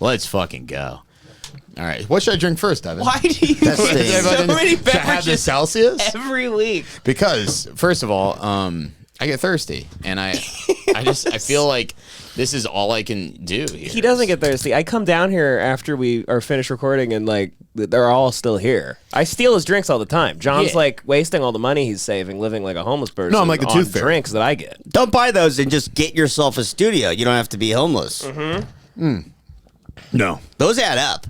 Let's fucking go. All right. What should I drink first, Evan? Why do you get so many Should I have the beverages Celsius? every week? Because, first of all, I get thirsty. And I feel like this is all I can do here. He doesn't get thirsty. I come down here after we are finished recording and, like, they're all still here. I steal his drinks all the time. John's, like, wasting all the money he's saving, living like a homeless person. No, I'm like the on tooth fairy. drinks that I get. Don't buy those and just get yourself a studio. You don't have to be homeless. No. Those add up.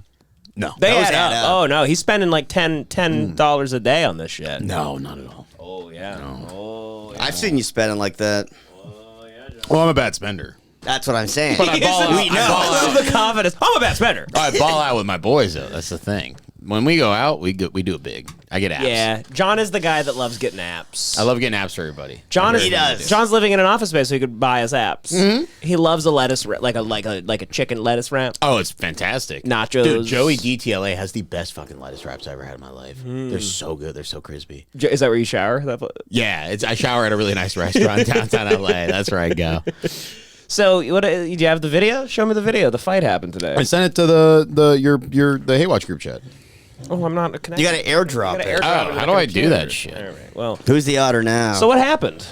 No. They Those add add up. up. Oh, no. He's spending like $10 a day on this shit. No, not at all. Oh, yeah. No. Oh, yeah. I've seen you spending like that. Oh, yeah, John. Well, I'm a bad spender. That's what I'm saying. But I ball out. We know. I ball out. The confidence. I'm a bad spender. I ball out with my boys, though. That's the thing. When we go out, we do it big. I get apps. Yeah. John is the guy that loves getting apps. I love getting apps for everybody. John is. He does. John's living in an office space so he could buy us apps. Mm-hmm. He loves a lettuce, like a chicken lettuce wrap. Oh, it's fantastic. Nachos. Dude, Joey DTLA has the best fucking lettuce wraps I ever had in my life. They're so good. They're so crispy. Is that where you shower? Yeah, I shower at a really nice restaurant downtown LA. That's where I go. So, what? Do you have the video? Show me the video. The fight happened today. I sent it to the Haywatch group chat. Oh, I'm not connected. You got to airdrop it. Oh, how do I do that shit? All right. Well, Who's the otter now? so what happened?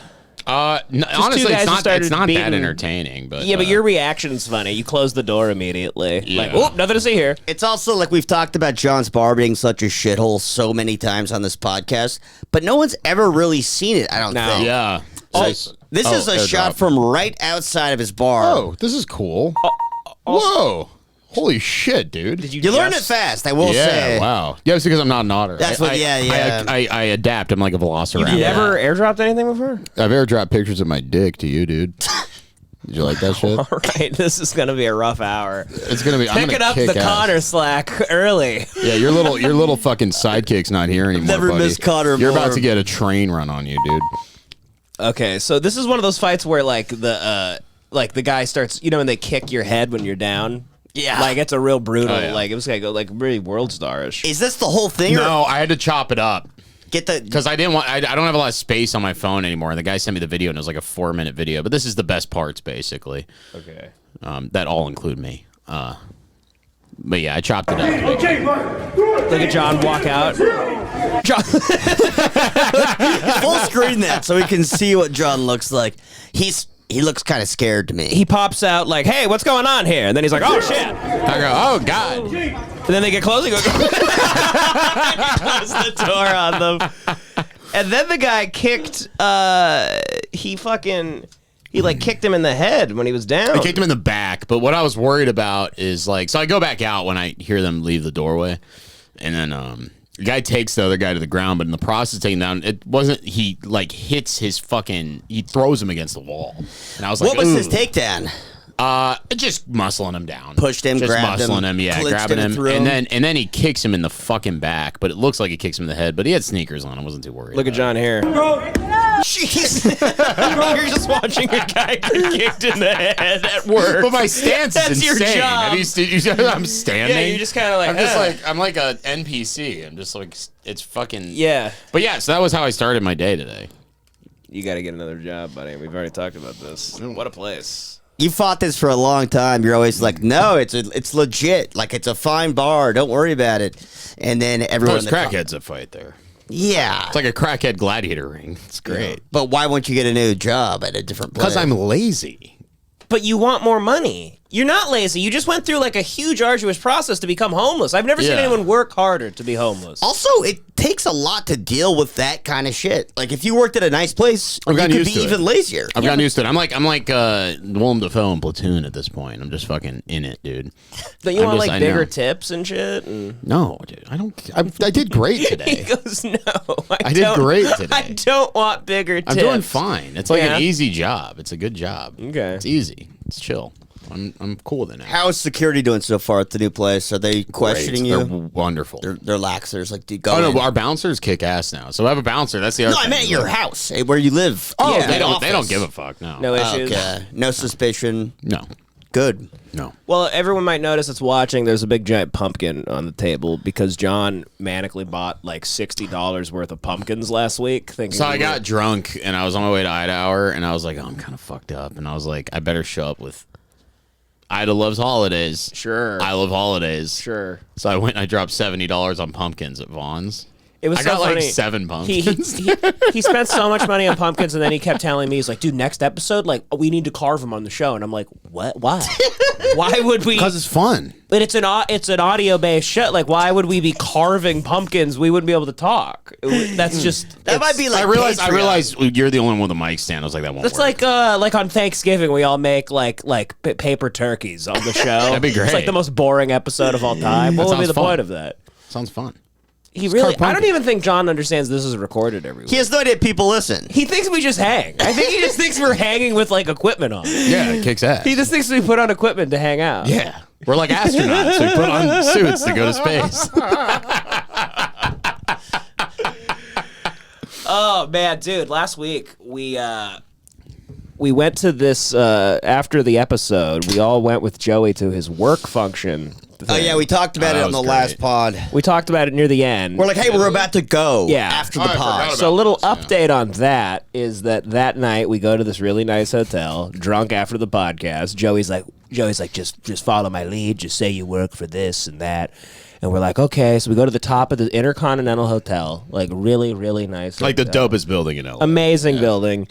Honestly, guys who started it's not beating- that entertaining. But Yeah, but your reaction's funny. You closed the door immediately. Yeah. Like, oh, nothing to see here. It's also like we've talked about John's bar being such a shithole so many times on this podcast, but no one's ever really seen it, I don't No. think. yeah. So, this is a shot airdrop. from right outside of his bar. Oh, this is cool. Whoa. Holy shit, dude. You learn it fast, I will say. Yeah, wow. Yeah, it's because I'm not an otter. That's what- yeah. I adapt. I'm like a velociraptor. You ever airdropped anything before? I've airdropped pictures of my dick to you, dude. Did you like that shit? All right, this is gonna be a rough hour. It's gonna be. I'm Picking gonna up kick the ass. Connor slack early. Yeah, your little fucking sidekick's not here anymore. Never buddy. missed Connor You're more. about to get a train run on you, dude. Okay, so this is one of those fights where like the guy starts, when they kick your head when you're down. Yeah. Like it's a real brutal. Oh, yeah. Like it was like really world starish. Is this the whole thing? Or No, I had to chop it up get the because I didn't want. I don't have a lot of space on my phone anymore. And the guy sent me the video, and it was like a 4-minute video. But this is the best parts, basically. Okay. That all include me. But yeah, I chopped it up. Okay, Mike, do it. Look at John walk out. John. full screen that so we can see what John looks like. He looks kind of scared to me. He pops out like, "Hey, what's going on here?" And then he's like, "Oh shit!" I go, oh god. And then they get close. He goes, close the door on them. And then the guy kicked. He like kicked him in the head when he was down. I kicked him in the back, but what I was worried about is like, so I go back out when I hear them leave the doorway, and then the guy takes the other guy to the ground, but in the process of taking down, it wasn't, he like hits his fucking, he throws him against the wall. And I was like, what was his ooh. takedown? Just muscling him down. Pushed him, just grabbed him, muscling him, yeah, clinched grabbing him, him. threw And him. then he kicks him in the fucking back, but it looks like he kicks him in the head, but he had sneakers on. I wasn't too worried. Look at John here. Jeez. You're just watching a guy get kicked in the head at work. But my stance That's is your insane. job. Have you I'm standing. Yeah, you're just kind of like, I'm just like, I'm like a NPC. I'm just like, it's fucking. yeah. But yeah, so that was how I started my day today. You got to get another job, buddy. We've already talked about this. What a place. You fought this for a long time. You're always like, no, it's legit. Like, it's a fine bar. Don't worry about it. And then everyone... There's crackheads that fight there. Yeah. It's like a crackhead gladiator ring. It's great. But why won't you get a new job at a different place? Because I'm lazy. But you want more money. You're not lazy. You just went through like a huge, arduous process to become homeless. I've never seen Yeah. anyone work harder to be homeless. Also, it takes a lot to deal with that kind of shit. Like, if you worked at a nice place, you gotten could used be to it. even lazier. I've gotten used to it. I'm like Willem Dafoe in Platoon at this point. I'm just fucking in it, dude. Don't you I'm want just- like I bigger know. tips and shit? And No, dude. I don't. I did great he today. goes, no. I did great today. I don't want bigger tips. I'm doing fine. It's like Yeah. an easy job. It's a good job. Okay. It's easy. It's chill. I'm cool with it now. How is security doing so far at the new place? Are they questioning They're you? wonderful. They're laxers. Like, do you go Oh in? no, our bouncers kick ass now. So I have a bouncer. That's the other No, I thing. meant your house, where you live. Oh, Yeah. they don't. office. They don't give a fuck. No. No issues. Okay. No suspicion. No. Good. No. Well, everyone might notice that's watching. There's a big giant pumpkin on the table because John manically bought like $60 worth of pumpkins last week. Thinking So I got drunk and I was on my way to Idaho and I was like, oh, I'm kind of fucked up, and I was like, I better show up with. Ida loves holidays. Sure. I love holidays. Sure. So I went and I dropped $70 on pumpkins at Vaughn's. It was I so got funny. like 7 pumpkins. He spent so much money on pumpkins, and then he kept telling me, he's like, dude, next episode, like, we need to carve them on the show. And I'm like, what? Why? Why would we? Because it's fun. But it's an audio-based show. Like, why would we be carving pumpkins? We wouldn't be able to talk. That's just... That might be like I realized you're the only one with a mic stand. I was like, that won't That's work. like on Thanksgiving, we all make like paper turkeys on the show. That'd be great. It's like the most boring episode of all time. What would be the point of that? Sounds fun. He really... carve I don't even think John understands this is recorded every week. He has no idea people listen. He thinks we just hang. I think he just thinks we're hanging with like equipment on. Yeah, it kicks ass. He just thinks we put on equipment to hang out. Yeah. We're like astronauts. We put on suits to go to space. Oh man, dude! Last week we went to this after the episode. We all went with Joey to his work function. Oh yeah, we talked about it on the last pod. We talked about it near the end. We're like, hey, we're about to go. Yeah. After the I pod. forgot So a little about this, update on that is that night we go to this really nice hotel, drunk after the podcast. Joey's like, just follow my lead. Just say you work for this and that. And we're like, okay. So we go to the top of the Intercontinental Hotel, like really, really nice. Like the hotel. dopest building in LA. Amazing building.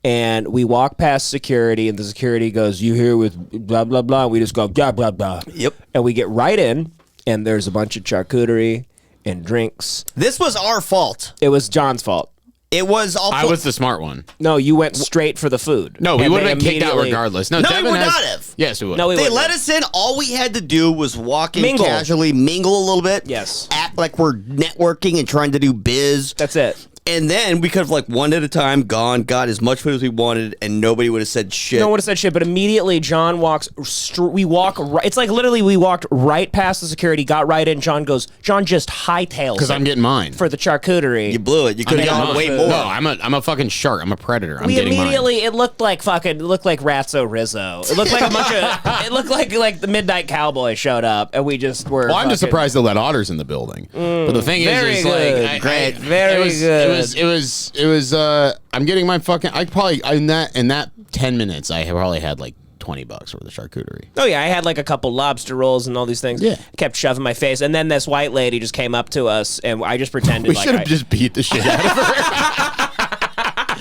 And we walk past security, and the security goes, you here with blah, blah, blah. And we just go, blah, blah, blah. Yep. And we get right in, and there's a bunch of charcuterie and drinks. This was our fault. It was John's fault. It was also. I was the smart one. No, you went straight for the food. No, we And would they have been kicked out immediately- regardless. No, No, Devan we would has- not have. Yes, we would. No, we They wouldn't let have. us in. All we had to do was walk in Mingle. casually, mingle a little bit. Yes. Act like we're networking and trying to do biz. That's it. And then we could have, like, one at a time gone, got as much food as we wanted, and nobody would have said shit. No one would have said shit, but immediately John walks. We walk. It's like literally we walked right past the security, got right in. John just hightails Because I'm it getting mine. for the charcuterie. You blew it. You could have getting gone mine. way more. No, I'm a fucking shark. I'm a predator. I'm we getting immediately it looked like Ratso Rizzo. It looked like a bunch of. It looked like the Midnight Cowboy showed up, and we just were. Well, I'm just fucking- surprised they let otters in the building. But the thing very is good. like, Great. Very good. It was. I'm getting my fucking. In that 10 minutes, I probably had like $20 worth of charcuterie. Oh yeah, I had like a couple lobster rolls and all these things. Yeah. I kept shoving my face, and then this white lady just came up to us, and I just pretended We like should have I just beat the shit out of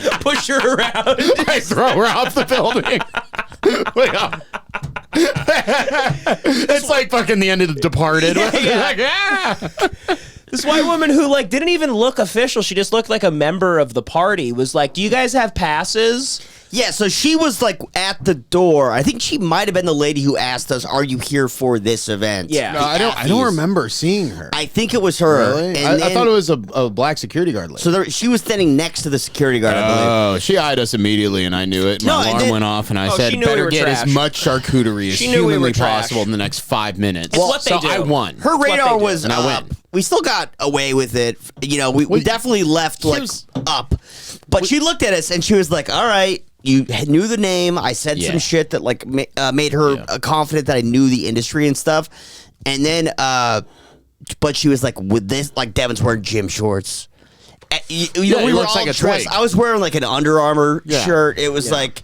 her. push her around. I throw her off the building. It's like fucking the end of The Departed. Yeah. Like, ah! This white woman who like didn't even look official. She just looked like a member of the party. Was like, "Do you guys have passes?" Yeah, so she was, like, at the door. I think she might have been the lady who asked us, are you here for this event? Yeah. No, I don't Affies. remember seeing her. I think it was her. Really? And I then- thought it was a black security guard lady. So she was standing next to the security guard, I believe. Oh, she eyed us immediately, and I knew it. No, My and alarm then- went off, and I Oh, said, she knew we "Better were get trash. as much charcuterie as She knew we humanly were trash. possible in the next 5 minutes." It's what they so do. I won. Her what radar they do. was And I up. win. We still got away with it. You know, we definitely left, like, Here's- up. But she looked at us, and she was like, all right, you knew the name. I said Yeah. some shit that, like, made her confident that I knew the industry and stuff. And then, but she was like, with this, like, Devan's wearing gym shorts. You Yeah, know, he we were looks all like a dressed. twig. I was wearing, like, an Under Armour Yeah. shirt. It was like...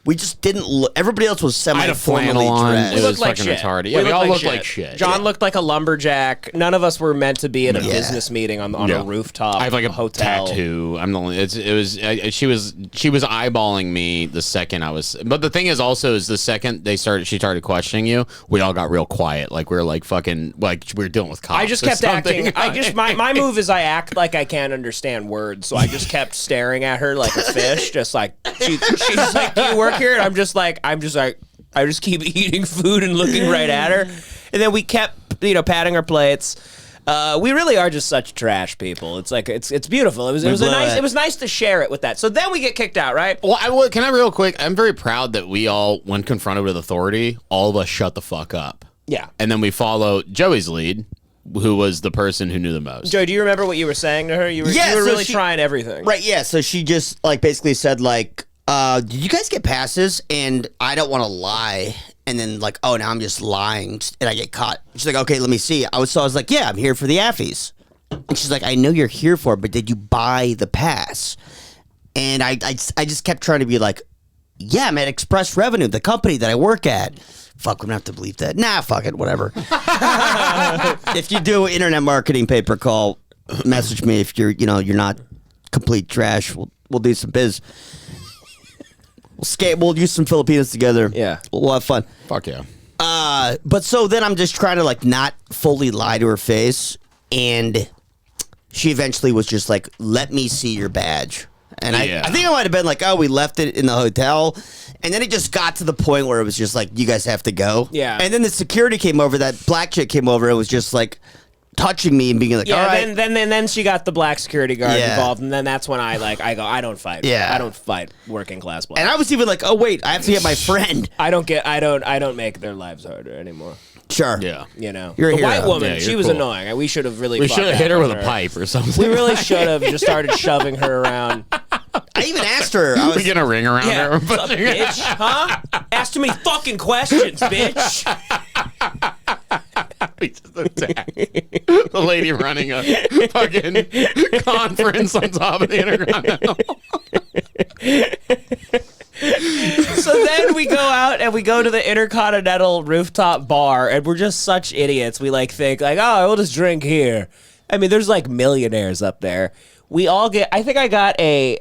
We just didn't look. Everybody else was I had a semi-formally flannel on. dressed. It We was looked like fucking shit. retarded. Yeah, we all looked like shit. John looked like a lumberjack. None of us were meant to be in a Yeah. business meeting on Yeah. a rooftop. I have like a hotel tattoo. I'm the only. She was eyeballing me the second I was. But the thing is also is the second she started questioning you, we all got real quiet. Like we were like fucking like we were dealing with cops. I just or kept something. acting. My move is I act like I can't understand words, so I just kept staring at her like a fish, just like she's like, "Do you work here?" And I'm just like, I just keep eating food and looking right at her, and then we kept patting our plates. We really are just such trash people. It's like it's beautiful. It was nice to share it with that. So then we get kicked out, right? Well, can I real quick? I'm very proud that we all, when confronted with authority, all of us shut the fuck up. Yeah. And then we follow Joey's lead, who was the person who knew the most. Joe, do you remember what you were saying to her? You were Yeah, so really she- trying everything. Right, yeah. So she just like basically said like, did you guys get passes? And I don't want to lie. And then like, oh, now I'm just lying and I get caught. She's like, okay, let me see. I was like, yeah, I'm here for the Affies. And she's like, I know you're here for it, but did you buy the pass? And I just kept trying to be like, yeah, I'm at Express Revenue, the company that I work at. Fuck, we're gonna have to bleep that. Nah, fuck it, whatever. If you do internet marketing pay-per-call, message me if you're not complete trash. We'll do some biz. We'll use some Filipinos together. Yeah. We'll have fun. Fuck yeah. But so then I'm just trying to like not fully lie to her face, and she eventually was just like, "Let me see your badge." And I think I might have been like, "Oh, we left it in the hotel," and then it just got to the point where it was just like, "You guys have to go." Yeah. And then the security came over. That black chick came over. And was just like touching me and being like, Yeah, "All right." then she got the black security guard Yeah. involved, and then that's when I go, I don't fight. Yeah. I don't fight working class black. And I was even like, "Oh wait, I have to get my friend." I don't make their lives harder anymore. Sure. Yeah. You know, You're a the hero. white woman, Yeah, she you're was cool. annoying. We should have really. We fought should have back hit her on with a pipe or something. We really should have just started shoving her around. I even asked her. I We was get a ring around Yeah, her. what's up, bitch? Huh? Ask too many fucking questions, bitch. We just attacked the lady running a fucking conference on top of the Intercontinental. So then we go out and we go to the Intercontinental rooftop bar, and we're just such idiots. We like think like, oh, we'll just drink here. I mean, there's like millionaires up there. We all get. I think I got a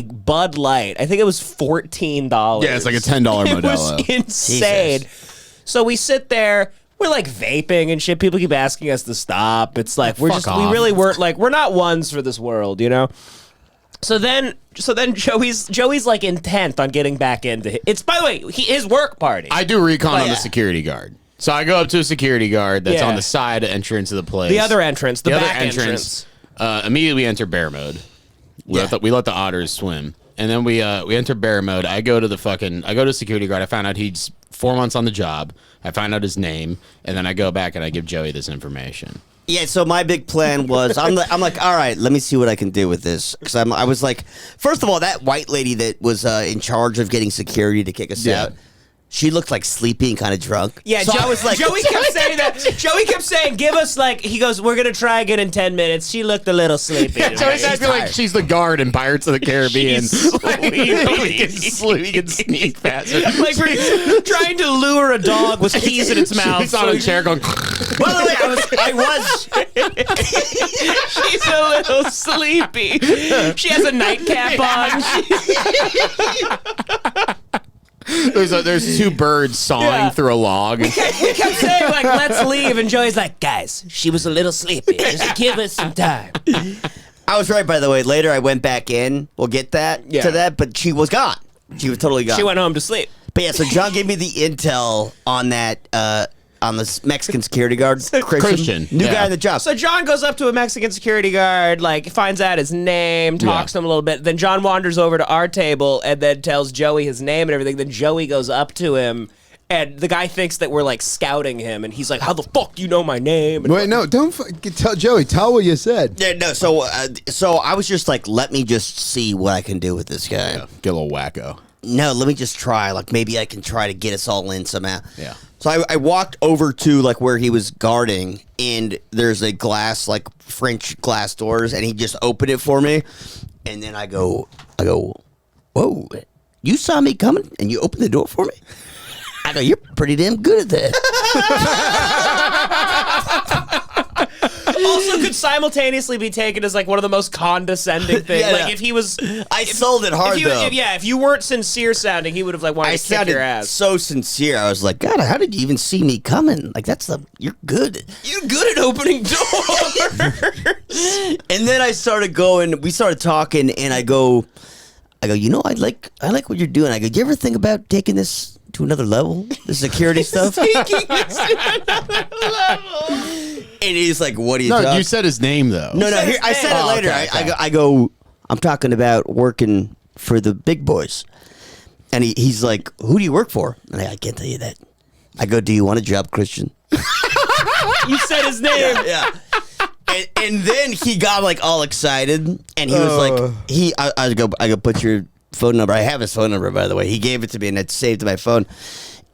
Bud Light. I think it was $14. Yeah, it's like a $10 It was Modelo. insane. Jesus. So we sit there. We're like vaping and shit. People keep asking us to stop. It's like we off. really weren't like, we're not ones for this world, you know? So then Joey's like intent on getting back into it. It's, by the way, his work party. I do recon on yeah. the security guard. So I go up to a security guard that's Yeah. on the side entrance of the place. the other entrance, the other back entrance. Immediately we enter bear mode. We let the otters swim, and then we enter bear mode. I go to security guard. I found out he's 4 months on the job. I find out his name, and then I go back and I give Joey this information. Yeah, so my big plan was I'm like, all right, let me see what I can do with this, because I was like, first of all, that white lady that was in charge of getting security to kick us Yeah. out, she looked like sleepy and kind of drunk. Yeah, so I was like, Joey kept saying that. Joey kept saying, "Give us like." He goes, "We're gonna try again in 10 minutes." She looked a little sleepy. Joey's acting like she's the guard in Pirates of the Caribbean. we can sneak faster. like we're trying to lure a dog with keys in its mouth. She's on a chair going. by the way, I was. She's a little sleepy. She has a nightcap on. There's two birds sawing Yeah. through a log. We kept saying like, "Let's leave," and Joey's like, "Guys, she was a little sleepy. Just give us some time." I was right, by the way. Later, I went back in. We'll get to that, but she was gone. She was totally gone. She went home to sleep. But yeah, so John gave me the intel on that, on this Mexican security guard, Christian, new yeah. guy on the job. So John goes up to a Mexican security guard, like finds out his name, talks to him a little bit. Then John wanders over to our table and then tells Joey his name and everything. Then Joey goes up to him, and the guy thinks that we're like scouting him, and he's like, "How the fuck do you know my name?" And Wait, no, don't tell Joey. Tell what you said. Yeah, no, so I was just like, let me just see what I can do with this guy. Yeah, get a little wacko. No, let me just try. Like, maybe I can try to get us all in somehow. Yeah. So I walked over to like where he was guarding, and there's a glass, like French glass doors, and he just opened it for me. And then I go, whoa, you saw me coming and you opened the door for me? I go, you're pretty damn good at that. also could simultaneously be taken as like one of the most condescending things. Yeah, like yeah. if he was, I sold it hard, though. If you weren't sincere sounding, he would have like wanted I to kick sounded your ass. so sincere. I was like, God, how did you even see me coming? Like, you're good. You're good at opening doors. And then I started going, we started talking, and I go, you know, I like what you're doing. I go, do you ever think about taking this to another level? The security stuff? Taking this to another level. And he's like, what are you No, talking? you said his name though. No, said his I said name. it later. Okay, okay. I go, I'm talking about working for the big boys. And he's like, who do you work for? And I can't tell you that. I go, do you want a job, Christian? You said his name. Yeah. And then he got like all excited, and he was like, I go, put your phone number. I have his phone number, by the way. He gave it to me, and it's saved to my phone.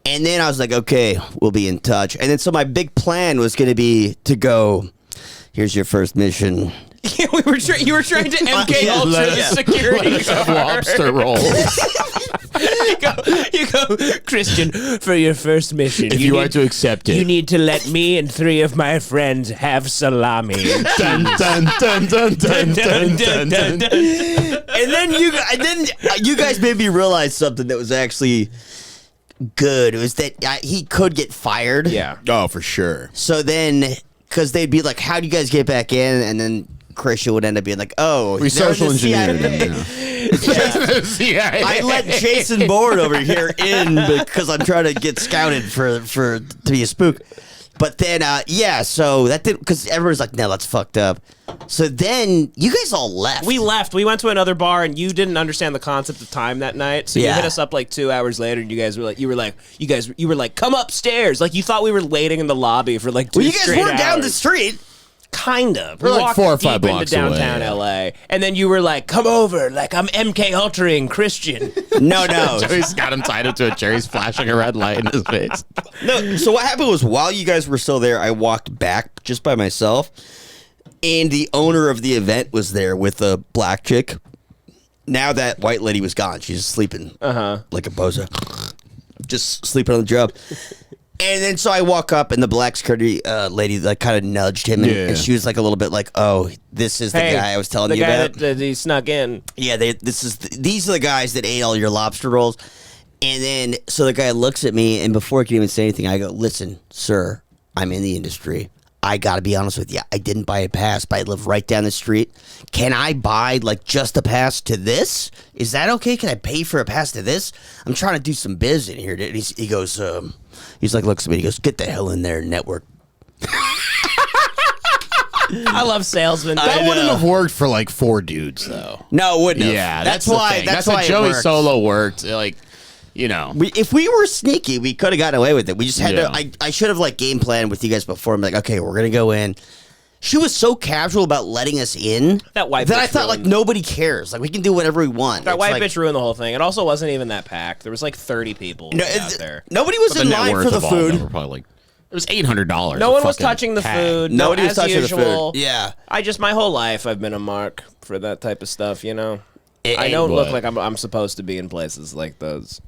And then I was like, okay, we'll be in touch. And then so my big plan was going to be to go, here's your first mission. Yeah, you were trying to MK Ultra the security Let's have lobster rolls. you go, Christian, for your first mission. If you are to accept it. You need to let me and 3 of my friends have salami. Dun, dun, dun, dun, dun, dun, dun, dun, dun. And then you guys made me realize something that was actually good. It was that he could get fired. Yeah. Oh, for sure. So then, because they'd be like, "How do you guys get back in?" And then Christian would end up being like, "Oh, We they're in social the engineered CIA." him. I let Jason Bourne over here in because I'm trying to get scouted to be a spook. But then, so that did, because everyone's like, no, that's fucked up. So then you guys all left. We left. We went to another bar, and you didn't understand the concept of time that night. So you hit us up like 2 hours later, and you were like, come upstairs. Like you thought we were waiting in the lobby for like 2 Well, you guys straight were down hours. the street. Kind of. We're like walked 4 or 5 deep blocks into downtown away, LA, and then you were like, "Come over, like I'm MK Ultraing Christian." No. Joey's got him tied up to a chair. He's flashing a red light in his face. No. So what happened was while you guys were still there, I walked back just by myself, and the owner of the event was there with a black chick. Now that white lady was gone, she's sleeping like a bozo, just sleeping on the job. And then so I walk up, and the black security lady like kind of nudged him, and she was like a little bit like, "Oh, this is the guy I was telling you about." That he snuck in. Yeah, these are the guys that ate all your lobster rolls. And then so the guy looks at me, and before I can even say anything, I go, "Listen, sir, I'm in the industry. I got to be honest with you. I didn't buy a pass, but I live right down the street. Can I buy like just a pass to this? Is that okay? Can I pay for a pass to this? I'm trying to do some biz in here." And he goes, he's like, looks at me, he goes, "Get the hell in there, network." I love salesmen. That wouldn't have worked for like 4 dudes though. No, it wouldn't have. Yeah, that's the why. thing. That's why why Joey it worked. Solo worked. Like, you know, If we were sneaky, we could have gotten away with it. We just had Yeah. to. I should have like game planned with you guys before. I'm like, okay, we're gonna go in. She was so casual about letting us in That white I bitch thought like ruined- nobody cares. Like we can do whatever we want. That It's white like, bitch ruined the whole thing. It also wasn't even that packed. There was like 30 people out there. Nobody was the in net line worth for the of all of them food. were probably like it was $800. No a one was fucking touching the tag. food. Nobody was as touching the usual. food. Yeah. My whole life I've been a mark for that type of stuff. You know, I ain't don't look what? like I'm supposed to be in places like those.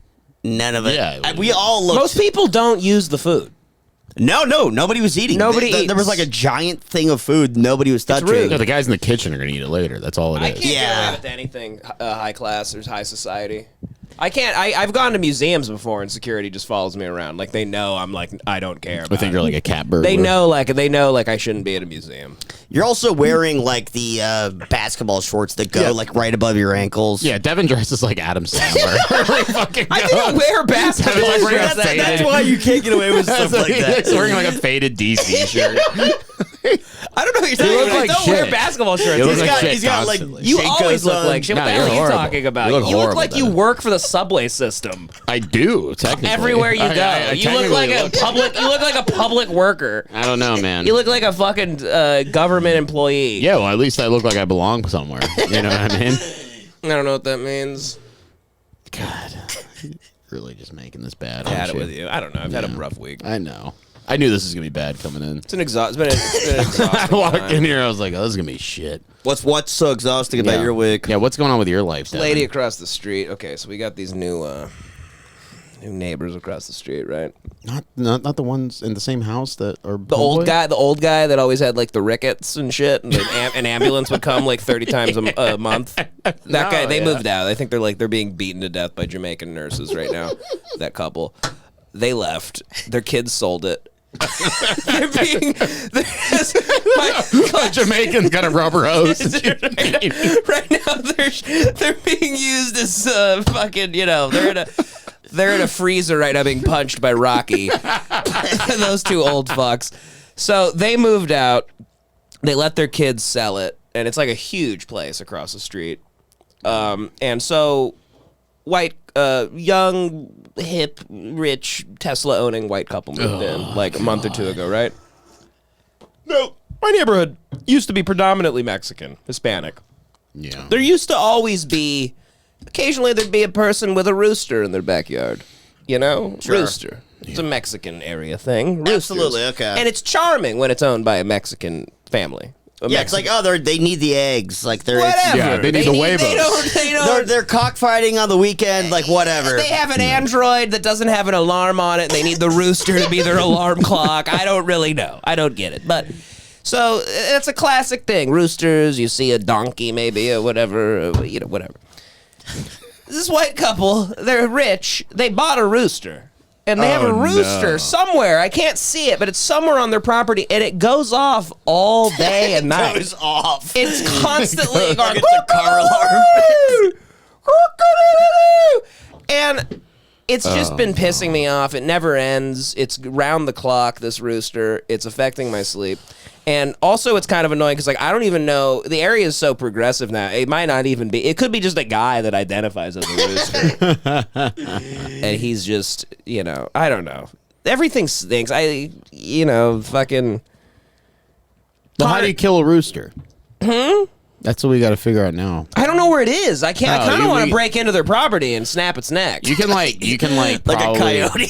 None of it. Yeah, We all looked. Most people don't use the food. No, nobody was eating. Nobody There was eats. like a giant thing of food. Nobody was touching. rude. Yeah, the guys in the kitchen are gonna eat it later. That's all it I is. can't get Yeah. away with anything high class or high society. I can't. I've gone to museums before, and security just follows me around. Like they know I'm like I don't care. I About think it. you're like a cat burglar. They know like I shouldn't be at a museum. You're also wearing like the basketball shorts that go like right above your ankles. Yeah, Devin dresses like Adam Sandler. Like, fucking I didn't wear basketball Devin's like wearing a shorts. faded- That's why you can't get away with stuff like that. He's wearing like a faded DC shirt. I don't know what you're talking look about. like Don't wear shit. basketball shirts. You look He's like got- shit he's got, like, constantly. You Shake always goes look on. like shit. What No, the hell you're are you horrible. talking about? You look You look horrible, like you Devin. work for the subway system. I do technically. Everywhere you go, I you look like a public. You look like a public worker. I don't know, man. You look like a fucking government employee. Yeah, well, at least I look like I belong somewhere. You know what I mean? I don't know what that means. God, really just making this bad. I had aren't it with you. I don't know. I've had a rough week. I know. I knew this was gonna be bad coming in. It's been an exhausting I walked time. in here, I was like, "Oh, this is gonna be shit." What's so exhausting about Yeah. your week? Yeah, what's going on with your life, Devin? Lady across the street. Okay, so we got these new neighbors across the street, right? Not the ones in the same house that are The old guy that always had like the rickets and shit, and an ambulance would come like 30 times a month. That guy, they moved out. I think they're being beaten to death by Jamaican nurses right now. That couple, they left. Their kids sold it. They're being My Jamaicans got a rubber hose. right now they're being used as fucking, you know, they're in a freezer right now being punched by Rocky. Those two old fucks. So they moved out. They let their kids sell it, and it's like a huge place across the street. And so white, young, hip, rich, Tesla-owning white couple moved in like a month or two ago, right? No, my neighborhood used to be predominantly Mexican, Hispanic. Yeah. There used to always be, occasionally there'd be a person with a rooster in their backyard. You know? Sure. Rooster. It's a Mexican area thing. Roosters. Absolutely, okay. And it's charming when it's owned by a Mexican family. Yeah, it's like, oh, they need the eggs. Like they're Whatever. Yeah, they need the huevos. They don't. they're cockfighting on the weekend, like whatever. They have an Android that doesn't have an alarm on it, and they need the Rooster to be their alarm clock. I don't really know. I don't get it. But so it's a classic thing. Roosters, you see a donkey maybe or whatever, whatever. This white couple, they're rich. They bought a rooster. And they have a rooster somewhere. I can't see it, but it's somewhere on their property, and it goes off all day and night. It goes off. It's constantly going. It's a car alarm. And it's just been pissing me off. It never ends. It's round the clock, this rooster. It's affecting my sleep. And also, it's kind of annoying because, like, I don't even know. The area is so progressive now. It might not even be. It could be just a guy that identifies as a rooster. And he's just, I don't know. Everything stinks. Fucking. Well, how do you kill a rooster? That's what we got to figure out now. I don't know where it is. I can't. I kind of want to we- break into their property and snap its neck. You can like Like probably, a coyote.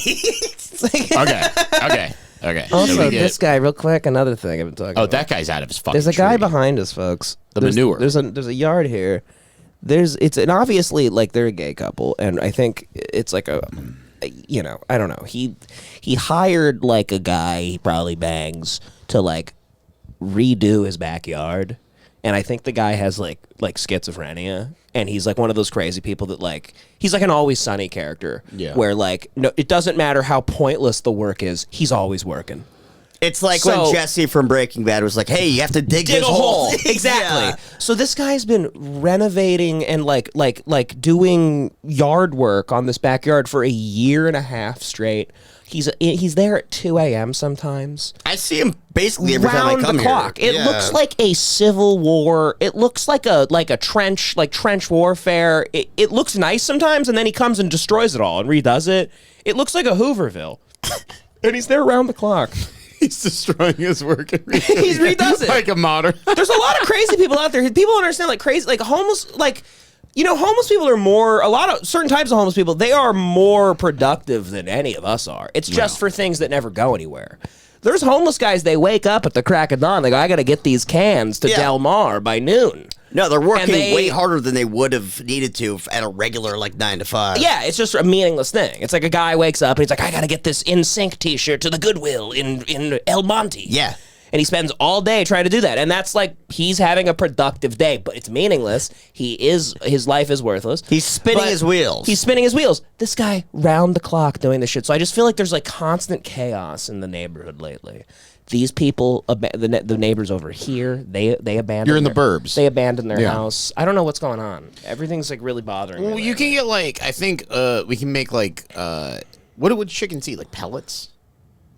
Okay. Also, So we get- this guy, real quick, another thing I've been talking about. that guy's out of his fucking. There's a guy tree. behind us, folks. The There's- manure. There's a yard here. And obviously, like, they're a gay couple, and I think it's like I don't know. He hired like a guy he probably bangs to like redo his backyard, and I think the guy has like schizophrenia, and he's like one of those crazy people that like he's like an Always Sunny character, where like no, it doesn't matter how pointless the work is, he's always working. It's like So- when Jesse from Breaking Bad was like, "Hey, you have to dig this a hole." Exactly. Yeah. So this guy's been renovating and like doing yard work on this backyard for a year and a half straight. He's there at 2 a.m. sometimes. I see him basically every time I Round come the here. clock. It Yeah. looks like a civil war. It looks like a trench warfare. It looks nice sometimes, and then he comes and destroys it all and redoes it. It looks like a Hooverville. And he's there around the clock. He's destroying his work. He redoes it. like a modern. There's a lot of crazy people out there. People don't understand, like, crazy, like, homeless, like, homeless people are more, a lot of certain types of homeless people, they are more productive than any of us are. It's just for things that never go anywhere. There's homeless guys, they wake up at the crack of dawn. They go, I got to get these cans to Del Mar by noon. No, they're working And way harder than they would have needed to at a regular 9 to 5. Yeah, it's just a meaningless thing. It's like a guy wakes up and he's like, I got to get this In Sync t-shirt to the Goodwill in El Monte. Yeah. And he spends all day trying to do that. And that's like, he's having a productive day, but it's meaningless. His life is worthless. He's spinning But his wheels. He's spinning his wheels. This guy round the clock doing this shit. So I just feel like there's like constant chaos in the neighborhood lately. These people, the neighbors over here, they abandoned. You're in the burbs. They abandoned their Yeah. house. I don't know what's going on. Everything's like really bothering me. Well, you can get like I think we can make like what would chickens eat, like pellets?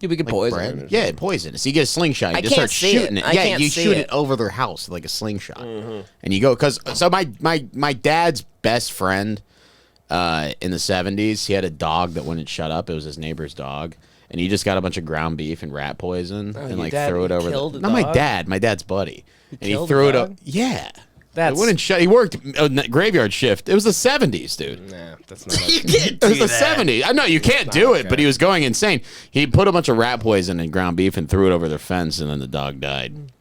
We could Like poison bread? it. Yeah, poison it. So you get a slingshot. You I just can't start see shooting it. it. I Yeah, can't you see shoot it. it over their house like a slingshot, and you go because my dad's best friend in the 70s, he had a dog that wouldn't shut up. It was his neighbor's dog. And he just got a bunch of ground beef and rat poison and your like dad threw it over. killed a Not my dog? dad, my dad's buddy. And he killed threw a it up. dog? Yeah. That's- It wouldn't shut. He worked a graveyard shift. It was the 70s, dude. Nah, that's not. You can't It do was the that. 70s. I know you can't do it, okay. but he was going insane. He put a bunch of rat poison in ground beef and threw it over their fence, and then the dog died.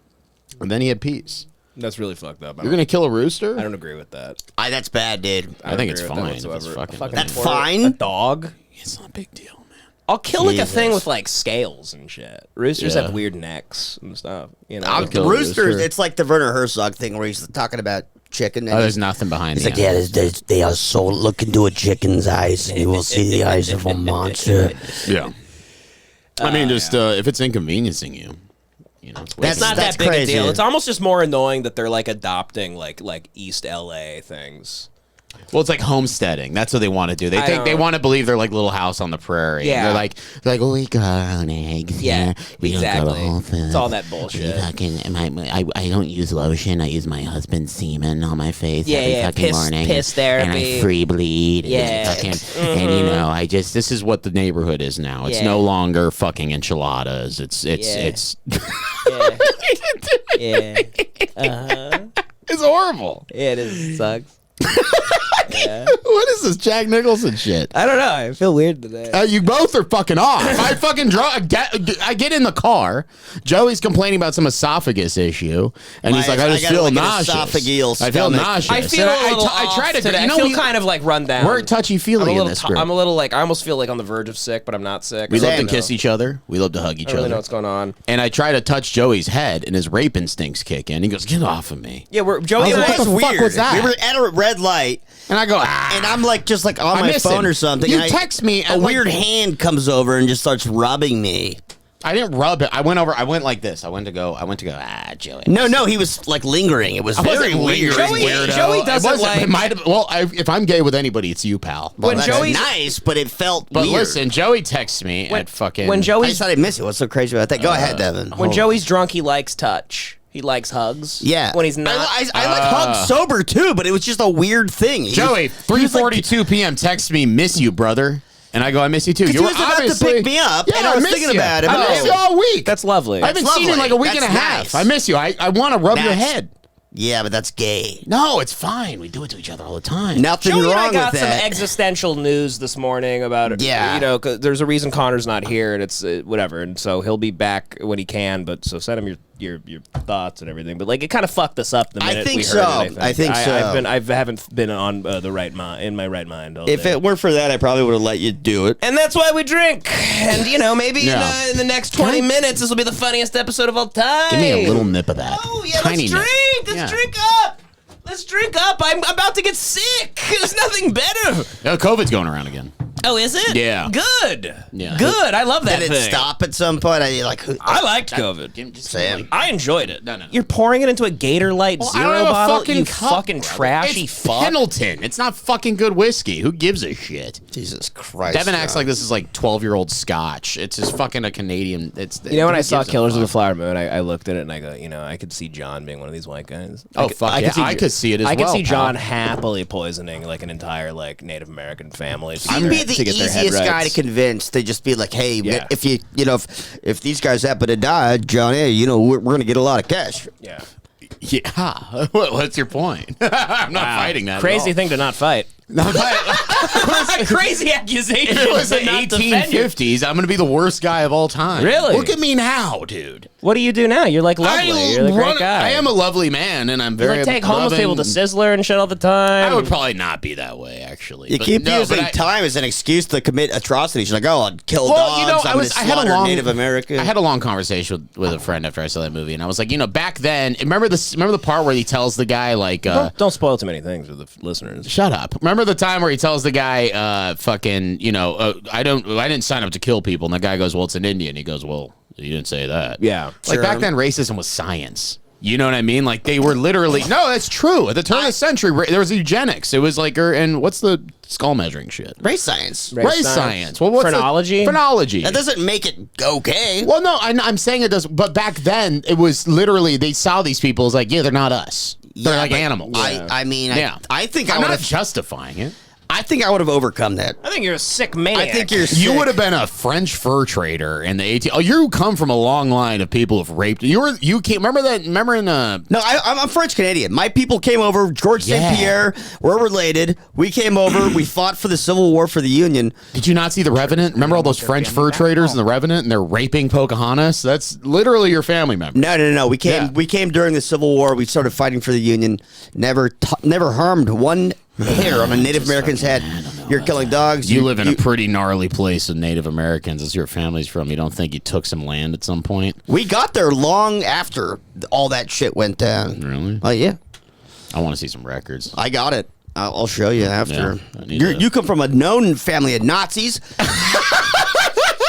And then he had peace. That's really fucked up. You're gonna kill a rooster? I don't agree with that. That's bad, dude. I think it's agree with that fine. If it's whatsoever. fucking A fucking That's quarter- fine? A dog. it's not a big deal, man. I'll kill like a Jesus. thing with like scales and shit. Roosters Yeah. have weird necks and stuff. kill a Roosters, rooster. it's like the Werner Herzog thing where he's talking about chicken. And Oh, there's nothing behind he's the like, yeah, they are so look into a chicken's eyes and you will see the eyes of a monster. Yeah. I mean, just if it's inconveniencing you, it's That's It's not That's that big crazy. a deal. It's almost just more annoying that they're like adopting like East LA things. Well, it's like homesteading. That's what they want to do. They think they don't- want to believe they're like Little House on the Prairie. Yeah. They're like, oh, we got our own eggs. Yeah, we don't go to exactly. Whole Foods. It's all that We bullshit. fucking, I don't use lotion. I use my husband's semen on my face Yeah, every yeah, fucking piss- morning. piss And therapy. I free bleed. Yeah. And, and this is what the neighborhood is now. It's Yeah. no longer fucking enchiladas. It's Yeah. Yeah. it's horrible. It is sucks. What is this Jack Nicholson shit? I don't know. I feel weird today. You both are fucking off. I fucking I get in the car. Joey's complaining about some esophagus issue, and he's like, "I just feel nauseous. Esophageal I feel stomach. nauseous." I feel a little I try to. today. You know, I feel kind of like run down. we're touchy feely in this group. I'm a little like I almost feel like on the verge of sick, but I'm not sick. We I love to don't kiss know. each other. We love to hug each I don't really other. know what's going on. And I try to touch Joey's head, and his rape instincts kick in. He goes, "Get off of me!" Yeah, Joey. I was like, what the Weird. fuck was that? We were at a red light, And I go, "Ah." and I'm like just like on I my miss phone him. or something. You and text me A at, like- weird hand comes over and just starts rubbing me. I didn't rub it. I went like this. I went to go, Joey. No, he was like lingering. It was I very wasn't weird. lingering, weirdo. Joey doesn't It wasn't- like- it might have, well, if I'm gay with anybody, it's you, pal. Well, When that's Joey's- nice, but it felt But weird. listen, Joey texts me at fucking. When I Joey's just thought I'd miss it. What's so crazy about that? Go ahead, Devin. when Joey's drunk, he likes touch. He likes hugs. Yeah. When he's not. I like hugs sober too, but it was just a weird thing. He Joey, was- he was like- 3:42 p.m. Text me, "Miss you, brother." And I go, "I miss you too." He You was about to pick me up, and I was miss thinking you. about it. I miss you all week. That's lovely. I haven't That's seen you in like lovely. a week and a That's half. nice. I miss you. I want to rub your That's- head. Yeah, but that's gay. No, it's fine. We do it to each other all the time. Nothing Joey and I wrong got with some that. existential news this morning about it. Yeah. You know, 'cause there's a reason Connor's not here, and it's whatever. And so he'll be back when he can. But so send him your thoughts and everything. But like it kind of fucked us up the I minute think we heard so. it. I think so. I haven't been on the right mind in my right mind. All If day. it weren't for that, I probably would have let you do it. And that's why we drink. And, you know, maybe Yeah. in the next 20 minutes, this will be the funniest episode of all time. Give me a little nip of that. Oh, yeah, Tiny let's nip. drink. Let's Yeah. drink up. Let's drink up. I'm about to get sick. There's nothing better. COVID's going around again. Oh, is it? Yeah. Good. Yeah. Good. I love that Did it thing. stop at some point? I like. I liked COVID. Just Sam. I enjoyed it. No. You're pouring it into a Gator Light I don't Zero have a bottle. fucking You cup, fucking brother. trashy It's fuck. Pendleton. It's not fucking good whiskey. Who gives a shit? Jesus Christ. Devin acts like this is like 12-year-old scotch. It's just fucking a Canadian. It's You know, when who I saw gives a Killers of the fuck? Flower Moon, I looked at it and I go, you know, I could see John being one of these white guys. Oh, fuck yeah. I could see it as I could well, see John pal. happily poisoning like an entire like Native American family. to He'd get be their- the to get their head easiest guy to rights. convince. They just be like, "Hey, Yeah. if if these guys happen to die, John, hey, you know, we're gonna get a lot of cash." Yeah, Yeah. What's your point? I'm not fighting that. crazy at all. thing to not fight. Crazy accusation. If it was to the not defend you. 1850s, I'm going to be the worst guy of all time. Really? Look at me now, dude. What do you do now? You're like lovely. You're the great guy. I am a lovely man, and I'm You very like take homeless loving. people to Sizzler and shit all the time. I would probably not be that way, actually. You But keep no, using but I- time as an excuse to commit atrocities. You're like, "Oh, I'll kill Well, dogs. you know, I'm I had a long Native American." I had a long conversation with a friend after I saw that movie, and I was like, you know, back then, remember the part where he tells the guy like, don't spoil too many things for the listeners. shut up. Remember the time where he tells the guy, fucking, you know, I didn't sign up to kill people, and the guy goes, well, it's an Indian. He goes, well, you didn't say that. Yeah. Like Sure. back then, racism was science. You know what I mean? Like they were literally no, that's true. At the turn of the century, there was eugenics. It was like, and what's the skull measuring shit? race science. Race science. Well, what's Phrenology? Phrenology. That doesn't make it okay. Well, no, I'm saying it does. But back then, it was literally they saw these people as like, yeah, they're not us. They're Yeah, like but animals. I mean, Yeah. I think I I'm would not have. justifying it. I think I would have overcome that. I think you're a sick maniac. I think you're. You sick. would have been a French fur trader in the 18. Oh, you come from a long line of people who've raped. You came. Remember that? Remember in No, I'm French Canadian. My people came over. George Yeah. St. Pierre. We're related. We came over. We fought for the Civil War for the Union. Did you not see The Revenant? Remember all those French fur traders in The Revenant, and they're raping Pocahontas? That's literally your family member. No. We came. Yeah. We came during the Civil War. We started fighting for the Union. Never harmed one hair on a Native American's head. You're killing dogs. You live in a pretty gnarly place with Native Americans. That's where your family's from. You don't think you took some land at some point? We got there long after all that shit went down. Really? Oh yeah, I want to see some records. I got it. I'll show you after. Yeah, I need to- You come from a known family of Nazis.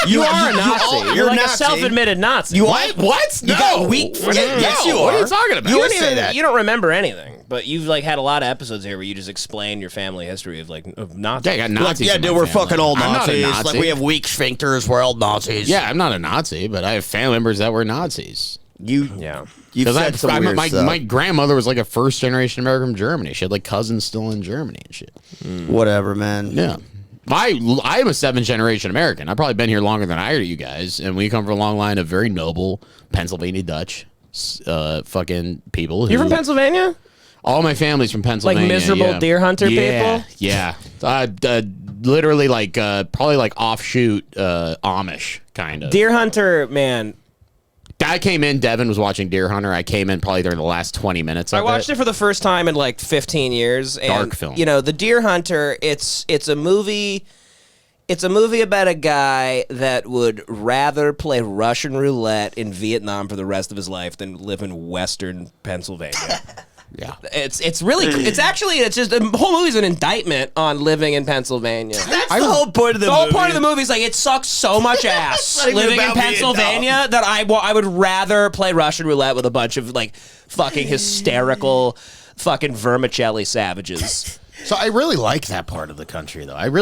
You are a Nazi. You're like a Nazi. self-admitted Nazi. You What? What? You got weak. No. Yes, you are. What are you talking about? You You would don't say even. that. You don't remember anything, but you've like had a lot of episodes here where you just explain your family history of like of Nazis. Yeah, I got Nazis. Yeah, in dude, my we're family. fucking old I'm not a Nazis. Like Nazi. we have weak sphincters. We're old Nazis. Yeah, I'm not a Nazi, but I have family members that were Nazis. you. Yeah. You've Because said some weird stuff. my grandmother was like a first generation American from Germany. She had like cousins still in Germany and shit. Whatever, man. Yeah. I am a 7th generation American. I've probably been here longer than either of you guys, and we come from a long line of very noble Pennsylvania Dutch fucking people. You're who- from Pennsylvania? All my family's from Pennsylvania. Like miserable deer hunter people? Yeah. Literally like probably like offshoot Amish kind of. Deer hunter, man. I came in, Devan was watching Deer Hunter. I came in probably during the last 20 minutes of I watched it for the first time in like 15 years. And, Dark film. You know, The Deer Hunter, it's a movie. It's a movie about a guy that would rather play Russian roulette in Vietnam for the rest of his life than live in Western Pennsylvania. Yeah. It's just the whole movie's an indictment on living in Pennsylvania. That's the whole point of the movie. The whole point of the movie is like it sucks so much ass not even living in about Pennsylvania that I would rather play Russian roulette with a bunch of like fucking hysterical fucking vermicelli savages. So I really like that part of the country, though. I've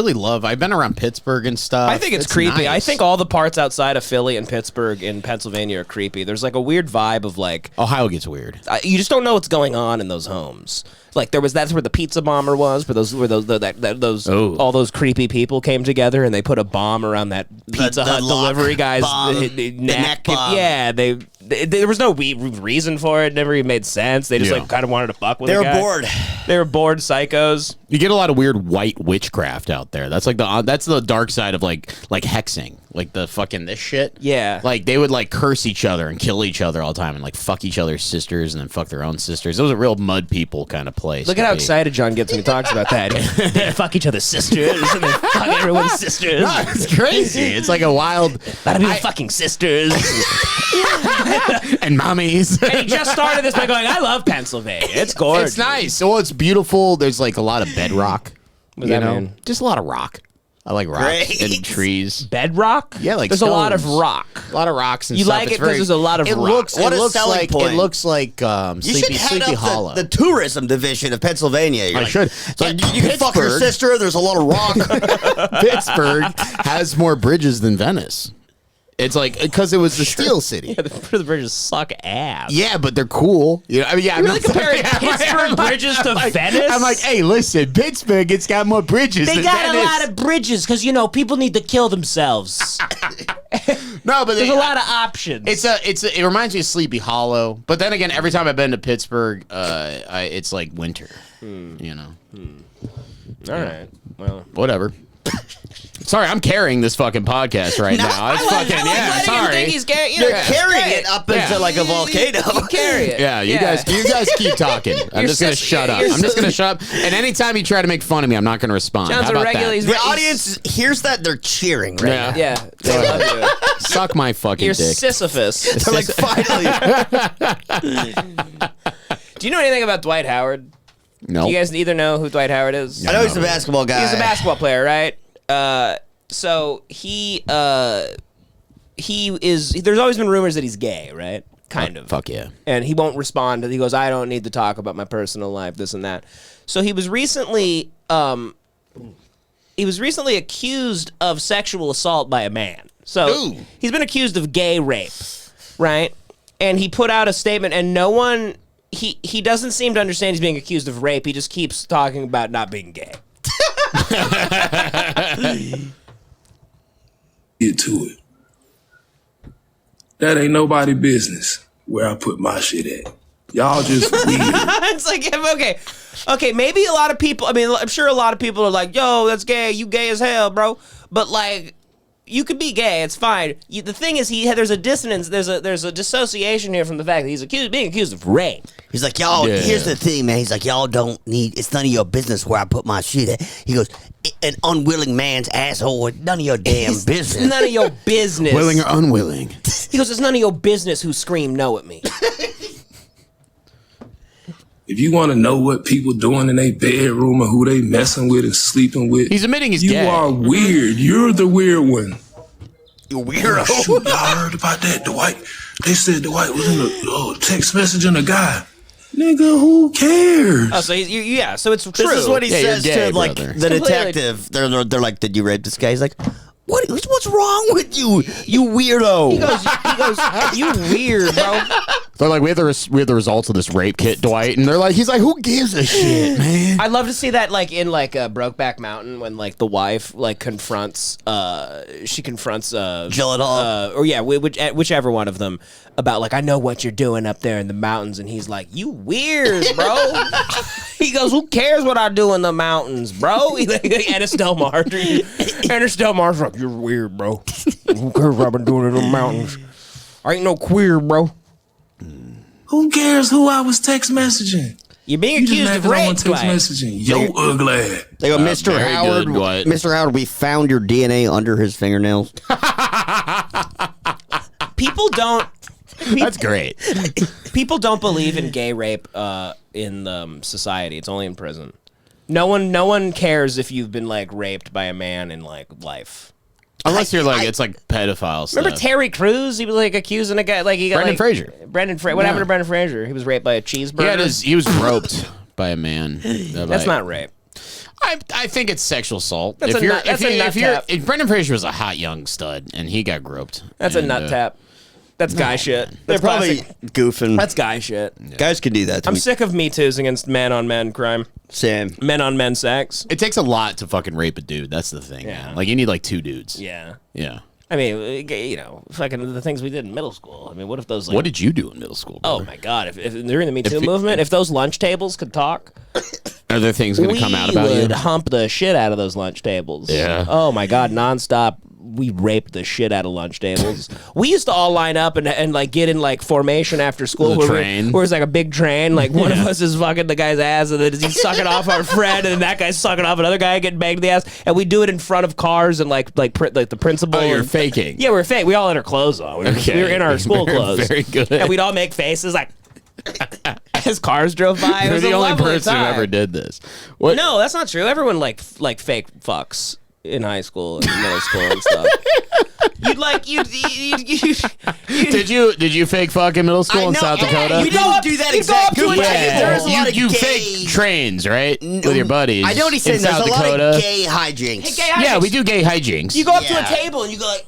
been around Pittsburgh and stuff. I think it's creepy. nice. I think all the parts outside of Philly and Pittsburgh in Pennsylvania are creepy. There's like a weird vibe of like Ohio gets weird. you just don't know what's going on in those homes. Like that's where the pizza bomber was, all those creepy people came together and they put a bomb around that Pizza Hut delivery guy's neck. Bomb. Yeah, there was no reason for it. It never even made sense. They just like kind of wanted to fuck with. They were bored. They were bored psychos. You get a lot of weird white witchcraft out there. That's like that's the dark side of like hexing, like the fucking this shit. Yeah, like they would like curse each other and kill each other all the time and like fuck each other's sisters and then fuck their own sisters. It was a real mud people kind of place. Look at how excited John gets when he talks about that. They fuck eeach other's sisters and they fuck everyone's sisters. No, it's crazy. It's like a wild. A lot of people fucking sisters and mommies. And he just started this by going, "I love Pennsylvania. It's gorgeous. It's nice. Well, it's beautiful. There's like a lot of bedrock. What does that mean? Just a lot of rock. I like rocks and trees. Bedrock? Yeah, like there's a lot of stones. rock. A lot of rocks and you stuff. like it because there's a lot of rock. What a selling like point. it looks like You should Sleepy head up Hollow. the tourism division of Pennsylvania. You're I like, should. So you can fuck your Pittsburgh- sister. There's a lot of rock. Pittsburgh has more bridges than Venice. It's like because it was the Steel City. Yeah, the bridges suck ass. Yeah, but they're cool. You know, I mean, yeah, You're really comparing Pittsburgh bridges to Venice? I'm like, hey, listen, Pittsburgh, it's got more bridges. They than got Venice. a lot of bridges because people need to kill themselves. No, but There's a lot of options. It reminds me of Sleepy Hollow. But then again, every time I've been to Pittsburgh, it's like winter. You know. All right. Well, Whatever. Sorry, I'm carrying this fucking podcast right now. It's fucking sorry. You're carrying it up into like a volcano. You carry it. Yeah, you guys keep talking. I'm just gonna shut up. I'm just gonna shut up. And anytime you try to make fun of me, I'm not gonna respond. John's How a about regular. that? The audience hears that, they're cheering right now. Yeah, they love you. Suck my fucking You're dick. Sisyphus. They're like, finally. Do you know anything about Dwight Howard? No. Do you guys either know who Dwight Howard is? I know he's a basketball guy. He's a basketball player, right? So he is. There's always been rumors that he's gay, right? Kind of. Fuck yeah. And he won't respond. He goes, "I don't need to talk about my personal life, this and that." So he was recently, accused of sexual assault by a man. So Ooh. he's been accused of gay rape, right? And he put out a statement, and no one. He doesn't seem to understand he's being accused of rape. He just keeps talking about not being gay. Get to it. That ain't nobody business where I put my shit at. Y'all just weird. It's like, okay, maybe a lot of people, I mean, I'm sure a lot of people are like, yo, that's gay, you gay as hell, bro. But like, you could be gay, it's fine. The thing is, there's a dissonance, there's a dissociation here from the fact that he's being accused of rape. He's like, y'all, here's the thing, man. He's like, y'all don't need, it's none of your business where I put my shit at. He goes, an unwilling man's asshole, none of your damn business. None of your business. Willing or unwilling. He goes, it's none of your business who scream no at me. If you want to know what people doing in their bedroom and who they messing with and sleeping with, He's admitting he's you gay. are weird. You're the weird one. You weirdo. Shoot, y'all heard about that? Dwight, they said Dwight was in a text messaging a guy. Nigga, who cares? Oh, so so it's true. This is what he Yeah, you're says gay, to like brother. the detective. They're like, did you rape this guy? He's like, what's wrong with you, you weirdo? He goes, you weird, bro. They're like, we have the results of this rape kit, Dwight, and they're like, he's like, who gives a shit, man? I'd love to see that like in like Brokeback Mountain when like the wife like confronts Gyllenhaal. or yeah, whichever one of them about like, I know what you're doing up there in the mountains, and he's like, you weird, bro. He goes, who cares what I do in the mountains, bro? Anna Mar's like, you're weird, bro. Who cares what I've been doing in the mountains? I ain't no queer, bro. Who cares who I was text messaging? You're being You just accused mad of 'cause I rape, want text Dwight. messaging. Yo, ugly. They go, Mr. very Howard. good, Dwight. Mr. Howard, we found your DNA under his fingernails. People don't. That's great. People don't believe in gay rape in society. It's only in prison. No one cares if you've been like raped by a man in like life. Unless you're like, it's like pedophile stuff. Remember Terry Crews? He was like accusing a guy like he got Brendan like, Fraser. What happened to Brendan Fraser? He was raped by a cheeseburger. He was groped by a man. That's not rape. I think it's sexual assault. That's a nut tap. If Brendan Fraser was a hot young stud and he got groped. That's a nut tap. That's guy shit. They're probably goofing. That's guy shit. Guys can do that to I'm me. sick of Me Too's against men on men crime. Sam. Men on men sex. It takes a lot to fucking rape a dude. That's the thing. Yeah. Man. Like you need like 2 dudes. Yeah. Yeah. I mean, you know, fucking the things we did in middle school. I mean, what if those like... What did you do in middle school? Oh Brother? my god! If during the Me Too movement, if those lunch tables could talk, Are there things going to come out about we you? would hump the shit out of those lunch tables. Yeah. Oh my god, nonstop. We raped the shit out of lunch tables. We used to all line up and like get in like formation after school The train. where it's like a big train. Like one of us is fucking the guy's ass, and then he's sucking off our friend, and then that guy's sucking off another guy getting banged in the ass. And we do it in front of cars and like the principal. Oh, you're and- faking. Yeah, we're fake. We all had our clothes on. We were in our school clothes. Very good. And we'd all make faces like as cars drove by. It You're was the a only lovely person who time. ever did this. What? No, that's not true. Everyone like fake fucks in high school and middle school and stuff. You'd like you. Did you fake fuck in middle school in South Dakota? We didn't do that exactly. There's a lot of you gay... fake trains, right? With your buddies. I know what he's saying. in There's South a lot Dakota. of gay hijinks. Yeah, we do gay hijinks. You go up to a Yeah. table and you go like,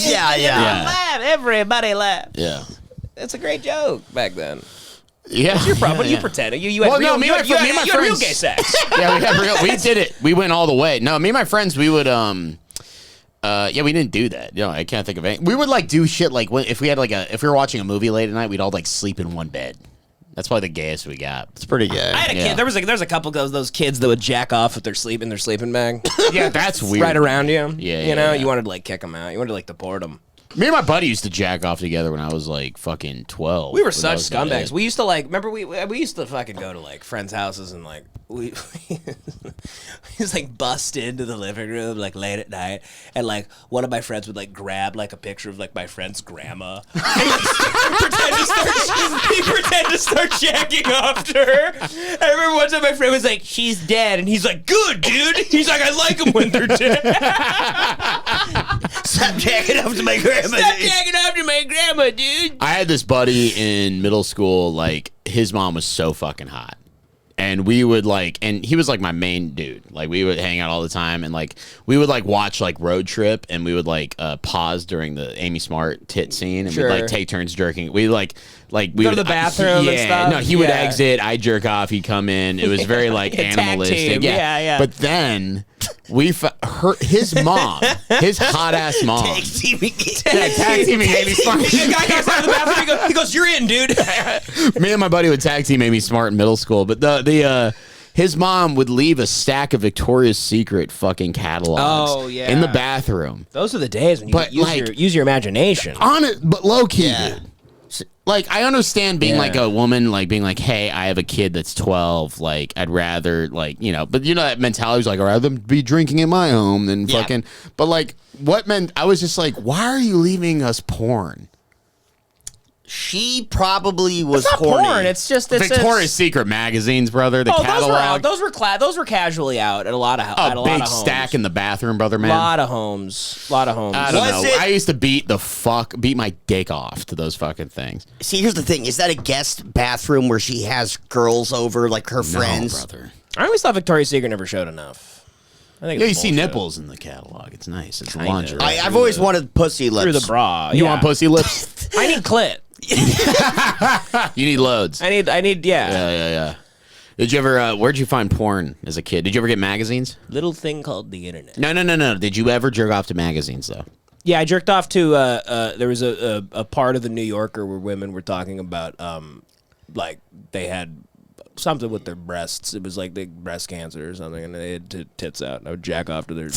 Yeah. laugh. Everybody laugh. Yeah. It's a great joke back then. Yeah. What's your problem? Yeah, You yeah. pretended. You had Well, real, no, me you and had, my you had real friends- gay sex. Yeah, we did it. We went all the way. No, me and my friends, we would yeah, we didn't do that. I can't think of any. We would like do shit like if we were watching a movie late at night, we'd all like sleep in one bed. That's probably the gayest we got. It's pretty gay. I had a Yeah. kid. There's a couple of those kids that would jack off if they're in their sleeping bag. Yeah, that's weird. Right around you. Yeah, You know, yeah. you wanted to like kick them out. You wanted to like deport them. Me and my buddy used to jack off together when I was like fucking 12. We were But that such was about scumbags. it. We used to like. Remember, we used to fucking go to like friends' houses and like we just like bust into the living room like late at night, and like one of my friends would like grab like a picture of like my friend's grandma and like, pretend to start jacking off to her. I remember one time my friend was like, "She's dead," and he's like, "Good, dude." He's like, "I like them when they're dead." Stop jacking up to my grandma. Stop jacking off to my grandma, dude. I had this buddy in middle school, like, his mom was so fucking hot. And we would, like, and he was, like, my main dude. Like, we would hang out all the time. And, like, we would, like, watch, like, Road Trip. And we would, like, pause during the Amy Smart tit scene. And Sure. we'd, like, take turns jerking. We, we Go would, to the bathroom and stuff? No, he would Yeah. exit. I'd jerk off. He'd come in. It was very, like, Tag animalistic. team. Yeah. But then his mom, his hot-ass mom. Tag teaming Amy Smart. The guy goes out of the bathroom. He goes, "You're in, dude." Me and my buddy would tag team Amy Smart in middle school, but his mom would leave a stack of Victoria's Secret fucking catalogs Oh, yeah. in the bathroom. Those are the days when you But, use your imagination. On it, but low key, Yeah. dude. Like, I understand being Yeah. like a woman, like being like, hey, I have a kid that's 12. Like, I'd rather, like, but that mentality was like, I'd rather be drinking in my home than Yeah. fucking. But, like, what meant, I was just like, why are you leaving us porn? She probably was It's not horny. porn. It's just Victoria's Secret magazines, brother. The Oh, catalog. those were those were casually out at a lot of A at a lot big of homes. stack in the bathroom, brother, man. lot of homes. I don't Was know. it- I used to beat my dick off to those fucking things. See, here's the thing. Is that a guest bathroom where she has girls over, like her friends? No, brother. I always thought Victoria's Secret never showed enough. I think Yeah, it's you see bullshit. nipples in the catalog. It's nice. It's Kinda. lingerie. I've always wanted pussy lips. Through the bra. You yeah. want pussy lips? I need clit. You need loads. I need. Yeah. Did you ever? Where'd you find porn as a kid? Did you ever get magazines? Little thing called the internet. No. Did you ever jerk off to magazines though? Yeah, I jerked off to. There was a part of the New Yorker where women were talking about like they had something with their breasts. It was like they breast cancer or something, and they had tits out. And I would jack off to their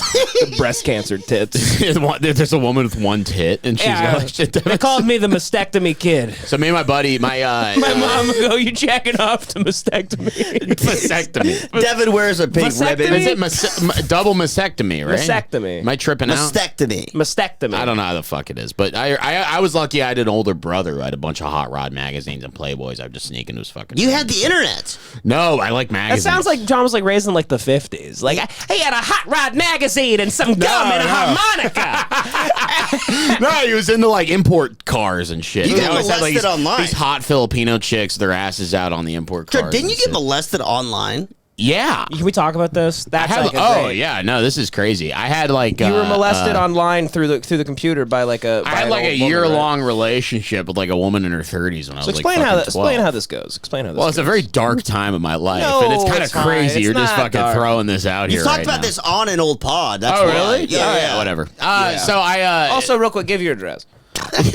breast cancer tits. There's a woman with one tit, and she's got like shit. They called me the mastectomy kid. So me and my buddy, my mom would go, "You jacking off to mastectomy?" Mastectomy. Devin wears a pink ribbon. Is it double mastectomy, right? Mastectomy. Am I tripping out? Mastectomy. I don't know how the fuck it is, but I was lucky. I had an older brother who had a bunch of hot rod magazines and Playboys. I would just sneak into his fucking. You had the internet. No, I like magazines. That sounds like John was like raised in like the 50s. Like he had a hot rod magazine and some gum and a harmonica. No, he was into like import cars and shit. You got always had, molested online. These hot Filipino chicks, their asses out on the import cars. Didn't you get molested online? Yeah. Can we talk about this? That's Yeah, no, this is crazy. I had like you were molested online through the computer by like a. I had like a year-long relationship with like a woman in her 30s when I was like fucking 12. Explain how this goes. Explain how this. Well, it's a very dark time of my life, No, and it's kind of it's fine. crazy. It's You're just not fucking dark. throwing this out here. You talked right about now. this on an old pod. That's Oh, why. really? Yeah, Whatever. So I also, real quick, give your address.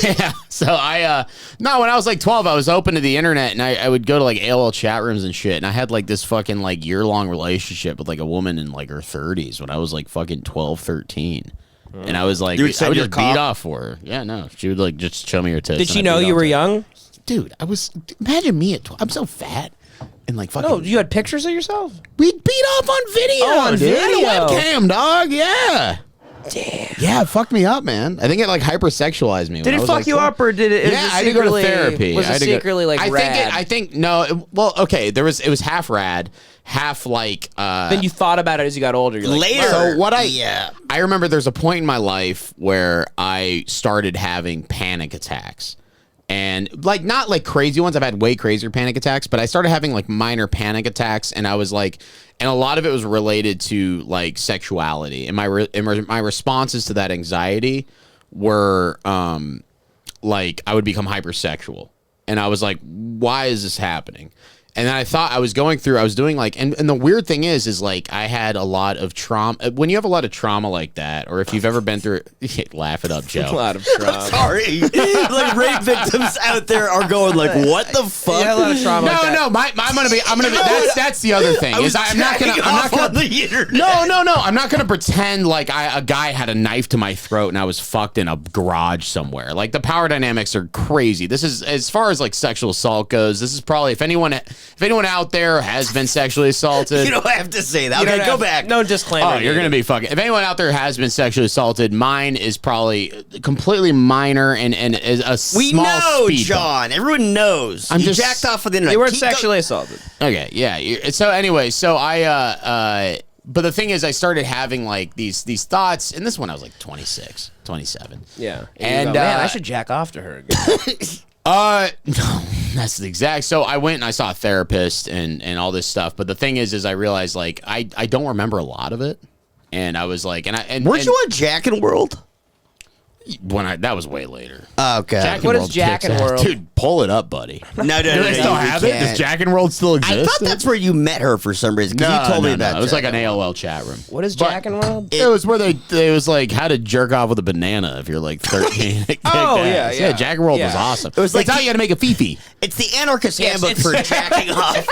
yeah. So no, when I was like 12, I was open to the internet, and I would go to like AOL chat rooms and shit, and I had like this fucking like year-long relationship with like a woman in like her 30s when I was like fucking 12, 13. And I was like, I would just beat off for her. Yeah, no. She would like just show me her tits. Did she and I'd know beat you off were to her. young? Dude, imagine me at 12. I'm so fat. And like fucking. No, you had pictures of yourself? We beat off on video. Oh, on dude. video. I had a webcam, dog. Yeah. Damn. Yeah, it fucked me up, man. I think it like hypersexualized me. Did it fuck you up, or did it? Yeah, I had to go to therapy. Was it secretly like rad? I think no. Well, okay. It was half rad, half like. Then you thought about it as you got older. You're like, Later. So what I remember there's a point in my life where I started having panic attacks. And like not like crazy ones. I've had way crazier panic attacks, but I started having like minor panic attacks, and I was like, and a lot of it was related to like sexuality, and my responses to that anxiety were like I would become hypersexual, and I was like, why is this happening? And then I was doing like, and the weird thing is like I had a lot of trauma. When you have a lot of trauma like that, or if you've ever been through, laugh it up, Joe. a lot of trauma. Sorry. Like rape victims out there are going like, what the fuck? Yeah, a lot of trauma. like that. I'm gonna be. That's the other thing. I'm not gonna. No. I'm not gonna pretend like a guy had a knife to my throat and I was fucked in a garage somewhere. Like the power dynamics are crazy. This is as far as like sexual assault goes. This is probably if anyone out there has been sexually assaulted. You don't have to say that. Okay, go back. No disclaimer. Oh, you're gonna be fucking. If anyone out there has been sexually assaulted, mine is probably completely minor and is a We small know, speed bump. John. Everyone knows. I'm you just- jacked off with the internet. You weren't Keep sexually assaulted. Okay, yeah. So anyway, so I but the thing is I started having like these thoughts, and this one I was like 26, 27. Yeah. And, you go, man, uh, I should jack off to her again. No, that's the exact. So I went and I saw a therapist and all this stuff. But the thing is I realized like I don't remember a lot of it, and I was like, Weren't you on Jack and World? that was way later. Okay. Jack and What is World Jack kicks and ass. World? Dude, pull it up, buddy. No, Do they still have it? Does Jack and World still exist? I thought that's where you met her for some reason. 'Cause you told me about It was Jack like an and AOL chat room. What is Jack and World? It was where it was like how to jerk off with a banana if you're like 13. Oh, yeah. Jack and World was Yeah. awesome. It was like That's how you had to make a fifi. It's the anarchist handbook for jacking off.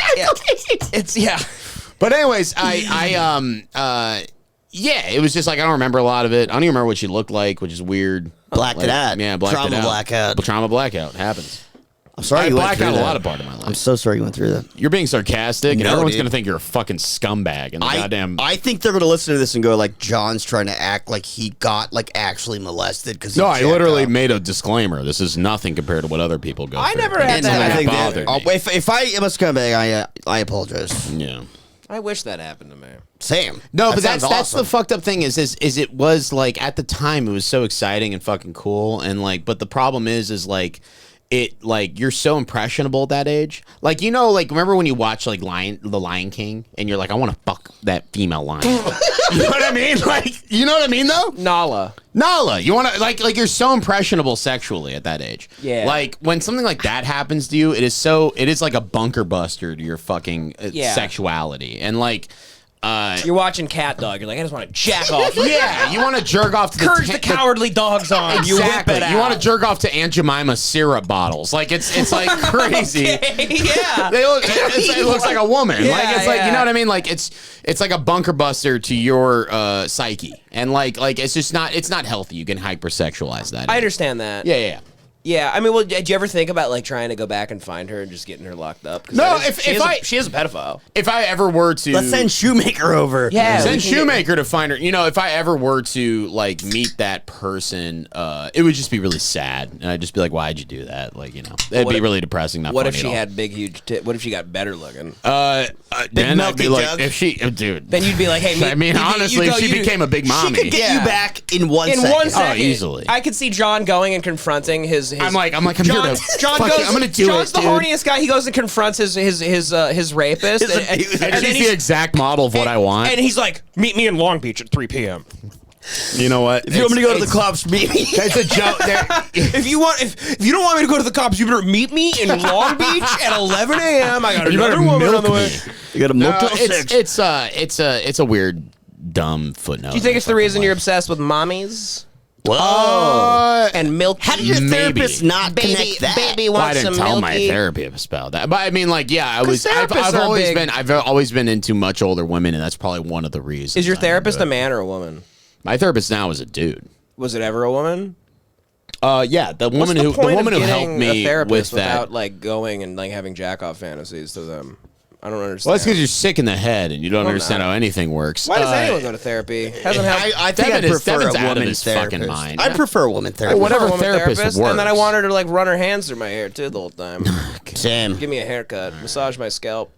It's yeah. But anyways, yeah, it was just like I don't remember a lot of it. I don't even remember what she looked like, which is weird. Blacked Like, it out. Yeah, blacked Trauma it out. blackout. Trauma blackout happens. I'm sorry I you went blacked through out a that. lot of part of my life. I'm so sorry you went through that. You're being sarcastic, and No, everyone's dude. gonna think you're a fucking scumbag. And the goddamn. I think they're gonna listen to this and go like, John's trying to act like he got like actually molested because No, I literally made a disclaimer. This is nothing compared to what other people go I through. never had And that I happen. think bothered that, me. if I am a scumbag, I apologize. Yeah. I wish that happened to me. Sam. No, that but that's sounds awesome. the fucked up thing is it was like at the time it was so exciting and fucking cool and like but the problem is like it like you're so impressionable at that age. Like like remember when you watch like The Lion King and you're like, I want to fuck that female lion. You know what I mean? Like you know what I mean though? Nala. You want to like you're so impressionable sexually at that age. Yeah. Like when something like that happens to you, it is like a bunker buster to your fucking sexuality. And like you're watching Cat Dog. You're like, I just want to jack off. yeah, you want to jerk off to Courage the Cowardly Dog's on. Exactly. You whip it out. You want to jerk off to Aunt Jemima syrup bottles. Like it's like crazy. Okay, yeah. It looks like a woman. Yeah, like it's like you know what I mean. Like it's like a bunker buster to your psyche, and like it's not healthy. You can hypersexualize that. I understand that. Yeah. Yeah, I mean, well, did you ever think about like trying to go back and find her and just getting her locked up? 'Cause No, she is a pedophile. If I ever were to Let's send Shoemaker over. Yeah, send Shoemaker to find her. If I ever were to like meet that person, it would just be really sad, and I'd just be like, "Why'd you do that?" Like, it'd be really depressing. Not What if funny she at all. had big, huge? What if she got better looking? Then I'd be milky like, jug. if she, dude. Then you'd be like, "Hey, I mean, honestly, if she became a big She mommy, could get you back in 1 in second. 1 second, easily. I could see John going and confronting his. I'm like, I'm John, here to John fuck goes. it. I'm gonna do John's it, the dude. horniest guy. He goes and confronts his rapist, His abuser. And then she's he's- the exact model of what I want. and he's like, "Meet me in Long Beach at 3 p.m." You know what? If you want me to go to the cops, meet me. It's a joke. If you don't want me to go to the cops, you better meet me in Long Beach at 11 a.m. I got You better another woman on milk the way. me. You got a No, Motel 6. it's a weird, dumb footnote. Do you think it's the reason you're obsessed with mommies Whoa. and milk? How did your Maybe. therapist not connect that? Baby Well, I wants didn't some tell milky. my therapist about that, but I mean, like, yeah, I was. I've therapists are always big. been. I've always been into much older women, and that's probably one of the reasons. Is your I'm therapist into a it. man or a woman? My therapist now is a dude. Was it ever a woman? Yeah, the What's woman the who point helped of me getting a therapist with that. without like going and like having jack off fantasies to them? I don't understand. Well, that's because you're sick in the head and you don't understand not. how anything works. Why does anyone go to therapy? Hasn't helped. I think Devin I is- prefer Devin's a out of woman his fucking therapist. mind. I prefer a woman therapist. whatever a woman therapist and then I works. want her to like run her hands through my hair too the whole time. Same. Give me a haircut, massage my scalp.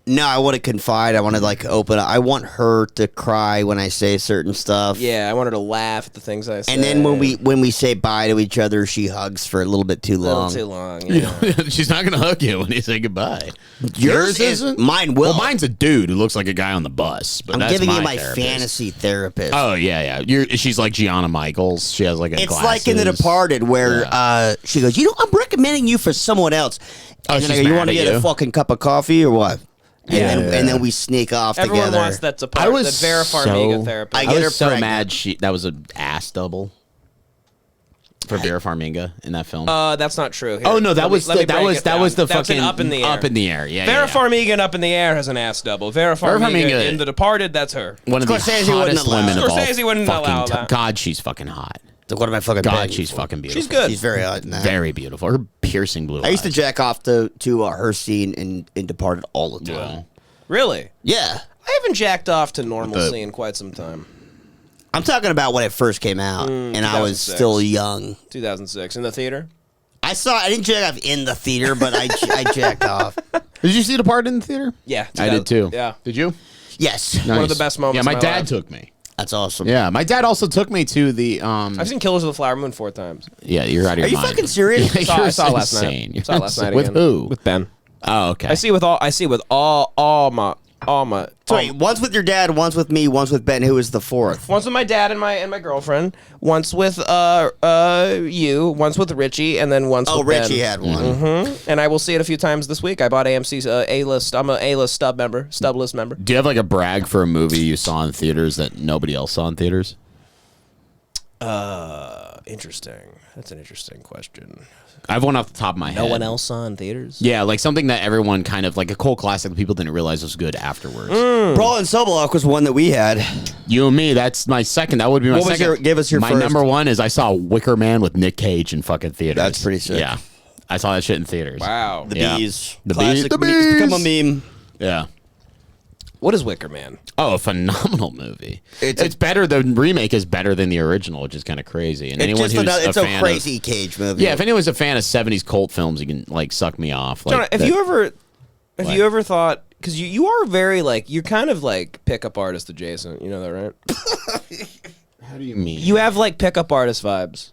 No, I want to confide. I want to like open up. I want her to cry when I say certain stuff. Yeah, I want her to laugh at the things I say. And then when we say bye to each other, she hugs for a little bit too a little long. too long. Yeah. She's not gonna hug you when you say goodbye. Yours isn't. Mine will. Well, mine's a dude who looks like a guy on the bus. But I'm that's giving you my my therapist. fantasy therapist. Oh yeah. She's like Gianna Michaels. She has like a. It's like in The Departed where she goes, I'm recommending you for someone else. Oh, And then I she's go, you mad want to at get you? a fucking cup of coffee or what? And then we sneak off Everyone together. wants that I was the Vera Farmiga therapist. I I get her was so pregnant. mad. That was an ass double for Vera Farmiga in that film. That's not true. Here, oh no, that was let me that break was it that down. was the That's an fucking up in the air. Up in the air. Yeah. Vera yeah. Farmiga in Up in the Air has an ass double. Vera Farmiga, Farmiga- in The Departed, that's her. One of the Scorsese wouldn't hottest allow women it. of all Scorsese wouldn't fucking allow time. that. God, she's fucking hot. What am I fucking God, begging she's for? fucking beautiful. She's good. She's very hot in that. Very beautiful. Her piercing blue I used to eyes. jack off to her scene in Departed all the time. Yeah. Really? Yeah. I haven't jacked off to normalcy The- in quite some time. I'm talking about when it first came out, and I was 2006. still young. 2006 in the theater. I didn't jack off in the theater, but I jacked off. Did you see the part in the theater? Yeah, I did too. Yeah, Did you? Yes. One of the best moments Yeah, of my my dad life. took me. That's awesome. Yeah, my dad also took me to the. I've seen Killers of the Flower Moon 4 times. Yeah, you're out of your Are you mind. fucking serious? You're I saw it last insane. night. Saw it last night With again. who? With Ben. Oh, okay. I see with all my. So wait, once with your dad, once with me, once with Ben. Who is the fourth? Once with my dad and my girlfriend. Once with you. Once with Richie, and then once. Oh, with Richie Ben. had one. And I will see it a few times this week. I bought AMC's A-list. I'm a A-list stub list member. Do you have like a brag for a movie you saw in theaters that nobody else saw in theaters? Interesting. That's an interesting question. I have one off the top of my head. No one else saw in theaters? Yeah, like something that everyone kind of like a cult classic that people didn't realize was good afterwards. Brawl and Sobolock was one that we had. You and me, that's my second. That would be my What was second. give us your my first. number one is I saw Wicker Man with Nick Cage in fucking theaters. That's pretty sick. Yeah, I saw that shit in theaters. Wow. The Yeah. Bees. The Classic Bees. The It's become a Bees. meme. Yeah. What is Wicker Man? Oh, a phenomenal movie. It's It's better. The remake is better than the original, which is kind of crazy. And It's anyone just who's it's a a fan crazy of, Cage movie. yeah, if anyone's a fan of '70s cult films, you can like suck me off. Like, Jonah, have you ever thought, because you are very like, you're kind of like pickup artist adjacent, you know that, right? How do you mean? You have like pickup artist vibes.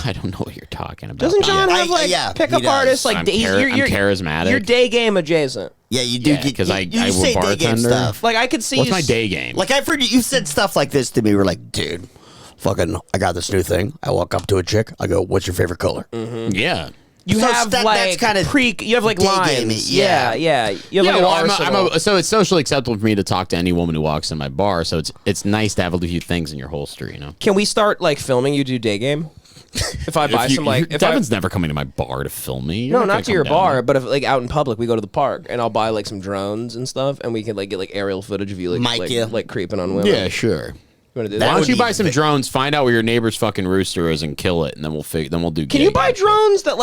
I don't know what you're talking about. Doesn't John have like pickup he does. artists? Like I'm you're charismatic. You're day game adjacent. Yeah, you do. Yeah, because I you will say day game bartender. stuff. Like I could see. What's you my day game? Like I've heard you said stuff like this to me. We're like, dude, fucking, I got this new thing. I walk up to a chick. I go, "What's your favorite color?" Yeah. You So have that's like kinda you have like day lines. gaming, Yeah, yeah. You have like an arsenal. so it's socially acceptable for me to talk to any woman who walks in my bar. So it's nice to have a few things in your holster, you know. Can we start like filming you do day game? If I buy Devin's never coming to my bar to film me. You're No, gonna not to come your down bar, there. but if like out in public, we go to the park and I'll buy like some drones and stuff, and we can like get like aerial footage of you like Mic you. like creeping on women. Yeah, sure. You wanna do That Why that? would don't you be buy some drones? Find out where your neighbor's fucking rooster is and kill it, and then we'll do. Can you buy drones that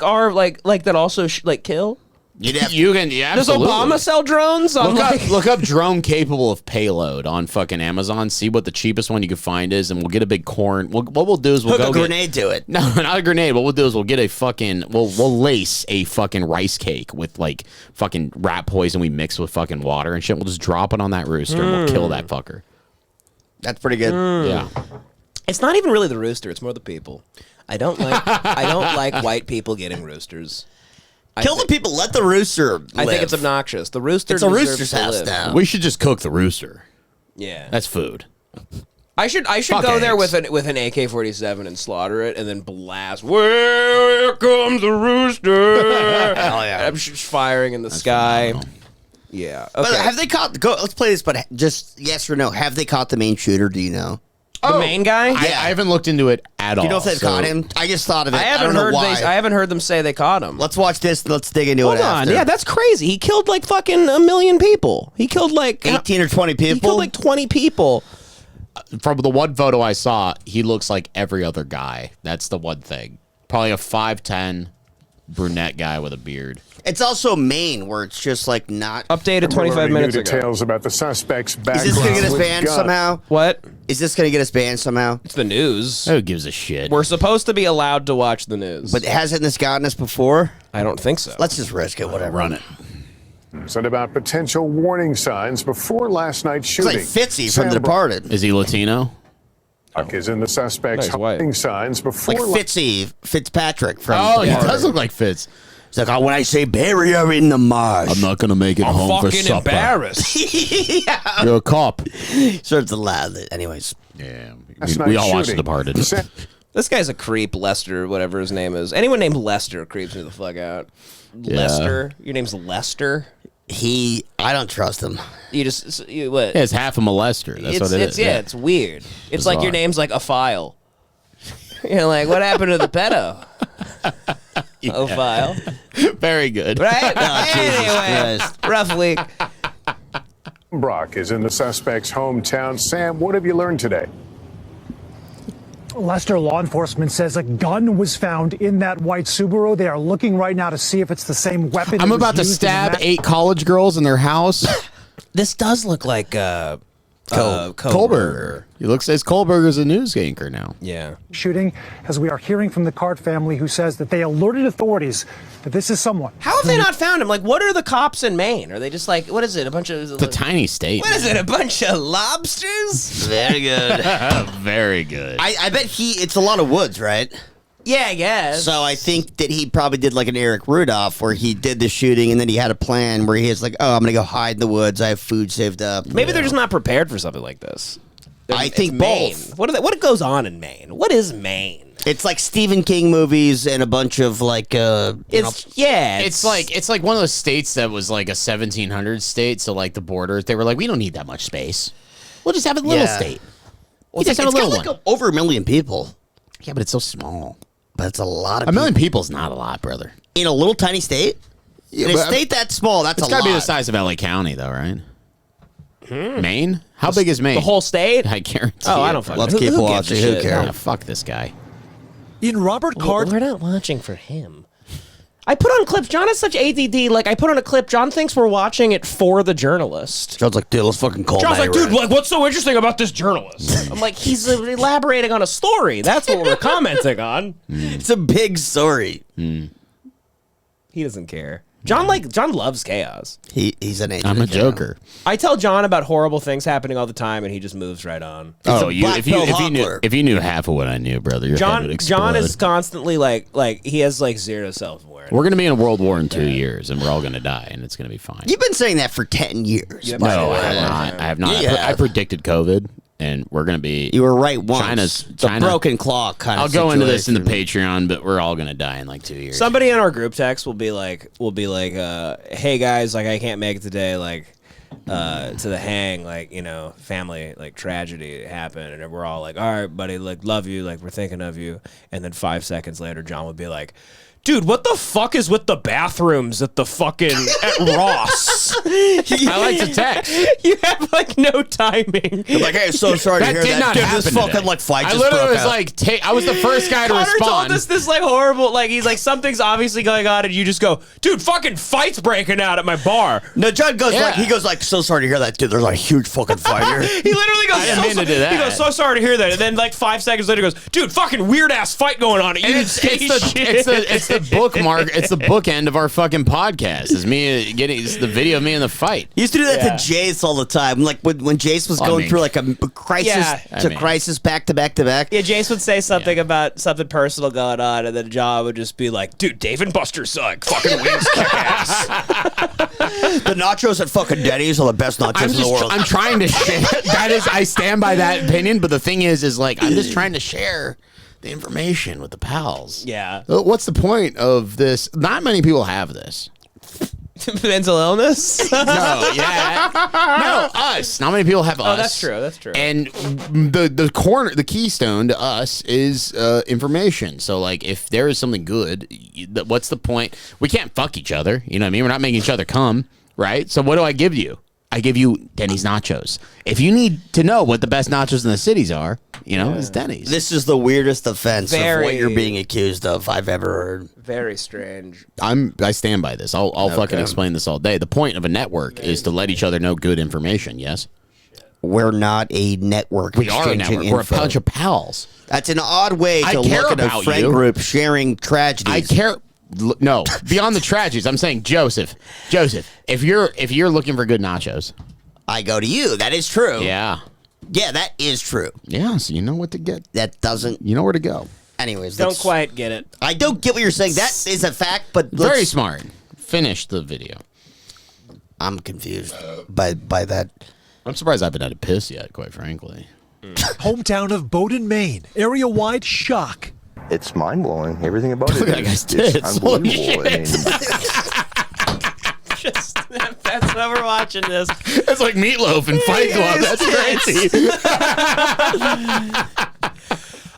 are like that also like kill? You'd have You can. Yeah, Does absolutely. Obama sell drones? I'm like, Look up drone capable of payload on fucking Amazon. See what the cheapest one you can find is, and we'll get a big corn. What we'll do is we'll hook go a get- grenade to it. No, not a grenade. What we'll do is we'll get a fucking we'll lace a fucking rice cake with like fucking rat poison we mix with fucking water and shit. We'll just drop it on that rooster and we'll kill that fucker. That's pretty good. Yeah. it's not even really the rooster; it's more the people. I don't like white people getting roosters. Kill the people. Let the rooster live. I think it's obnoxious. The rooster. It's a deserves rooster's to house live. now. We should just cook the rooster. Yeah, That's food. I should Fuck go there eggs. with an AK-47 and slaughter it, and then blast. Well, here comes the rooster! Hell yeah. I'm just firing in the sky. phenomenal. Yeah. But Okay. have they caught? Let's play this. But just yes or no. Have they caught the main shooter? Do you know? the main guy? I haven't looked into it at all. Do you know if they've so- caught him? I just thought of it. I I haven't don't know heard. why. I haven't heard them say they caught him. Let's watch this. And let's dig into Hold it on. after. Yeah, that's crazy. He killed like fucking 1 million people. He killed like 18 or 20 people. He killed like 20 people. From the one photo I saw, he looks like every other guy. That's the one thing. Probably a 5'10" brunette guy with a beard. It's also Maine, where it's just like not. Updated 25 Learning minutes new ago. details about the suspect's Is background. this gonna get us with banned gun. somehow? What? Is this gonna get us banned somehow? It's the news. Who gives a shit? We're supposed to be allowed to watch the news. But hasn't this gotten us before? I don't think so. Let's just risk it. Whatever. Run it. Said about potential warning signs before last night's It's shooting. like Fitzy from Sam The Departed. Is he Latino? Brock is in the suspect's Nice white. warning signs before. Like Fitzpatrick from. Oh, The he Departed. does look like Fitz. It's like, oh, when I say bury her in the marsh. I'm not gonna make it home for supper. You're a cop. Sure, it's loud. Anyways. Yeah, Last we night's all watched The shooting. Departed. Sam- This guy's a creep, Lester, whatever his name is. Anyone named Lester creeps me the fuck out. Lester? Your name's Lester? I don't trust him. You just, you, what? Yeah, it's half a molester. That's what it is. Yeah, it's weird. It's like your Bizarre. name's like a file. You're like, what happened to the pedo? Oh, file. Very good. Right? Jesus Anyway, Christ. rough week. Brock is in the suspect's hometown. Sam, what have you learned today? Lester, law enforcement says a gun was found in that white Subaru. They are looking right now to see if it's the same weapon. I'm that was about to used in the stab ma- 8 college girls in their house. This does look like Kohlberger. He looks as Kohlberger's a news anchor now. Yeah. shooting, as we are hearing from the Card family, who says that they alerted authorities that this is someone. How have they not found him? Like, what are the cops in Maine? Are they just like, what is it? A bunch of. It's a tiny state. What is it? A bunch of lobsters? Very good. Very good. I bet it's a lot of woods, right? Yeah, I guess. So I think that he probably did like an Eric Rudolph where he did the shooting and then he had a plan where he was like, oh, I'm going to go hide in the woods. I have food saved up. Maybe they're just not prepared for something like this. I It's think Maine. both. What goes on in Maine? What is Maine? It's like Stephen King movies and a bunch of like, It's like one of those states that was like a 1700 state. So like the borders, they were like, we don't need that much space. We'll just have a little Yeah. state. Well, just have a it's got little like one. over 1 million people, Yeah, but it's so small. but it's a lot of A million people. people's not a lot, brother. In a little tiny state? In a but- state that small, that's It's a got lot. to be the size of LA County, though, right? Maine? How big is Maine? the whole state? I guarantee. Oh, I it, don't bro. fucking Let's know. keep Who watching. gives a Who shit? cares? Yeah, fuck this guy. In Robert Card. We're not watching for him. I put on clips. John has such ADD. Like, I put on a clip. John thinks we're watching it for the journalist. John's like, dude, let's fucking call John's like, Matty dude, Rat. like, what's so interesting about this journalist? I'm like, he's elaborating on a story. That's what we're commenting on. It's a big story. He doesn't care. John loves chaos. He's an agent. I'm a of chaos. joker. I tell John about horrible things happening all the time, and he just moves right on. Oh, black pill hustler. if you knew half of what I knew, brother, your head would explode. John is constantly like he has like zero self-awareness. We're gonna be in a world war in 2 years, and we're all gonna die, and it's gonna be fine. You've been saying that for 10 years. Yeah, by No, the I way. have not. I have not. Yeah. I predicted COVID, and we're gonna be. You were right once. China. The broken clock kind I'll of go into this in the situation. Patreon, but we're all gonna die in like 2 years. Somebody in our group text will be like, hey guys, like I can't make it today, like to the hang, like, you know, family like tragedy happened, and we're all like, all right, buddy, like love you, like we're thinking of you, and then 5 seconds later, John would be like, dude, what the fuck is with the bathrooms at the fucking at Ross? I like to text. You have like no timing. I'm like, hey, so sorry to That hear did that. not Dude, happen this fucking today. like fight I just literally broke was out. like, I was the first guy to Connor respond. told us this like horrible, like he's like something's obviously going on, and you just go, dude, fucking fight's breaking out at my bar. No, John goes Yeah. he goes like, so sorry to hear that, dude. There's a huge fucking fight here. He literally goes, I didn't mean to do that. He goes, so sorry to hear that, and then like 5 seconds later, he goes, dude, fucking weird ass fight going on. And you And didn't say shit. it's the bookmark. It's the bookend of our fucking podcast. Is me getting it's the video of me in the fight. He used to do that Yeah. to Jace all the time. Like when Jace was I going mean- through like a crisis Yeah. crisis back to back to back. Yeah, Jace would say something about something personal going on, and then John would just be like, dude, Dave and Buster's like fucking wings kick ass. The nachos at fucking Denny's are the best nachos in the world. I'm trying to share. That is, I stand by that opinion. But the thing is like I'm just trying to share the information with the pals. Yeah. What's the point of this? Not many people have this. Mental illness? No, yeah, no, us. Not many people have us. Oh, that's true. That's true. And the keystone to us is information. So, like, if there is something good, what's the point? We can't fuck each other. You know what I mean? We're not making each other come, right? So, what do I give you? I give you Denny's nachos. If you need to know what the best nachos in the cities are, you know, it's Denny's. This is the weirdest offense of what Very- you're being accused of I've ever heard. Very strange. I stand by this. I'll fucking explain this all day. The point of a network is to let each other know good information. Yes, We're not a network. we are a exchanging network. We're a info. bunch of pals. That's an odd way I to care look at a about friend you. group sharing tragedies. I care. No, beyond the tragedies. I'm saying Joseph. If you're looking for good nachos, I go to you. That is true. yeah, that is true. so you know what to get. That doesn't. You know where to go. Anyways, Don't let's- quite get it. I don't get what you're saying. That is a fact, but Very smart. Finish the video. I'm confused by that. I'm surprised I haven't had a piss yet. Quite frankly. Hometown of Bowdoin, Maine. Area-wide shock. It's mind-blowing. Everything about it Look at that is guy's tits. it's Holy unbelievable. I shit. mean, Just, that's why we're watching this. It's like Meatloaf and Fight Club. That's crazy.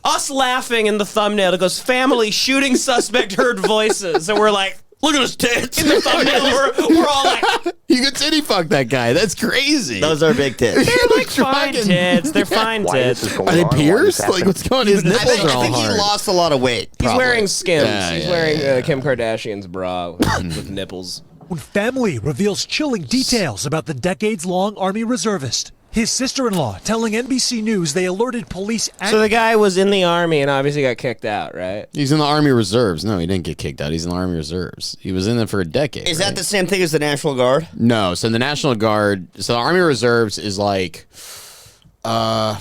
Us laughing in the thumbnail. It goes, family shooting suspect heard voices. And we're like, Look at his tits. in the thumbnail, we're all like, You could titty fuck that guy. That's crazy. Those are big tits. they're like fine fucking- tits. They're fine why this is tits. going Are they on? Why pierced? this Like happened? what's going on? His I nipples think, are all I think he hard. lost a lot of weight. He's probably. wearing Skims. Yeah, He's yeah, wearing Kim Kardashian's bra with nipples. When family reveals chilling details about the decades-long Army reservist. His sister-in-law telling NBC News they alerted police. So the guy was in the Army and obviously got kicked out, right? He's in the Army Reserves. No, he didn't get kicked out. He's in the Army Reserves. He was in there for a decade. Is right? that the same thing as the National Guard? No. So the National Guard. So the Army Reserves is like, God.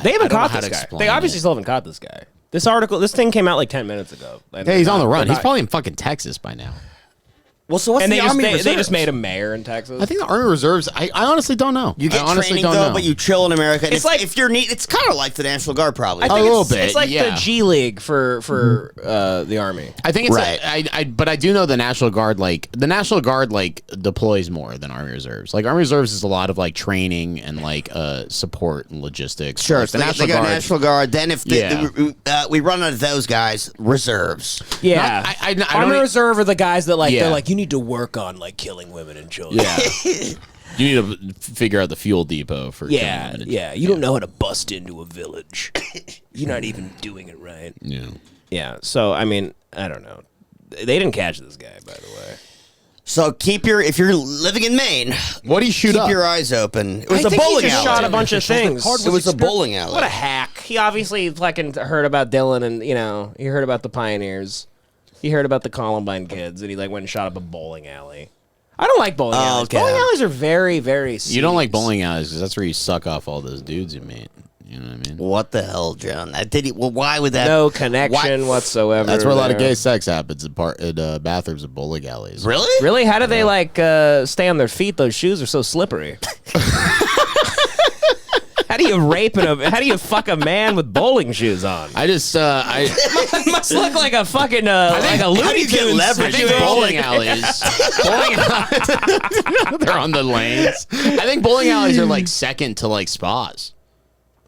They haven't I don't know caught how this to guy. explain They obviously it. still haven't caught this guy. This thing came out like 10 minutes ago. Yeah, he's on the run. He's probably in fucking Texas by now. Well, so what's And the they just, Army they Reserves? just made him mayor in Texas. I think the Army Reserves. I honestly don't know. You get I honestly training don't though, know. but you chill in America. And It's like- if you're neat, it's kind of like the National Guard, probably. I think A little it's, bit, It's like yeah. the G League for the Army. I think it's Right. but I do know the National Guard deploys more than Army Reserves. Like Army Reserves is a lot of like training and like support and logistics. Sure, Like, so they got National Guard. Then if we run out of those guys, reserves. Yeah, I don't Army e- Reserve are the guys that like Yeah. they're like you need to work on like killing women and children. Yeah. You need to figure out the fuel depot for Yeah, killing them. yeah. You don't know how to bust into a village. You're not even doing it right. Yeah. Yeah. So I mean, I don't know. They didn't catch this guy, by the way. So if you're living in Maine, What do you shoot keep up? your eyes open. It was I a think bowling he just alley. shot a bunch of things. It was a bowling alley. What a hack! He obviously fucking heard about Dylan, and he heard about the pioneers. He heard about the Columbine kids, and he like went and shot up a bowling alley. I don't like bowling alleys. okay. Bowling alleys are very, very. You don't like bowling alleys because that's where you suck off all those dudes you meet. You know what I mean? What the hell, John? Well, why would that? No connection whatsoever. That's where a lot of there. gay sex happens in bathrooms of bowling alleys. Really? Really? How do they like stay on their feet? Those shoes are so slippery. How do you how do you fuck a man with bowling shoes on? I just It must look like a fucking like a Looney Tunes I think situation. bowling alleys. They're on the lanes. I think bowling alleys are like second to like spas.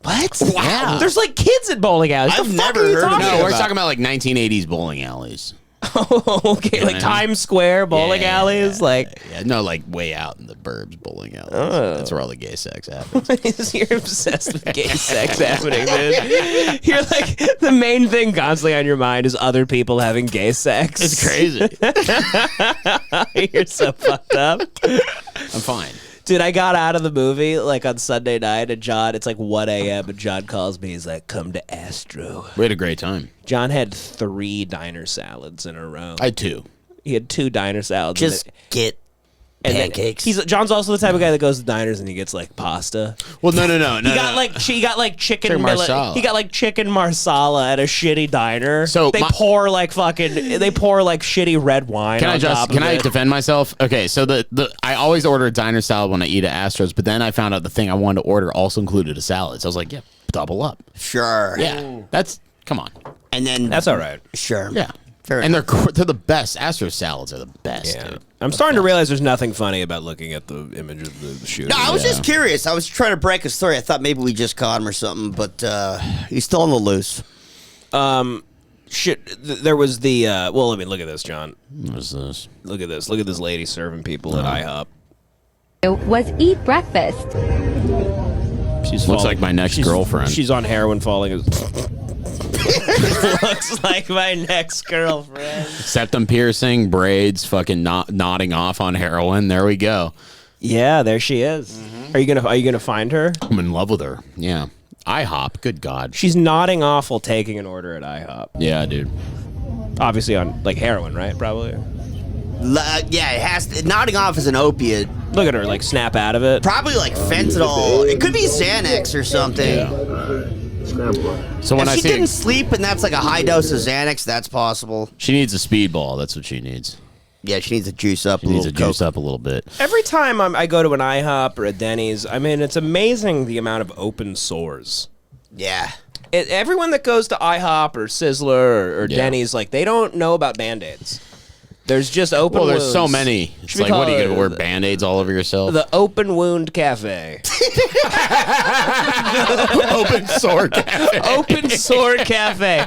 What? Wow. Yeah. There's like kids at bowling alleys. I've The fuck never are you heard of talking it. No, we're about? talking about like 1980s bowling alleys. Oh, okay, like Times Square bowling alleys, like. Yeah, no, like way out in the burbs bowling alleys. Oh. That's where all the gay sex happens. You're obsessed with gay sex happening, dude. You're like the main thing constantly on your mind is other people having gay sex. It's crazy. You're so fucked up. I'm fine. Dude, I got out of the movie like on Sunday night, and John, it's like 1 a.m. and John calls me. He's like, "Come to Astro." We had a great time. John had 3 diner salads in a row. I had 2. He had 2 diner salads. Just get pancakes. John's also the type of guy that goes to diners and he gets like pasta. Well, no. He got like chicken Chicken marsala. He got like chicken marsala at a shitty diner. So they pour like shitty red wine. Can on top of I it. defend myself? Okay, so I always order a diner salad when I eat at Astros, but then I found out the thing I wanted to order also included a salad. So I was like, yeah, double up. Sure. Yeah, come on. And then That's all right. Sure. Yeah, Fair and they're the best. Astros salads are the best. Yeah. Dude. I'm starting to realize there's nothing funny about looking at the image of the shooter. No, I was just curious. I was trying to break a story. I thought maybe we just caught him or something, but he's still on the loose. There was the well, I mean, look at this, John. What is this? Look at this. Look at this lady serving people at IHOP. Was eat breakfast. Looks like my next girlfriend. She's on heroin falling. Looks like my next girlfriend. Septum piercing, braids, fucking nodding off on heroin. There we go. Yeah, there she is. Mm-hmm. Are you gonna find her? I'm in love with her. Yeah. IHOP. Good God. She's nodding off while taking an order at IHOP. Yeah, dude. Obviously on like heroin, right? Probably. Yeah, it has nodding off is an opiate. Look at her, like snap out of it. Probably like fentanyl. It could be Xanax or something. Yeah. So when if I she see didn't sleep and that's like a high dose of Xanax, that's possible. she needs a speedball. That's what she needs. Yeah, she needs to juice up. She needs to juice up a little bit. Every time I go to an IHOP or a Denny's, I mean, it's amazing the amount of open sores. Yeah. Everyone that goes to IHOP or Sizzler or Yeah. Denny's, like, they don't know about Band-Aids. There's just open Well, wounds. there's so many. It's Should we like, what are you call going to it wear Band-Aids all over yourself? The Open Wound Cafe. Open sore cafe. Open Sore Cafe.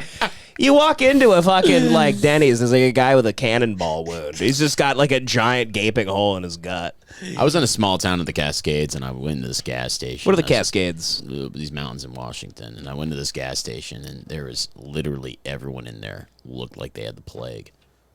You walk into a fucking, like, Denny's, there's, like, a guy with a cannonball wound. He's just got, like, a giant gaping hole in his gut. I was in a small town in the Cascades, and I went to this gas station. What are the Cascades? These mountains in Washington. And I went to this gas station, and there was literally everyone in there looked like they had the plague.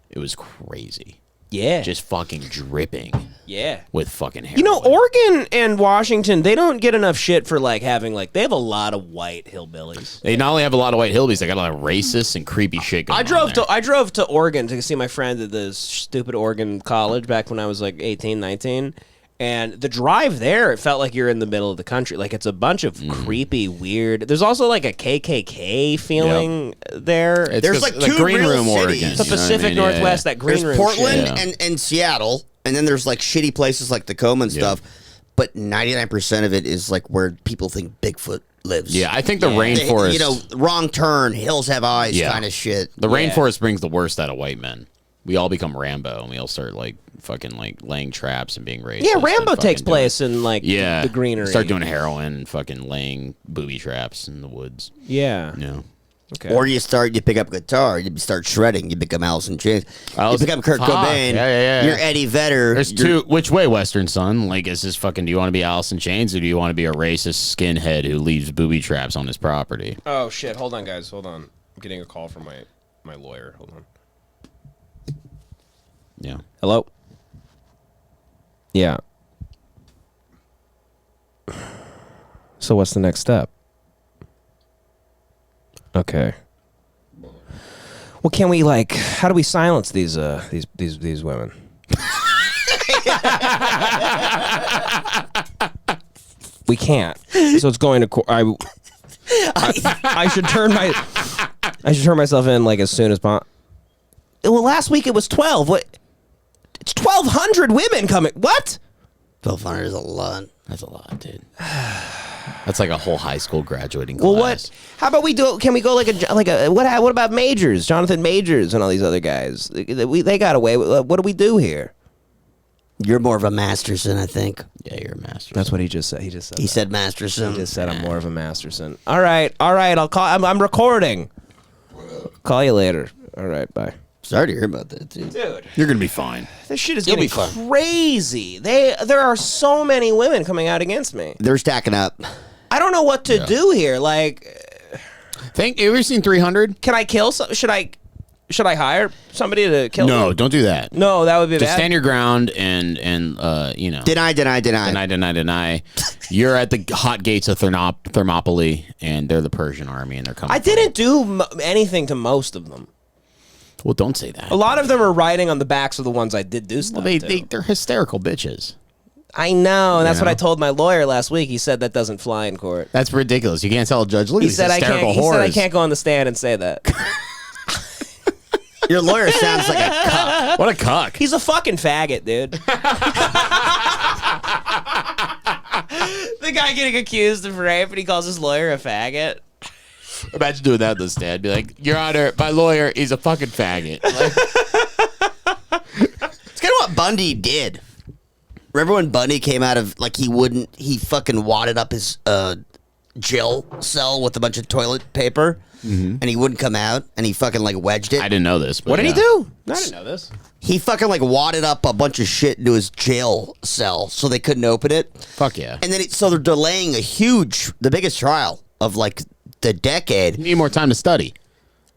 It was crazy. Yeah. Just fucking dripping Yeah. with fucking heroin. You know, Oregon and Washington, they don't get enough shit for, like, having, like, they have a lot of white hillbillies. They not only have a lot of white hillbillies, they got a lot of racists and creepy shit going on. I drove to Oregon to see my friend at this stupid Oregon college back when I was like 18, 19. And the drive there, it felt like you're in the middle of the country. Like, it's a bunch of creepy, weird. There's also like a KKK feeling there. It's There's 'cause like the two Green real Room, cities. Oregon. the you know what I Pacific mean? Yeah, Northwest, yeah. that Green There's Room Portland shit. and Seattle, and then there's like shitty places like Tacoma and stuff. But 99% of it is like where people think Bigfoot lives. Yeah, I think the rainforest. You know, wrong turn, hills have eyes Yeah. kind of shit. The rainforest brings the worst out of white men. We all become Rambo, and we all start like fucking like laying traps and being racist. Yeah, and Rambo fucking takes doing- place in like Yeah, the greenery. Start doing heroin, and fucking laying booby traps in the woods. Yeah. Yeah. Okay. Or you pick up a guitar, you start shredding, you become Alice in Chains. You become Kurt Fuck. Cobain, Yeah. you're Eddie Vedder. There's two. Which way, Western Son? Like, is this fucking? Do you want to be Alice in Chains, or do you want to be a racist skinhead who leaves booby traps on his property? Oh shit! Hold on, guys. Hold on. I'm getting a call from my lawyer. Hold on. Yeah. Hello. Yeah. So what's the next step? Okay. Well, can we how do we silence these women? We can't. So it's going to court. I should turn myself in as soon as possible. Well, last week it was 12. What? It's 1,200 women coming. What? 1,200 is a lot. That's a lot, dude. That's like a whole high school graduating class. Well, what? How about we do? Can we go what about Majors, Jonathan Majors, and all these other guys? They got away. What do we do here? You're more of a Masterson, I think. Yeah, you're a Masterson. That's what he just said. He said Masterson. He just said I'm more of a Masterson. All right. I'll call. I'm recording. Call you later. All right. Bye. Sorry to hear about that, dude. You're gonna be fine. This shit is getting crazy. There are so many women coming out against me. They're stacking up. I don't know what to do here. Have you ever seen 300? Can I kill some? Should I hire somebody to kill? No, me? don't do that. No, that would be Just bad. stand your ground and deny. You're at the hot gates of Thermopylae, and they're the Persian army, and they're coming. I didn't do anything to most of them. Well, don't say that. A lot of them are riding on the backs of the ones I did do stuff to. They're hysterical bitches. I know. That's what I told my lawyer last week. He said that doesn't fly in court. That's ridiculous. You can't tell a judge. Look at these hysterical He whores. said I can't go on the stand and say that. Your lawyer sounds like a cuck. What a cuck. He's a fucking faggot, dude. The guy getting accused of rape, and he calls his lawyer a faggot. Imagine doing that in the stand. Be like, Your Honor, my lawyer is a fucking faggot. It's kind of what Bundy did. Remember when Bundy came out of, he fucking wadded up his jail cell with a bunch of toilet paper, and he wouldn't come out, and he fucking, wedged it? I didn't know this. But What did he do? I didn't know this. He fucking, wadded up a bunch of shit into his jail cell so they couldn't open it. Fuck yeah. And then, so they're delaying the biggest trial of, the decade. You need more time to study.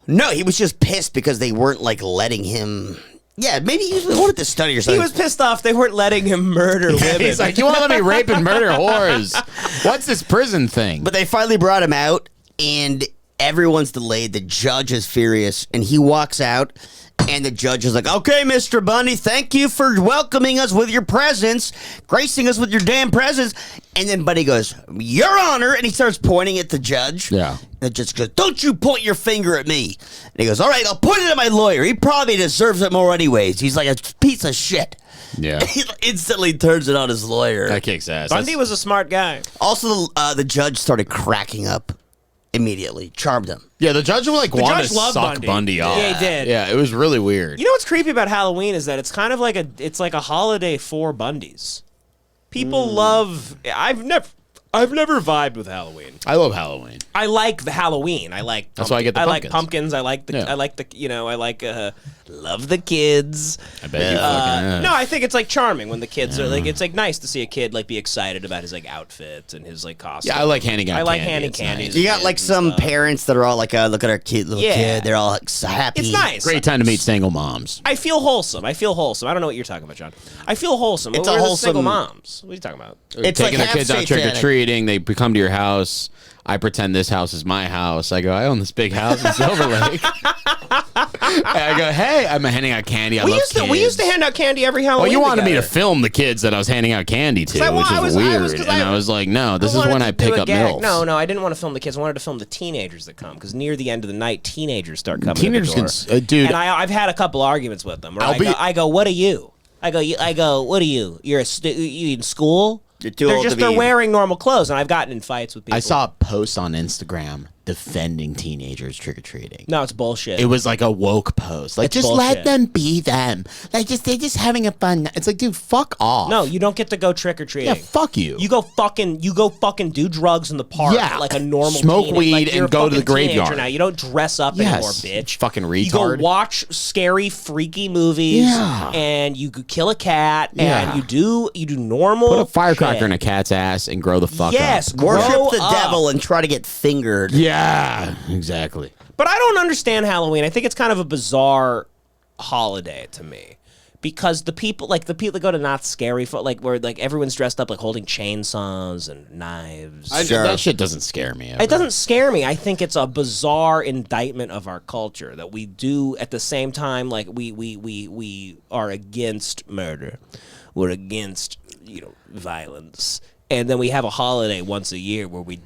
No, he was just pissed because they weren't, letting him... Yeah, maybe he wanted to study or something. He was pissed off they weren't letting him murder women. He's like, you won't let me rape and murder whores. What's this prison thing? But they finally brought him out, and everyone's delayed. The judge is furious, and he walks out, and the judge is like, okay, Mr. Bundy, thank you for welcoming us with your presence, gracing us with your damn presence. And then Bundy goes, Your Honor, and he starts pointing at the judge. Yeah. And the judge goes, don't you point your finger at me. And he goes, all right, I'll point it at my lawyer. He probably deserves it more anyways. He's like a piece of shit. Yeah. He instantly turns it on his lawyer. That kicks ass. Bundy was a smart guy. Also, the judge started cracking up immediately. Charmed him. Yeah, the judge wanted to judge loved suck Bundy off. Yeah, he did. Yeah, it was really weird. You know what's creepy about Halloween is that it's kind of like a holiday for Bundys. People love. I've never vibed with Halloween. I love Halloween. I like the Halloween. I like. That's why I get the I pumpkins. like pumpkins. I like the. Yeah. I like the. I like. Love the kids. I bet you fucking. No, I think it's charming when the kids are it's nice to see a kid be excited about his outfit and his costume. Yeah, I like handing out. I like candy. handing It's candy. nice. You got some parents that are all look at our little kid. They're all so happy. It's nice. Great time to meet single moms. I feel wholesome. I don't know what you're talking about, John. I feel wholesome. It's We're a the wholesome- single moms. What are you talking about? It's Taking like their kids out half trick or satanic. treating. They come to your house. I pretend this house is my house. I go, I own this big house in Silver Lake. I go, hey, I'm handing out candy. I love kids. We used to hand out candy every Halloween. Well, you wanted me to together. film the kids that I was handing out candy to, I wa- which I is was- weird. I was- 'cause and I- I was like, no, this is wanted when to I do pick a up gag. milfs. No, I didn't want to film the kids. I wanted to film the teenagers that come because near the end of the night, teenagers start coming. Teenagers to the door. can, dude. And I've had a couple arguments with them. Where I'll be- I go, what are you? I go, what are you? You're you in school? You're too old to They're be- wearing normal clothes, and I've gotten in fights with people. I saw a post on Instagram defending teenagers trick-or-treating. No, it's bullshit. It was like a woke post. Like, It's just bullshit. let them be them. They're just having a fun. It's like, dude, fuck off. No, you don't get to go trick or treating. Yeah, fuck you. You go fucking do drugs in the park Yeah. like a normal Smoke teen. weed Like, you're and a go to the fucking teenager graveyard. Now you don't dress up Yes, anymore, bitch. fucking You go retard. watch scary, freaky movies, Yeah. and you could kill a cat, Yeah. and you do normal. Put a firecracker shit. in a cat's ass and grow the fuck Yes, up. grow Worship the up. devil and try to get fingered. Yeah, exactly. But I don't understand Halloween. I think it's kind of a bizarre holiday to me because the people that go to Not Scary where like everyone's dressed up like holding chainsaws and knives. That shit doesn't scare me. Ever. It doesn't scare me. I think it's a bizarre indictment of our culture that we do at the same time. Like we are against murder, we're against violence, and then we have a holiday once a year where we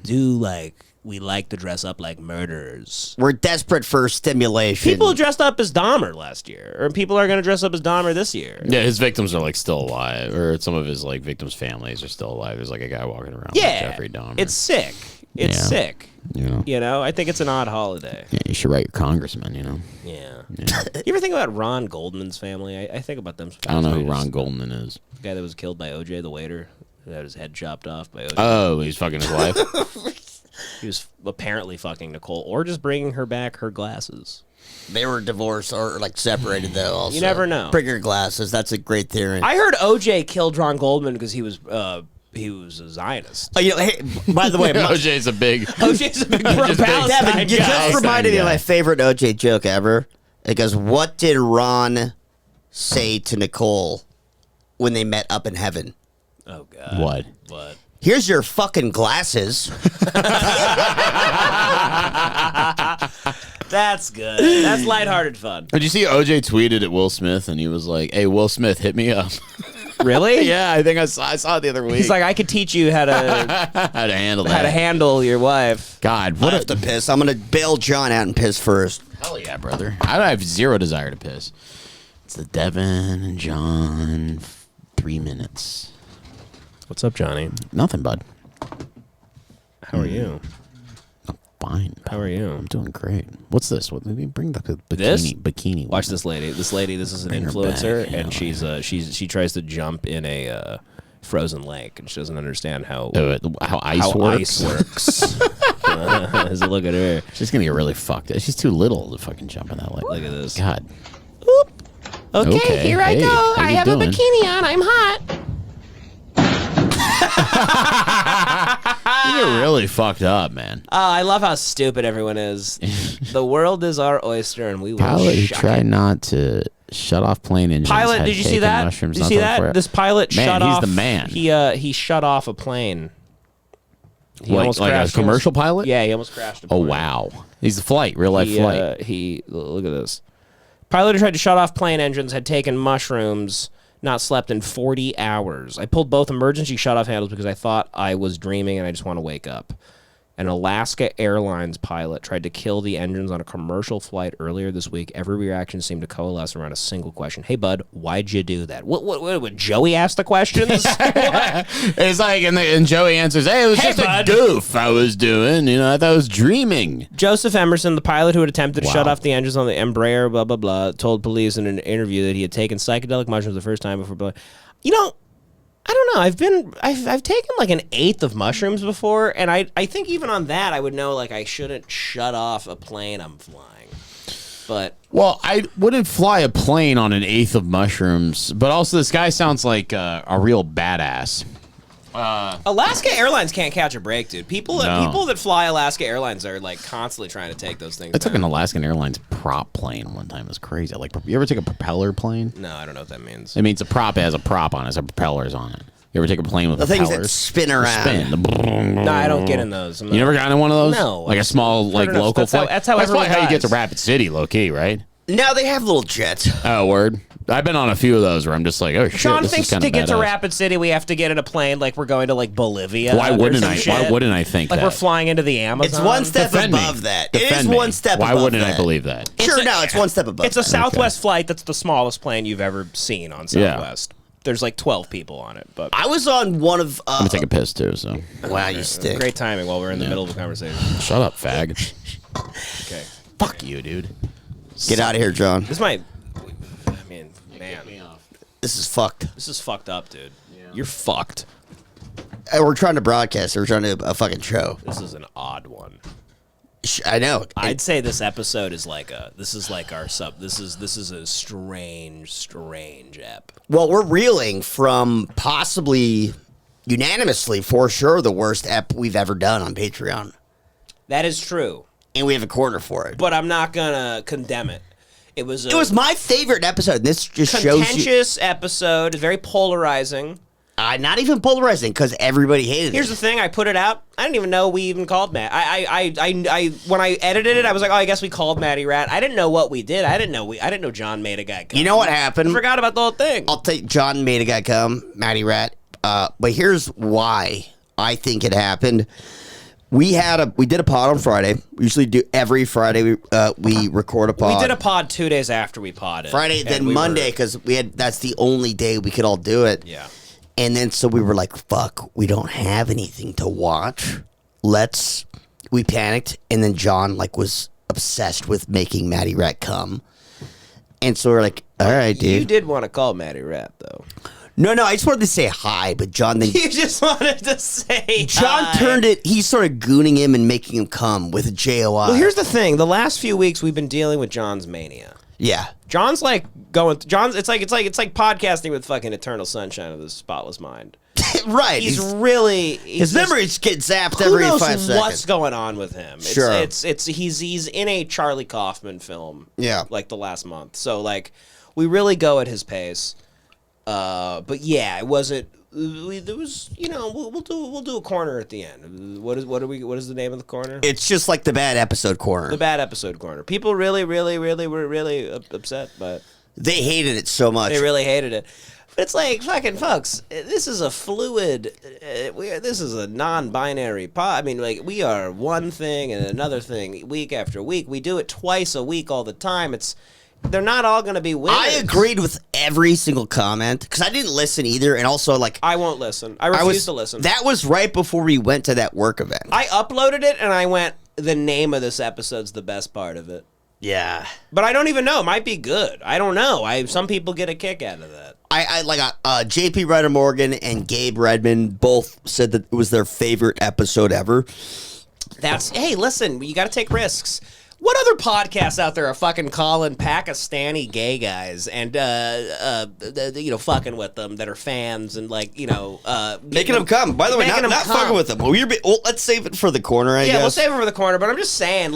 like to dress up like murderers. We're desperate for stimulation. People dressed up as Dahmer last year, or people are going to dress up as Dahmer this year. Yeah, his victims are like still alive, or some of his like victims' families are still alive. There's like a guy walking around with Jeffrey Dahmer. It's sick. It's sick. I think it's an odd holiday. Yeah, you should write your congressman. Yeah. You ever think about Ron Goldman's family? I think about them. I don't know who Ron Goldman is. The guy that was killed by OJ, the waiter, who had his head chopped off by OJ. Oh, he's fucking his wife. He was apparently fucking Nicole, or just bringing her back her glasses. They were divorced or like separated though. Also, you never know. Bring her glasses. That's a great theory. I heard OJ killed Ron Goldman because he was a Zionist. Oh, hey, by the way, OJ's a big pro-Palestine. Devin, you just reminded me of my favorite OJ joke ever. It goes, "What did Ron say to Nicole when they met up in heaven?" Oh God. What? Here's your fucking glasses. That's good. That's lighthearted fun. Did you see OJ tweeted at Will Smith and he was like, "Hey, Will Smith, hit me up." Really? Yeah, I think I saw it the other week. He's like, I could teach you how to handle your wife. God, I have to piss. I'm gonna bail John out and piss first. Hell yeah, brother. I have zero desire to piss. It's the Devan and John 3 minutes. What's up, Johnny? Nothing, bud. How are you? I'm fine. How are you? I'm doing great. What's this? What? Let me bring the bikini. Watch this lady. This is an influencer, and she tries to jump in a frozen lake, and she doesn't understand how ice works. Look at her. She's gonna get really fucked. She's too little to fucking jump in that lake. Look at this. God. Oop. Okay, here I go. I have a bikini on. I'm hot. You're really fucked up, man. Oh, I love how stupid everyone is. The world is our oyster, and we will Pilot tried not to shut off plane engines. Pilot, did you see that? Did you see that? This pilot shut off. He's the man. He shut off a plane. He almost crashed. A commercial pilot? Yeah, he almost crashed a plane. Oh, wow. He's the flight, real life flight. Look at this. Pilot who tried to shut off plane engines had taken mushrooms, not slept in 40 hours. I pulled both emergency shut-off handles because I thought I was dreaming and I just want to wake up. An Alaska Airlines pilot tried to kill the engines on a commercial flight earlier this week. Every reaction seemed to coalesce around a single question. Hey, bud, why'd you do that? What Joey asked the questions? It's like, and Joey answers, hey, it was just a goof I was doing. I thought I was dreaming. Joseph Emerson, the pilot who had attempted to shut off the engines on the Embraer, blah, blah, blah, told police in an interview that he had taken psychedelic mushrooms the first time before. I don't know. I've taken like an eighth of mushrooms before, and I think even on that I would know like I shouldn't shut off a plane I'm flying. But I wouldn't fly a plane on an eighth of mushrooms. But also, this guy sounds like a real badass. Alaska Airlines can't catch a break, dude. People that fly Alaska Airlines are like constantly trying to take those things. I took an Alaskan Airlines prop plane one time. It was crazy. Like, you ever take a propeller plane? No, I don't know what that means. It means a prop has a prop on it. It's a propellers on it. You ever take a plane with the propellers? things that spin around? No, I don't get in those. You never got in one of those? No. Like a small, like local flight? That's probably how you get to Rapid City, low key, right? No, they have little jets. Oh, word. I've been on a few of those where I'm just like, oh shit. Sean this thinks is to get badass. to Rapid City, we have to get in a plane like we're going to like Bolivia. Why wouldn't I? Why wouldn't I think like that? we're flying into the Amazon? It's one step Defend above me. that. Defend it is me. one step Why above wouldn't that. I believe that? Sure, no, it's one step above It's a that. Southwest flight that's the smallest plane you've ever seen on Southwest. There's like 12 people on it. But I was on one of... I'm going to take a piss, too, so. Wow, you stink. Great timing while we're in the middle of a conversation. Shut up, fag. Okay. Fuck you, dude. Get out of here, John. This might... I mean, man. This is fucked. This is fucked up, dude. Yeah. You're fucked. We're trying to broadcast. We're trying to do a fucking show. This is an odd one. I know. I'd say this episode is like this is a strange ep. Well, we're reeling from possibly unanimously, for sure, the worst ep we've ever done on Patreon. That is true. And we have a corner for it. But I'm not gonna condemn it. It was my favorite episode. This just shows you. Contentious episode. It's very polarizing. Not even polarizing because everybody hated it. Here's the thing: I put it out. I didn't even know we even called Matt. I when I edited it, I was like, oh, I guess we called Matty Rat. I didn't know what we did. I didn't know John made a guy come. You know what happened? I forgot about the whole thing. I'll take John made a guy come, Matty Rat. But here's why I think it happened. We did a pod on Friday. We usually do every Friday. We record a pod. We did a pod 2 days after we podded. Friday, then Monday, because that's the only day we could all do it. Yeah. And then so we were like, fuck, we don't have anything to watch. We panicked, and then John was obsessed with making Matty Rat come. And so we're like, all right, dude. You did want to call Matty Rat, though. No, I just wanted to say hi, but John then... You just wanted to say John hi. turned it... He started gooning him and making him come with a JOI. Well, here's the thing. The last few weeks, we've been dealing with John's mania. Yeah. John's it's like podcasting with fucking Eternal Sunshine of the Spotless Mind. Right. His memories get zapped every 5 seconds. What's going on with him? Sure. He's in a Charlie Kaufman film. Yeah. Like the last month. So we really go at his pace. But yeah, it wasn't. There was, we'll do a corner at the end. What is the name of the corner? It's just like the bad episode corner. The bad episode corner. People really were really upset, but they hated it so much. They really hated it. But it's like, fucking folks, this is a fluid. This is a non-binary pod. I mean, we are one thing and another thing week after week. We do it twice a week all the time. They're not all going to be winners. I agreed with every single comment because I didn't listen either, and also I won't listen. I refuse to listen. That was right before we went to that work event. I uploaded it and I went, the name of this episode's the best part of it. Yeah, but I don't even know. It might be good. I don't know. Some people get a kick out of that. JP Ryder Morgan and Gabe Redmond both said that it was their favorite episode ever. Hey, listen, you got to take risks. What other podcasts out there are fucking calling Pakistani gay guys and fucking with them that are fans and making them come? By the way, not fucking with them. Let's save it for the corner. I guess. Yeah, we'll save it for the corner. But I'm just saying,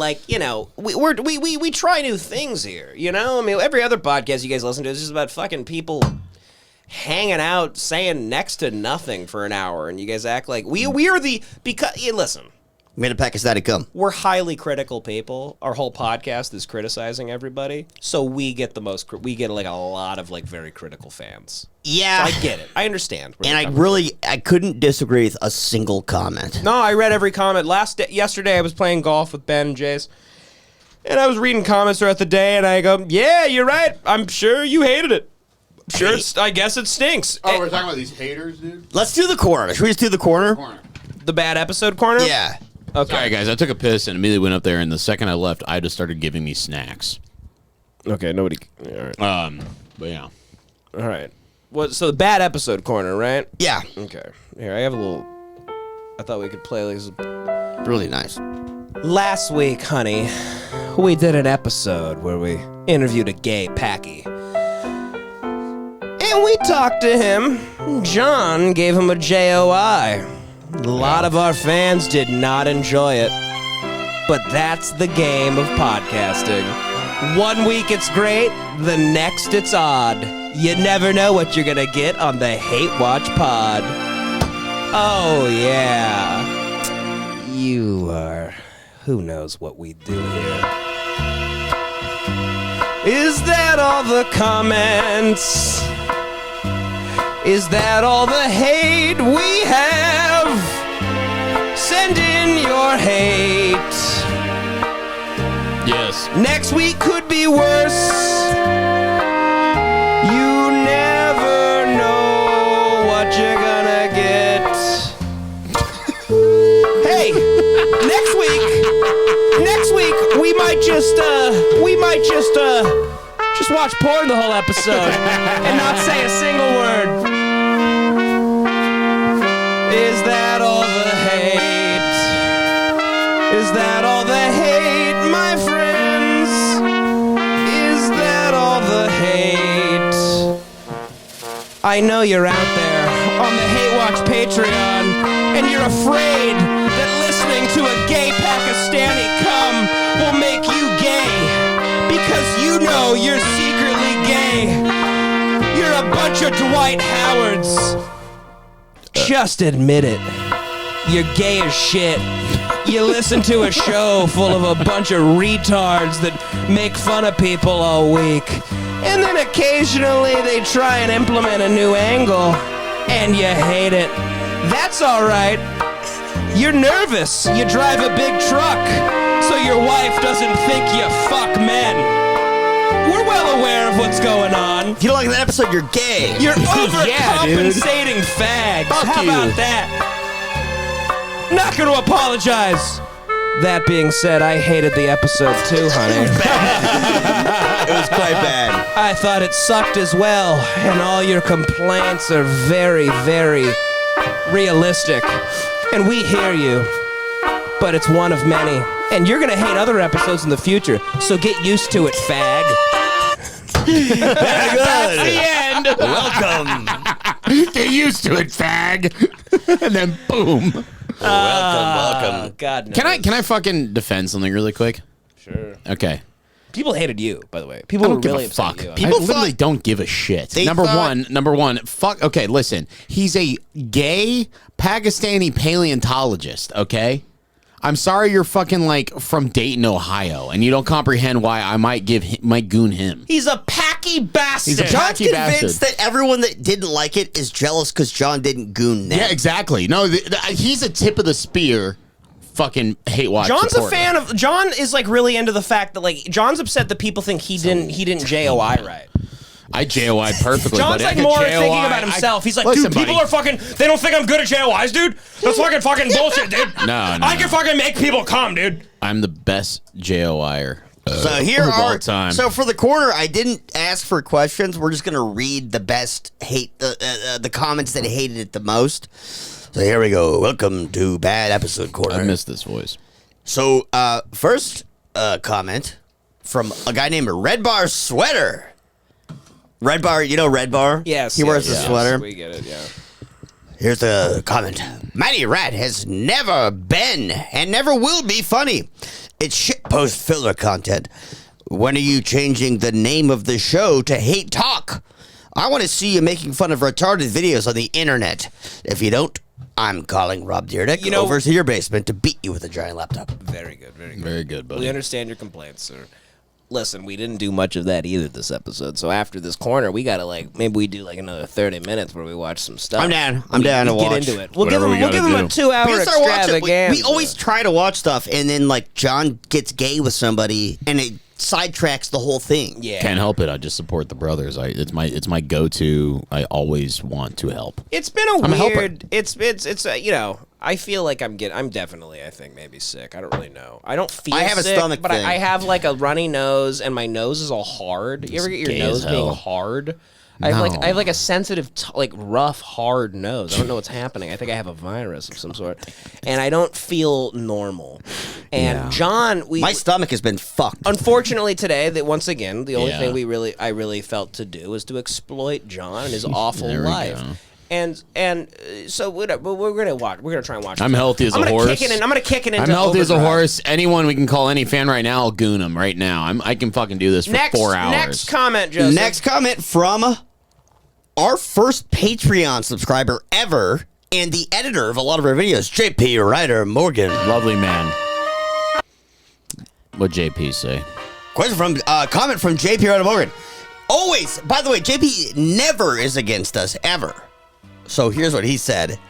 we try new things here. I mean, every other podcast you guys listen to is just about fucking people hanging out, saying next to nothing for an hour, and you guys act like we are listen. Made a Pakistani come. We're highly critical people. Our whole podcast is criticizing everybody, so we get a lot of very critical fans. Yeah, so I get it. I understand. And I couldn't disagree with a single comment. No, I read every comment. Yesterday, I was playing golf with Ben and Jace, and I was reading comments throughout the day, and I go, "Yeah, you're right. I'm sure you hated it. Sure, I guess it stinks." Oh, we're talking about these haters, dude. Let's do the corner. Should we just do the corner? The bad episode corner. Yeah. Okay. All right, guys, I took a piss and immediately went up there, and the second I left, I just started giving me snacks. Okay, nobody... All right. But yeah. All right. So the bad episode corner, right? Yeah. Okay. Here, I have a little... I thought we could play this. Really nice. Last week, honey, we did an episode where we interviewed a gay Packy. And we talked to him. John gave him a JOI. A lot of our fans did not enjoy it, but that's the game of podcasting. One week it's great, the next it's odd. You never know what you're gonna get on the Hate Watch Pod. Oh yeah. You are... Who knows what we do here? Is that all the comments? Is that all the hate we have? Send in your hate. Yes. Next week could be worse. You never know what you're gonna get. Hey, next week we might just watch porn the whole episode and not say a single word. Is that all the hate? Is that all the hate, my friends? Is that all the hate? I know you're out there on the Hate Watch Patreon, and you're afraid that listening to a gay Pakistani come will make you gay, because you know know you're secretly gay. You're a bunch of Dwight Howards. Just admit it. You're gay as shit. You listen to a show full of a bunch of retards that make fun of people all week. And then occasionally they try and implement a new angle, and you hate it. That's all right. You're nervous. You drive a big truck, so your wife doesn't think you fuck men. We're well aware of what's going on. If you don't like that episode, you're gay. You're overcompensating fags. How about that? Not going to apologize. That being said, I hated the episode too, honey. It was quite bad. I thought it sucked as well, and all your complaints are very, very realistic. And we hear you, but it's one of many. And you're going to hate other episodes in the future, so get used to it, fag. That's the end. Welcome. Get used to it, fag. And then boom. Welcome. God knows. Can I fucking defend something really quick? Sure. Okay. People hated you, by the way. I People were don't give really a upset fuck. with you. People literally don't give a shit. Number one, fuck. Okay, listen. He's a gay Pakistani paleontologist. Okay, I'm sorry you're fucking like from Dayton, Ohio, and you don't comprehend why I might goon him. He's a packy bastard. He's a John's packy convinced bastard. that everyone that didn't like it is jealous because John didn't goon them. Yeah, exactly. No, he's a tip of the spear. Fucking hate watch. John's supporter. a fan of. John is like really into the fact that like John's upset that people think he didn't JOI right. I JOI'd perfectly. John's buddy. like more thinking about himself. He's like, listen, dude, people buddy. are fucking. They don't think I'm good at JOIs, dude. That's fucking bullshit, dude. No, I can fucking make people come, dude. I'm the best JOIer. So here of all are time. So for the corner, I didn't ask for questions. We're just gonna read the best the comments that hated it the most. So here we go. Welcome to Bad Episode Corner. I missed this voice. So first comment from a guy named Red Bar Sweater. Red Bar, you know Red Bar? Yes. He wears a sweater. We get it. Yeah. Here's the comment. Matty Rat has never been and never will be funny. It's shitpost filler content. When are you changing the name of the show to Hate Talk? I want to see you making fun of retarded videos on the internet. If you don't, I'm calling Rob Dyrdek over to your basement to beat you with a giant laptop. Very good. Very good. Very good, buddy. We understand your complaints, sir. Listen, we didn't do much of that either this episode. So after this corner, we gotta maybe we do another 30 minutes where we watch some stuff. I'm down. I'm down to watch. Get into it. We'll give him a 2-hour extravaganza. We always try to watch stuff, and then like John gets gay with somebody, and it sidetracks the whole thing. Yeah. Can't help it. I just support the brothers. It's my go-to. I always want to help. It's been I'm a helper. weird. It's you know. I feel like I'm definitely, I think, maybe sick. I don't really know. I don't feel I have sick, a stomach but thing. I have like a runny nose, and my nose is all hard. You ever get your gay nose as hell. being hard? No. I have like a sensitive, rough, hard nose. I don't know what's happening. I think I have a virus of some sort, and I don't feel normal. And John, My stomach has been fucked. unfortunately today, that once again, the only Yeah. thing I really felt to do was to exploit John and his awful There we life. go. And so we're gonna watch. We're gonna try and watch. I'm this. healthy as I'm a gonna horse. Kick it in, I'm gonna kick it into. I'm healthy as a overdrive. horse. Anyone we can call any fan right now, I'll goon him right now. I can fucking do this for 4 hours. Next comment, Joseph. Next comment from our first Patreon subscriber ever and the editor of a lot of our videos, JP Ryder Morgan. Lovely man. What'd JP say? Question from comment from JP Ryder Morgan. Always, by the way, JP never is against us ever. So here's what he said.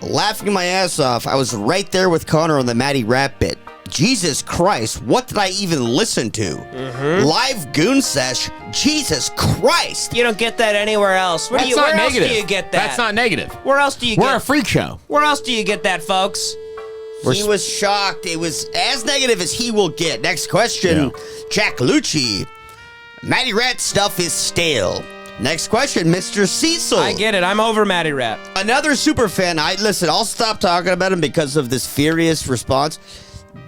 Laughing my ass off, I was right there with Connor on the Matty Rat bit. Jesus Christ, what did I even listen to? Live goon sesh. Jesus Christ. You don't get that anywhere else. Where That's do you, not where negative. else do you get that? That's not negative. Where else do you We're get? a freak show. Where else do you get that, folks? He was shocked. It was as negative as he will get. Next question, Jack Lucci. Matty Rat stuff is stale. Next question, Mr. Cecil. I get it. I'm over Matty Rat. Another super fan. Listen, I'll stop talking about him because of this furious response.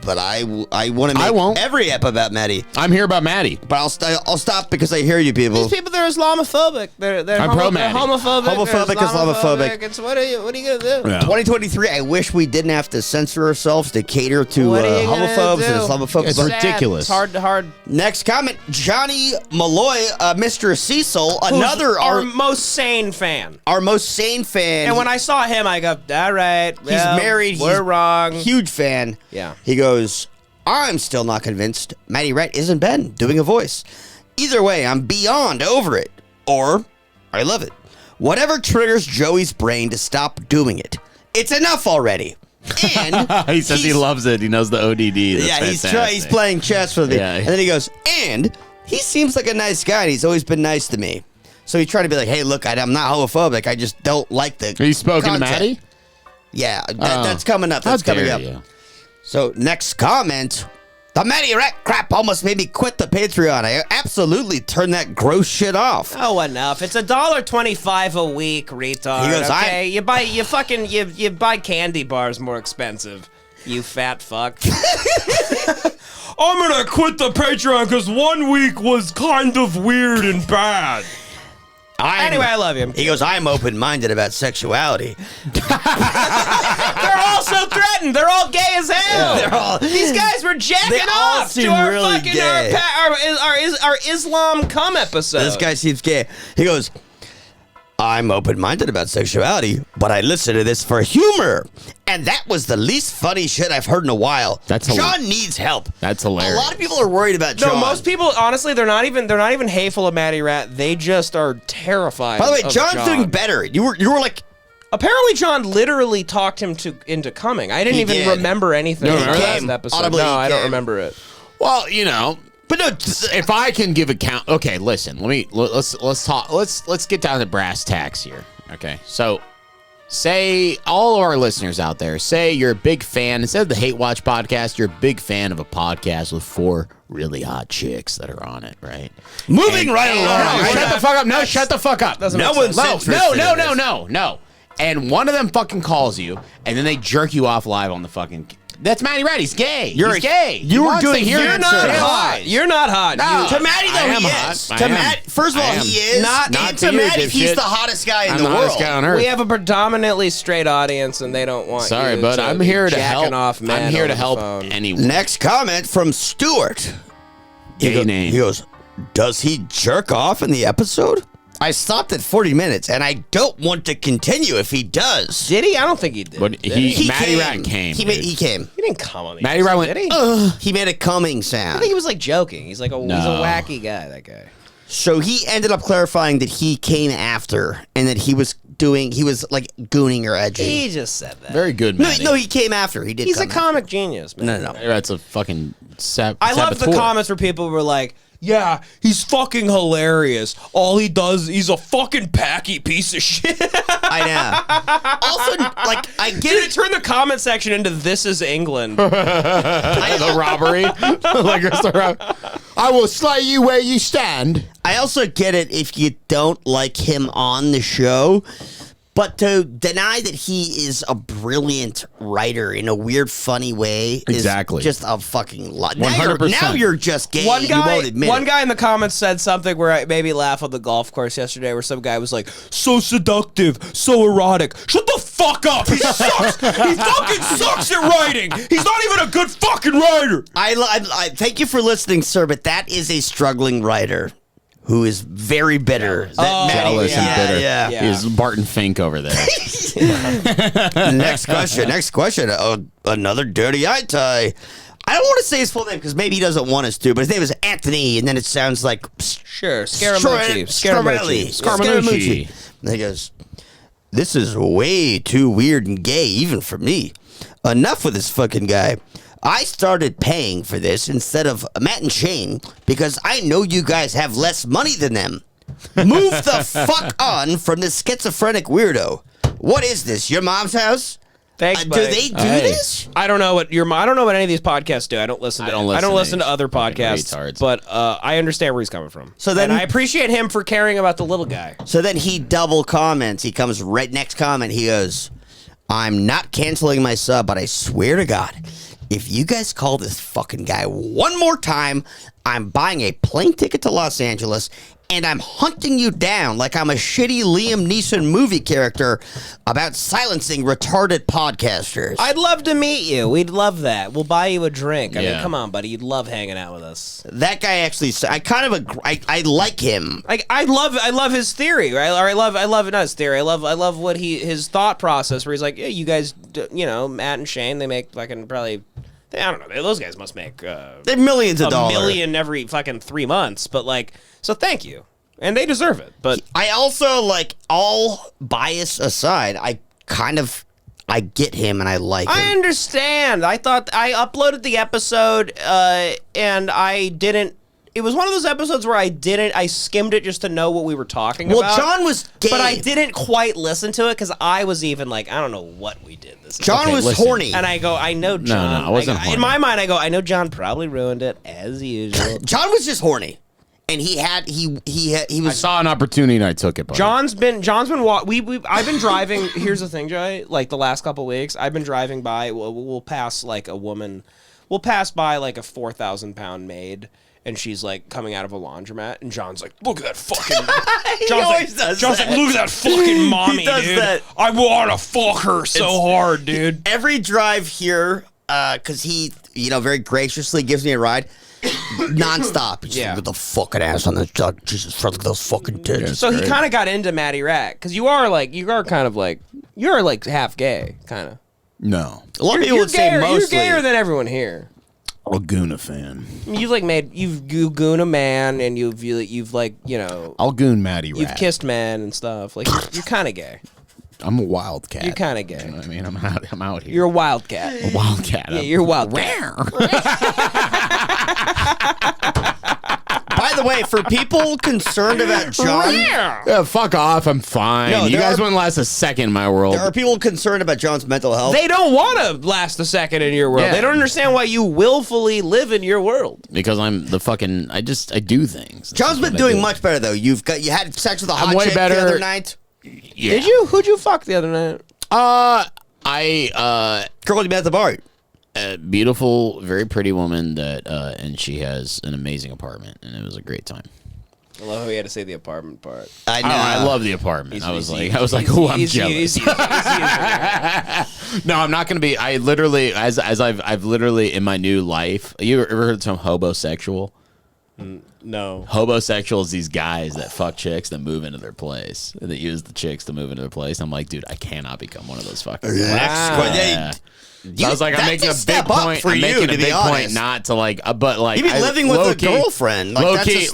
but I want to I make won't. every ep about Matty. I'm here about Maddie. But I'll stop because I hear you people. These people, they're Islamophobic. They're I'm pro-Maddie. They're homophobic. Homophobic, they're Islamophobic. It's what are you gonna do? Yeah. 2023, I wish we didn't have to censor ourselves to cater to What are you gonna homophobes and do? Islamophobes. It's But ridiculous. It's hard. next comment, Johnny Malloy, Mr. Cecil, another our most sane fan. our most sane fan. And when I saw him, I go, all right. He's married. We're He's wrong. Huge fan. Yeah. He goes, I'm still not convinced Matty Rat isn't Ben doing a voice. Either way, I'm beyond over it. Or, I love it. Whatever triggers Joey's brain to stop doing it. It's enough already. And He says he loves it. He knows the ODD. That's yeah, fantastic. he's playing chess with me. Yeah. And then he goes, and he seems like a nice guy, and he's always been nice to me. So he's trying to be like, hey, look, I'm not homophobic. I just don't like the Are you spoken to content. Maddie? Yeah, that's coming up. How That's coming dare up. you. So next comment. The Matty Rat crap almost made me quit the Patreon. I absolutely turned that gross shit off. Oh, enough! It's $1.25 a week, retard. He goes, okay, you buy candy bars more expensive. You fat fuck. I'm gonna quit the Patreon because 1 week was kind of weird and bad. Anyway, I love you. He goes, I'm open-minded about sexuality. They're all so threatened. They're all gay as hell. These guys were They jacking all off seem to our really fucking gay. our Islam cum episode. This guy seems gay. He goes, I'm open-minded about sexuality, but I listen to this for humor. And that was the least funny shit I've heard in a while. That's John needs help. That's hilarious. A lot of people are worried about John. No, most people, honestly, they're not even hateful of Matty Rat. They just are terrified. By the way, of John's John. doing better. You were like, Apparently, John literally talked him into coming. I didn't He even did. remember anything No, from really? last episode. Audibly, No, he I don't came. remember it. Well, you know, but no, if I can give account. Okay, listen. Let's talk. Let's get down to brass tacks here. Okay, so say all of our listeners out there, say you're a big fan. Instead of the Hate Watch podcast, you're a big fan of a podcast with 4 really hot chicks that are on it, right? moving right along. No, shut the fuck up. No, shut the fuck up. Doesn't No make one's sense. interested in this. No. And one of them fucking calls you, and then they jerk you off live on the fucking. That's Matty Rat. He's gay. He's gay. you were doing You're You're not hot. You're not hot. No. To Matty, though, I am he hot. is. I To am. Matt, first of all, I am. he is. Not and to to you, Matty, he's dipshit. the hottest guy in I'm the the world. hottest guy on earth. We have a predominantly straight audience, and they don't want Sorry, you but to I'm be here to jacking help. off men I'm here over to the help phone. anyone. Next comment from Stuart. Gay name. He goes, does he jerk off in the episode? I stopped at 40 minutes, and I don't want to continue if he does. Did he? I don't think he did. But Matty came. Rat came. He came. He didn't come on the Matty Rat episode, went, did he? He made a coming I sound. think he was like joking. He's like he's a No. wacky guy. That guy. So he ended up clarifying that he came after, and that he was like gooning or edging. He just said that. Very good, No, Matty. no, he came after. He did. He's a come comic genius, man. No. Matty Rat's a fucking I love the saboteur. comments where people were like, yeah, he's fucking hilarious. All he does, he's a fucking packy piece of shit. I know. Also, like, I get Dude, it. it turned the comment section into This Is England. The robbery. Like I will slay you where you stand. I also get it if you don't like him on the show, but to deny that he is a brilliant writer in a weird, funny way Exactly. is just a fucking lot. 100%. Now you're just gay. One and you won't admit it. guy in the comments said something where I maybe laugh on the golf course yesterday, where some guy was like, "So seductive, so erotic." Shut the fuck up! He sucks. He fucking sucks at writing. He's not even a good fucking writer. I thank you for listening, sir, but that is a struggling writer who is very bitter. That Matty- Jealous yeah, and bitter. Yeah. He's Barton Fink over there. Next question. Another dirty eye tie. I don't want to say his full name because maybe he doesn't want us to, but his name is Anthony, and then it sounds like Sure, Scaramucci. Scaramucci. And he goes, this is way too weird and gay, even for me. Enough with this fucking guy. I started paying for this instead of Matt and Shane because I know you guys have less money than them. Move the fuck on from this schizophrenic weirdo. What is this? Your mom's house? Thanks, Do buddy. they do Hey. this? I don't know what any of these podcasts do. I don't listen to. I don't listen to other fucking podcasts. retards. But I understand where he's coming from. So then- and I appreciate him for caring about the little guy. So then he double comments. He comes right next comment. He goes, I'm not canceling my sub, but I swear to God, if you guys call this fucking guy one more time, I'm buying a plane ticket to Los Angeles and I'm hunting you down like I'm a shitty Liam Neeson movie character about silencing retarded podcasters. I'd love to meet you. We'd love that. We'll buy you a drink. I mean, come on, buddy. You'd love hanging out with us. That guy actually, I kind of agree. I like him. I love his theory, right? Or I love not his theory. I love what his thought process where he's like, yeah, you guys, Matt and Shane, they make fucking probably. I don't know. Those guys must make they're millions of dollars. $1 million every fucking 3 months. But like, so thank you, and they deserve it. But I also like, all bias aside, I get him and I like him. I understand. I thought I uploaded the episode and I didn't. It was one of those episodes where I skimmed it just to know what we were talking about. Well, John was gay. But I didn't quite listen to it because I was even like, I don't know what we did. John was horny. And I go, I know John. No, I wasn't horny. In my mind, I go, I know John probably ruined it, as usual. John was just horny. And he was. I saw an opportunity and I took it. Buddy. I've been driving. Here's the thing, Joey. Like the last couple weeks, I've been driving by. We'll pass like a woman. We'll pass by like a 4,000-pound maid, and she's like coming out of a laundromat, and John's like, "Look at that fucking." John's like, "Look at that fucking mommy, he does dude. that. I want to fuck her so hard, dude." Every drive here, because he, very graciously gives me a ride. Non-stop. He's like, "Get the fucking ass on the truck. Jesus, look at those fucking titties." So he kind of got into Matty Rat because you are half gay, kind of. No, a lot of people would say mostly. You're gayer than everyone here. Laguna fan. I mean, you've goon a man, and you've like I'll goon Matty Rat. You've kissed men and stuff. Like you're kind of gay. I'm a wildcat. You're kind of gay. You know what I mean? I'm out here. You're a wildcat. A wildcat. Yeah, you're a wildcat. By the way, for people concerned about John, yeah, fuck off. I'm fine. No, you guys wouldn't last a second in my world. There are people concerned about John's mental health. They don't want to last a second in your world. Yeah. They don't understand why you willfully live in your world. Because I'm the fucking. I do things. John's been doing much better though. You had sex with a hot chick the other night. Yeah. Did you? Who'd you fuck the other night? Girl you met at the bar. A beautiful, very pretty woman that, and she has an amazing apartment, and it was a great time. I love how he had to say the apartment part. I know. I love the apartment. I was like, oh, I'm jealous. No, I'm not gonna be. I literally, as I've literally in my new life. You ever heard of some hobosexual? No. Hobosexual is these guys that fuck chicks that move into their place. That use the chicks to move into their place. I'm like, dude, I cannot become one of those fuckers. Wow. So I was like, I'm making a big point. I'm making a big point not to like, but like, you've been living with a girlfriend. Like,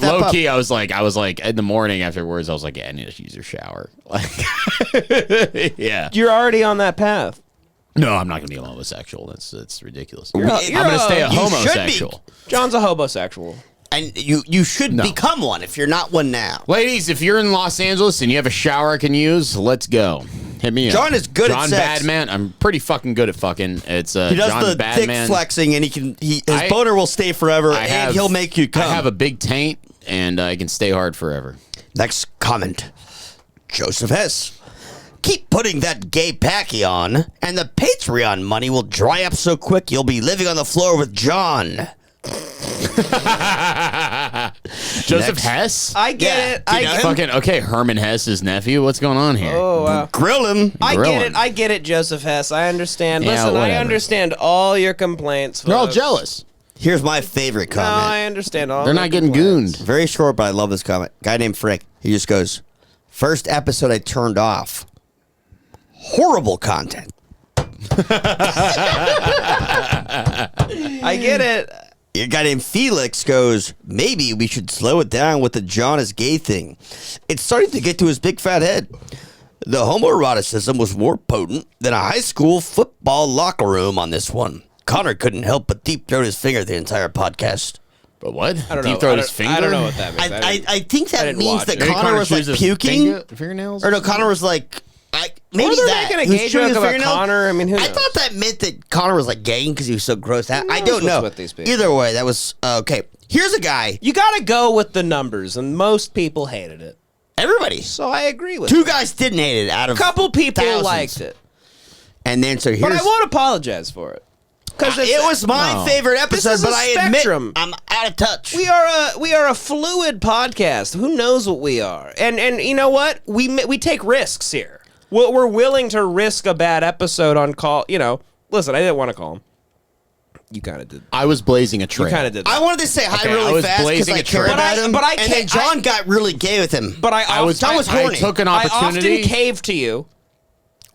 low key. I was like in the morning afterwards. I was like, yeah, I need to use your shower. Like, yeah. You're already on that path. No, I'm not gonna be a homosexual. That's ridiculous. I'm gonna stay a homosexual. John's a homosexual. And you should become one if you're not one now. Ladies, if you're in Los Angeles and you have a shower I can use, let's go. Hit me up. John is good at sex. John Badman. I'm pretty fucking good at fucking. It's he does John the Badman. dick flexing, and his boner will stay forever, and he'll make you come. I have a big taint, and I can stay hard forever. Next comment, Joseph Hess. Keep putting that gay packy on, and the Patreon money will dry up so quick you'll be living on the floor with John. Joseph Hess? I get it. Okay, Herman Hess's nephew. What's going on here? Oh, wow. Grill him. I get it, Joseph Hess. I understand. Yeah, Listen, whatever. I understand all your complaints. They're all folks. jealous. Here's my favorite No, comment. I understand all. They're your not getting complaints. gooned. Very short, but I love this comment. Guy named Frick. He just goes, first episode I turned off. Horrible content. I get it. A guy named Felix goes, maybe we should slow it down with the John is gay thing. It's starting to get to his big fat head. The homoeroticism was more potent than a high school football locker room on this one. Connor couldn't help but deep throat his finger the entire podcast. But what? I don't know. Deep throat his finger? I don't know what that means. I think that means that Maybe Connor was like chews his puking. fingernails? Or no, Connor was like... maybe Or they're that. making a He was gay chewing his joke about fingernail. Connor. I mean, who knows? I thought that meant that Connor was like gay because he was so grossed out. I knows don't know. what's with these people? Either way, that was okay. Here's a guy. You got to go with the numbers, and most people hated it. Everybody. So I agree with Two you. guys didn't hate it out of A couple people thousands. liked it. And then so here's. But I won't apologize for it. Because it was my favorite episode, but I admit I'm out of touch. We are a fluid podcast. Who knows what we are? And you know what? We take risks here. We're willing to risk a bad episode on call. You know, listen, I didn't want to call him. You kind of did. I was blazing a trail. You kind of did. I wanted to say hi really fast because I cared about him. But I and then John got really gay with him. But John was horny. I took an opportunity. I often caved to you.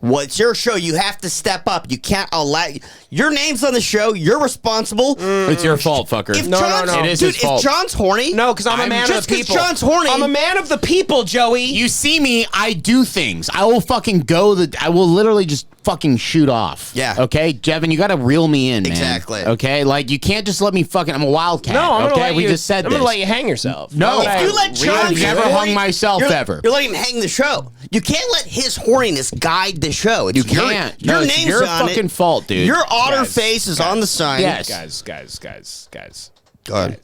Well, it's your show. You have to step up. You can't allow... Your name's on the show. You're responsible. It's your fault, fucker. No. It is Dude, his fault. if John's horny... No, because I'm a man of the people. Just because John's horny... I'm a man of the people, Joey. You see me, I do things. I will fucking I will literally just fucking shoot off. Yeah. Okay, Devin, you got to reel me in, man. Exactly. Okay, like you can't just let me fucking... I'm a wildcat. No, I'm okay? gonna let we you, just said I'm this. gonna let you hang yourself. No, if you let John... I've never hung myself ever. You're letting him hang the show. You can't let his horniness guide the show. It's You can't. Your No, it's name's your on fucking it. fault, dude. Your otter face is on the sign. Yes. Guys. Go ahead.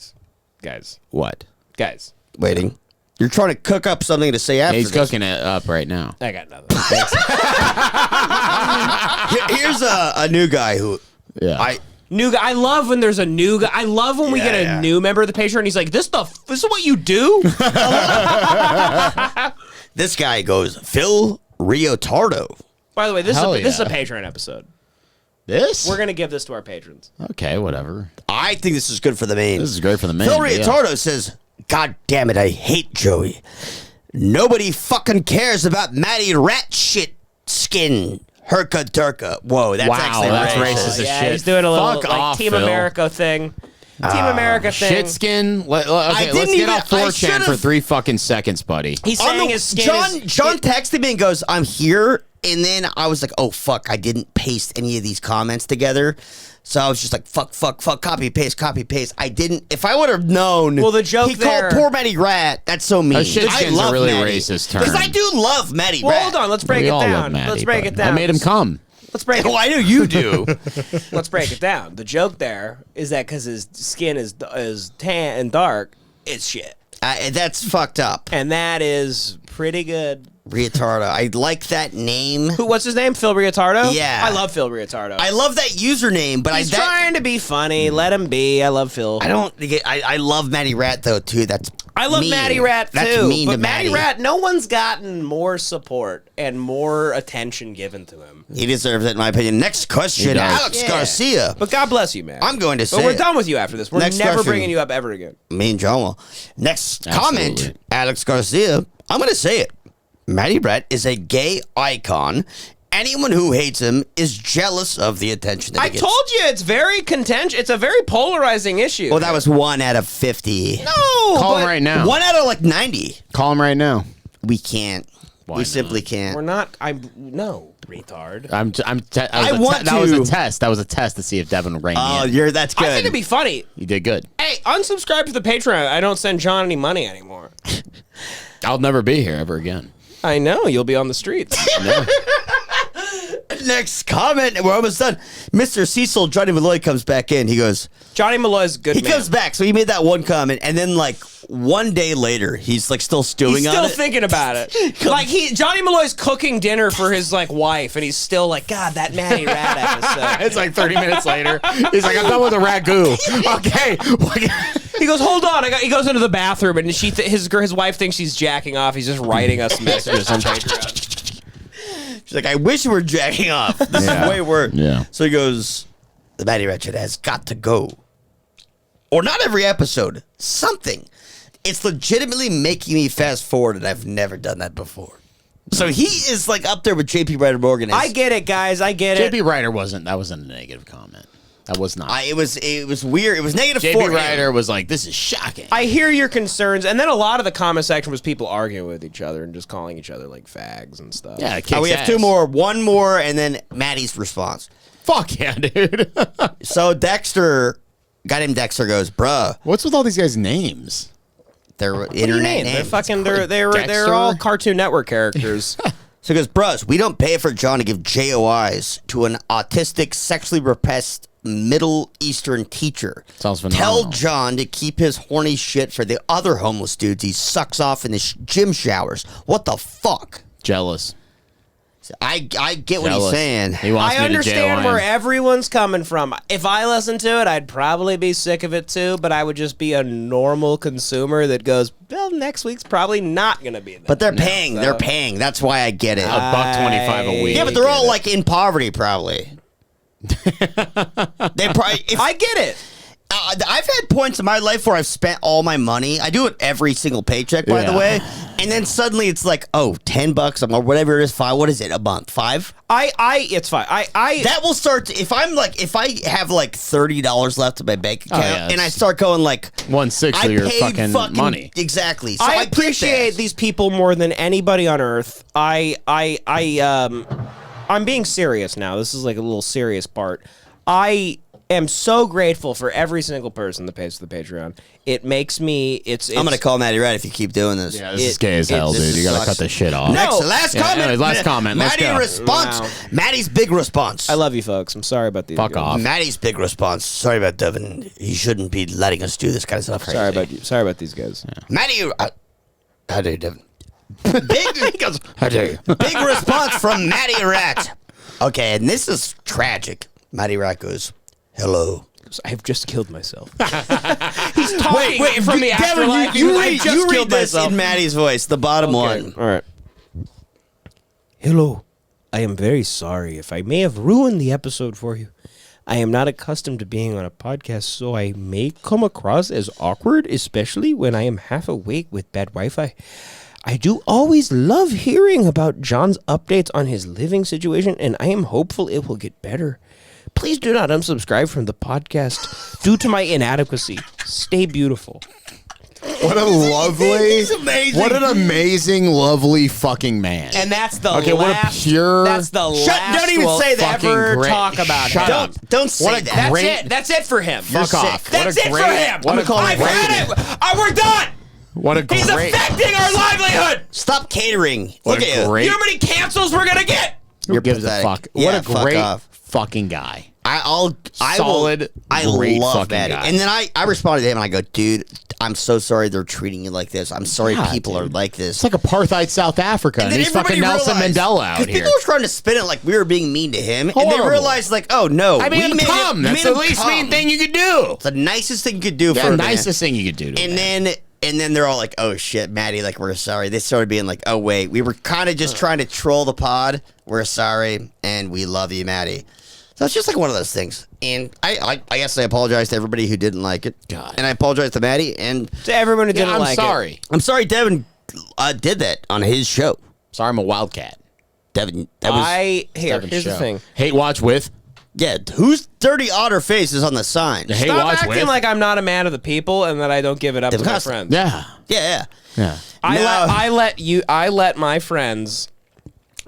Guys. What? Guys. Waiting. You're trying to cook up something to say after He's this. cooking it up right now. I got nothing. Here's a new guy who... Yeah. New guy. I love when there's a new guy. I love when we get a new member of the Patreon and he's like, this is what you do? This guy goes, Phil Riotardo. By the way, this is a yeah. Patreon episode. This? We're going to give this to our patrons. Okay, whatever. I think this is good for the main. This is great for the main. Phil but yeah. Riotardo says, God damn it, I hate Joey. Nobody fucking cares about Matty Rat shit skin. Herka Durka. Whoa, that's actually racist as shit. He's doing a little Fuck off, Team Phil. America thing. Team America thing. Shit skin. Okay, let's get off 4chan for 3 fucking seconds, buddy. He's saying his skin John texted me and goes, I'm here. And then I was like, oh, fuck, I didn't paste any of these comments together. So I was just like, fuck, copy, paste. I didn't. If I would have known. Well, the joke he called poor Matty Rat. That's so mean. Shit skin's a really racist term. Because I do love Matty Rat. Well, hold on. Let's break We it all love down. Matty, Let's break but it down. I made him come. Let's break it Oh, I know you do. Let's break it down. The joke there is that because his skin is tan and dark, it's shit. That's fucked up. And that is pretty good. Riotardo. I like that name. What's his name? Phil Riotardo? Yeah. I love Phil Riotardo. I love that username, but He's trying to be funny. Let him be. I love Phil. I love Matty Rat, though, too. I love mean. Matty Rat, too. That's mean but to Matty Rat, no one's gotten more support and more attention given to him. He deserves it, in my opinion. Next question, Alex Garcia. But God bless you, man. I'm going to say But we're it. done with you after this. We're Next never question. bringing you up ever again. Me and John will. Next Absolutely. comment, Alex Garcia. I'm going to say it. Matty Rat is a gay icon. Anyone who hates him is jealous of the attention that he I gets. told you it's very contentious. It's a very polarizing issue. Well, that was 1 out of 50. no. Call him but right now. 1 out of like 90. Call him right now. We can't. Why we not? simply can't. We're not. No, retard. That was a test. That was a test to see if Devin would rein Oh, me in. that's good. I think it'd be funny. You did good. Hey, unsubscribe to the Patreon. I don't send John any money anymore. I'll never be here ever again. I know. You'll be on the streets. Next comment. We're almost done. Mr. Cecil Johnny Malloy comes back in. He goes, Johnny Malloy's a good he man. comes back. So he made that one comment. And then, like, 1 day later, he's, like, still stewing He's on still it. thinking about it. Like, Johnny Malloy's cooking dinner for his, like, wife, and he's still like, God, that Matty Rat episode. It's like 30 minutes later. He's like, I'm done with the ragu. Okay. He goes, hold on. He goes into the bathroom, and his wife thinks she's jacking off. He's just writing us messages on Patreon. She's like, I wish you were jacking off. This is way worse. Yeah. So he goes, the Matty Rat shit has got to go. Or not every episode. Something. It's legitimately making me fast forward, and I've never done that before. So he is like up there with JP Ryder Morgan. I get it, guys. I get it. JP Ryder that wasn't a negative comment. That was not. It was weird. It was negative JP 4. Ryder was like, this is shocking. I hear your concerns, and then a lot of the comment section was people arguing with each other and just calling each other like fags and stuff. Yeah, it We have kicks 2 ass. more. 1 more, and then Maddie's response. Fuck yeah, dude. So Dexter, guy named Dexter goes, bruh. What's with all these guys' names? They're internet names. They're fucking. They're all Cartoon Network characters. So he goes, bruh, we don't pay for John to give JOIs to an autistic, sexually repressed Middle Eastern teacher. Sounds phenomenal. Tell John to keep his horny shit for the other homeless dudes he sucks off in the gym showers. What the fuck? Jealous. I get what he's Jealous. saying. He wants I me to understand jail where him. everyone's coming from. If I listened to it, I'd probably be sick of it too, but I would just be a normal consumer that goes, well, next week's probably not going to be there. But they're paying. They're paying. That's why I get it. $1.25 a week. Yeah, but they're all like in poverty, probably. They probably. I get it. I've had points in my life where I've spent all my money. I do it every single paycheck, by the way. And then suddenly it's like, oh, $10 or whatever it is. $5. What is it? A month? $5? It's fine. That will start. If I have like $30 left in my bank account, and I start going like 1/6 of your fucking money. Exactly. So I get appreciate that. these people more than anybody on earth. I'm being serious now. This is like a little serious part. I am so grateful for every single person that pays for the Patreon. It makes me. I'm gonna call Matty Rat if you keep doing this. Yeah, this is gay as hell, dude. You gotta cut this shit off. Next, last comment. Anyways, last comment. Let's Matty go. response. Wow. Matty's big response. I love you, folks. I'm sorry about these. Fuck guys. off. Matty's big response. Sorry about Devan. He shouldn't be letting us do this kind of stuff. Sorry about you. Sorry about these guys. Matty. How dare you, Devan? He goes, how dare you? Big response from Matty Rat. Okay, and this is tragic. Matty Rat goes, hello. I've just killed myself. He's talking from the Devin, afterlife. you I read, just you killed read this myself. in Matty's voice, the bottom one. All right. Hello. I am very sorry if I may have ruined the episode for you. I am not accustomed to being on a podcast, so I may come across as awkward, especially when I am half awake with bad Wi-Fi. I do always love hearing about John's updates on his living situation, and I am hopeful it will get better. Please do not unsubscribe from the podcast due to my inadequacy. Stay beautiful. What a lovely, He's amazing. what an amazing, lovely fucking man. And that's the Okay, what a last. pure- That's the last. don't even we'll say that. Ever Fucking talk great- about shut him. up. Don't say What a that. That's great- it. That's it for him. Fuck off. That's What a it great- for him. what a I've great- had it. We're done. What a great, He's affecting our livelihood. Stop catering. what Look a at you. great, You know how many cancels we're gonna get? who gives a pathetic. fuck? Yeah, What a fuck great off. fucking guy. Solid, I great love fucking Matty. guy. And then I responded to him and I go, dude, I'm so sorry they're treating you like this. I'm sorry God, people are dude. like this. It's like apartheid South Africa, and then he's fucking everybody Nelson realized- Mandela out 'cause here. people were trying to spin it like we were being mean to him, and they Horrible. realized like, oh no, I mean, we made come. him, That's the least mean thing you could do. It's the nicest thing you could do Yeah, for a nicest thing you could do. To a man. And then they're all like, oh shit, Matty, like we're sorry. They started being like, oh wait, we were kind of just trying to troll the pod. We're sorry, and we love you, Matty. So it's just like one of those things. And I guess I apologize to everybody who didn't like it. God. And I apologize to Matty. And To everyone who Yeah, didn't I'm like sorry. I'm sorry Devin did that on his show. Sorry, I'm a wildcat. Devin, that was... Devin's Here's the show. thing. Hate watch with. Yeah, whose dirty otter face is on the sign? Hate Stop watch acting with. like I'm not a man of the people and that I don't give it up to my Costa. friends. Yeah. Yeah. Yeah. I let my friends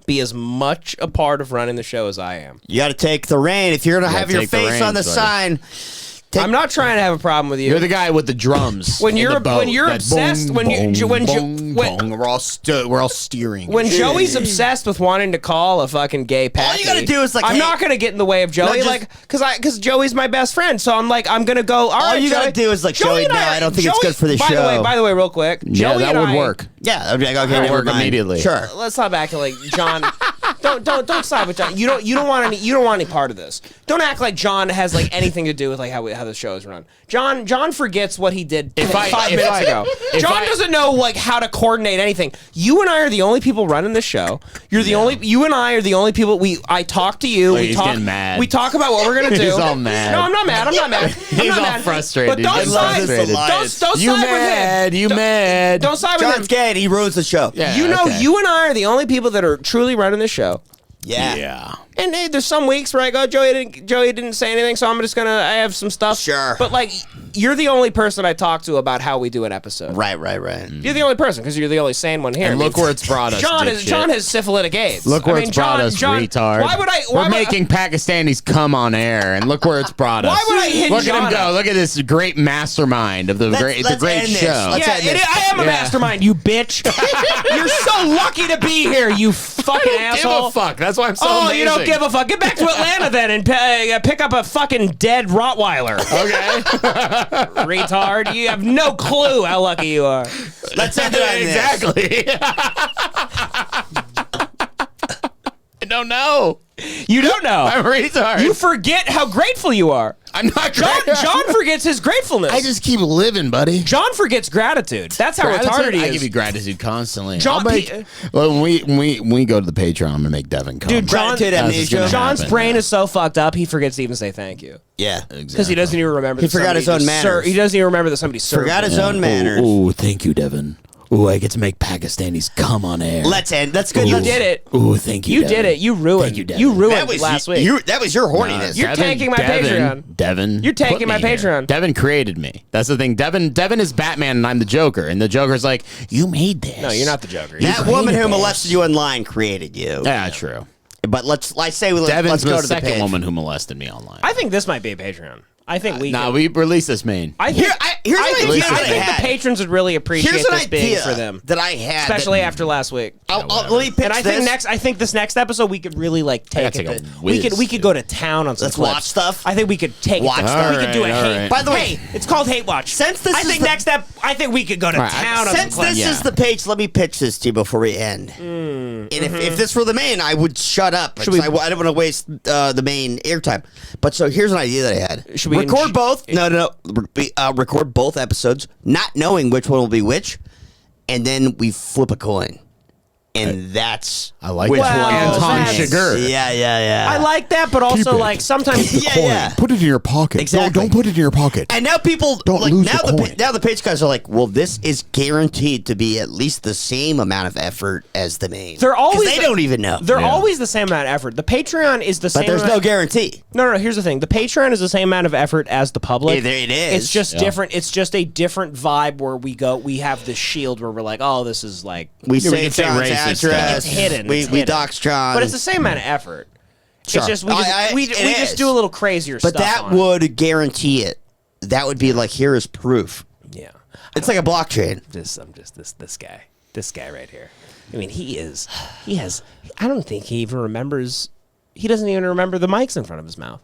be as much a part of running the show as I am. You got to take the reign. If you're going to have your take the face on the reins, buddy. sign... I'm not trying to have a problem with you. You're the guy with the drums. When in you're- the boat. when you're That obsessed- boom, when you- boom, when you- boom, when- boom. We're all steering. When Joey's obsessed with wanting to call a fucking gay Pappy, you gotta do is, like, I'm hey- not gonna get in the way of Joey, just- like, because Joey's my best friend. So I'm like, I'm gonna go. All right, you gotta Joey. do is, like, Joey, and no, I don't think it's good for the by show. By the way, real quick, Yeah, Joey that and would I- work. Yeah, I'd be like, okay, That'll never work mind. immediately. Sure. Let's not act like John. Don't side with John. You don't want any part of this. Don't act like John has like anything to do with like how the show is run. John forgets what he did 5 minutes ago. John doesn't know like how to coordinate anything. You and I are the only people running the show. You and I are the only people. I talk to you. Like, we he's talk. getting mad. We talk about what we're gonna do. He's all mad. No, I'm not mad. I'm not mad. He's not all mad. frustrated. But don't He's side. frustrated. Don't You side mad? with him. You mad? Don't side with him. John's gay and he ruins the show. Yeah, You know, okay. you and I are the only people that are truly running the show. Yeah. Yeah. And hey, there's some weeks where I go, Joey didn't say anything, so I'm just gonna. I have some stuff. Sure. But like, you're the only person I talk to about how we do an episode. Right. You're the only person because you're the only sane one here. And look where it's brought us. John dipshit. has syphilitic AIDS. Look where I mean, it's brought us, retard. Why would I? We're making Pakistanis come on air, and look where it's brought us. Why would I hit Look John at him go. up? Look at this great mastermind of the Let's great end this. show. Let's Yeah, end this. I am a Yeah. mastermind, you bitch. You're so lucky to be here, you fucking Give asshole. a fuck. That's why I'm so Oh, amazing. you don't give a fuck. Get back to Atlanta then and pick up a fucking dead Rottweiler. Okay. Retard. You have no clue how lucky you are. Let's end it on this. Exactly. don't know. You don't know. I'm a retard. You forget how grateful you are. I'm not John forgets his gratefulness. I just keep living, buddy. John forgets gratitude. That's how retarded he is. I give you gratitude constantly. John, when we go to the Patreon, I'm gonna make Devin come. Dude, John's brain yeah. is so fucked up. He forgets to even say thank you. Yeah, because he doesn't even remember. He forgot his own manners. He doesn't even remember that somebody served. Forgot his own manners. Oh, thank you, Devin. Ooh, I get to make Pakistanis come on air. Let's end. That's good. You did it. Ooh, thank you. You did it. You ruined. Thank you, Devin. You ruined last week. That was your horniness. You're taking my Patreon. Devin. You're taking my Patreon. Devin created me. That's the thing. Devin is Batman and I'm the Joker. And the Joker's like, you made this. No, you're not the Joker. That woman who molested you in line created you. Yeah, true. But let's go to the the second page. woman who molested me online. I think this might be a Patreon. I think we. we release this main. I think, here's I an think, idea I think the patrons would really appreciate Here's an this being idea for them that I had, especially after last week. Let me pitch and I think this next episode we could really like take it. We could go to town on some Let's clips. watch stuff. I think we could take watch it. stuff. We could do a hate. Right. By the way, it's called Hate Watch. Since this I is think the, next step, I think we could go to town on some since clips. this is the page, let me pitch this to you before we end. And if this were the main, I would shut up. I don't want to waste the main airtime. But so here's an idea that I had. Should we record both? No. Record both episodes, not knowing which one will be which, and then we flip a coin. And that's I like which that. one Anton goes next. Chigurh. Yeah. I like that, but also like sometimes Put it in your pocket. Exactly. Don't put it in your pocket. And now people Don't like lose now the coin. now the page guys are like, well, this is guaranteed to be at least the same amount of effort as the main. they're always they don't even know. They're always the same amount of effort. The Patreon is the same. But there's no guarantee. No. Here's the thing: the Patreon is the same amount of effort as the public. Yeah, it is. It's just different. It's just a different vibe where we have this shield where we're like, oh, this is like We can say say John's racist address. It's hidden. We It's hidden. dox John. but it's the same amount of effort. Sure. It's just we It just is. do a little crazier But stuff. that on it. would guarantee it. That would be like, here is proof. Yeah. It's like a blockchain. This guy right here. I mean, he has. I don't think he even remembers. He doesn't even remember the mics in front of his mouth.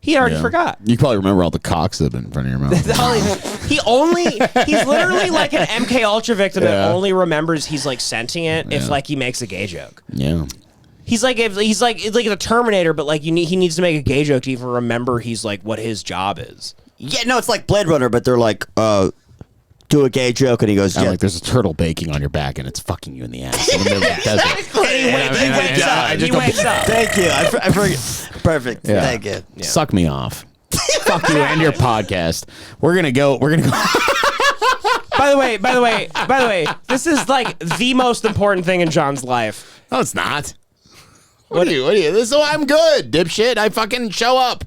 He already forgot. You probably remember all the cocks that have been in front of your mouth. He's literally like an MK Ultra victim that only remembers he's like sentient if like he makes a gay joke. Yeah. He's like the Terminator, but like he needs to make a gay joke to even remember he's like what his job is. Yeah, no, it's like Blade Runner, but they're like, do a gay joke, and he goes, Like there's a turtle baking on your back and it's fucking you in the ass in the middle of the desert. He wakes up. Thank you. I forget. Perfect. Yeah. Thank you. Suck me off. Fuck you and your podcast. We're gonna go. By the way, this is like the most important thing in John's life. No, it's not. What are you? This is why I'm good, dipshit. I fucking show up.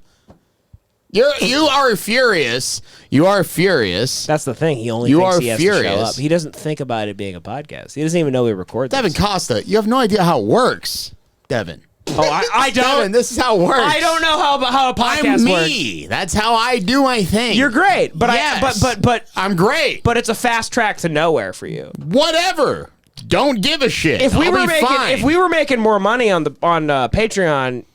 You are furious. You are furious. That's the thing. He only thinks he has to show up. He doesn't think about it being a podcast. He doesn't even know we record this. Devin Costa, you have no idea how it works, Devin. Oh, I don't. Devin, this is how it works. I don't know how a podcast I'm works. me. That's how I do my thing. You're great, but Yes. but I'm great. But it's a fast track to nowhere for you. Whatever. Don't give a shit. If we I'll were be making fine. more money on Patreon,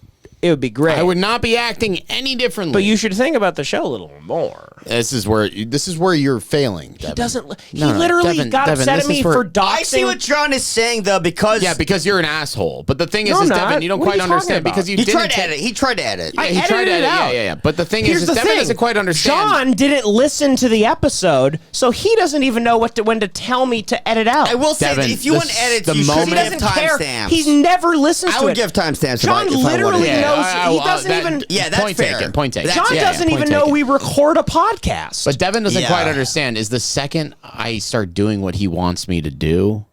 it would be great. I would not be acting any differently. But you should think about the show a little more. This is where you're failing, Devin. He doesn't. He No, literally Devin, got upset this at me is where- for doxing. I see what John is saying, though, because... Yeah, because you're an asshole. But the thing No, is I'm not. Devin, you don't What are quite you talking understand about? because you He didn't tried to edit. He tried to edit. Yeah, he I tried to edited edit. it out. Yeah. But the thing Here's is the Devin thing. doesn't quite understand. John didn't listen to the episode, so he doesn't even know when to tell me to edit out. I will say, Devin, that if you want this- edits, the you should moment- give He doesn't care. timestamps. He never listens to I would it. give timestamps. John if I literally wanted. knows. He doesn't even. Yeah, that's point fair. taken. Point taken. That's- John Yeah, doesn't point even know taken. we record a podcast. But Devin doesn't Yeah. quite understand is the second I start doing what he wants me to do,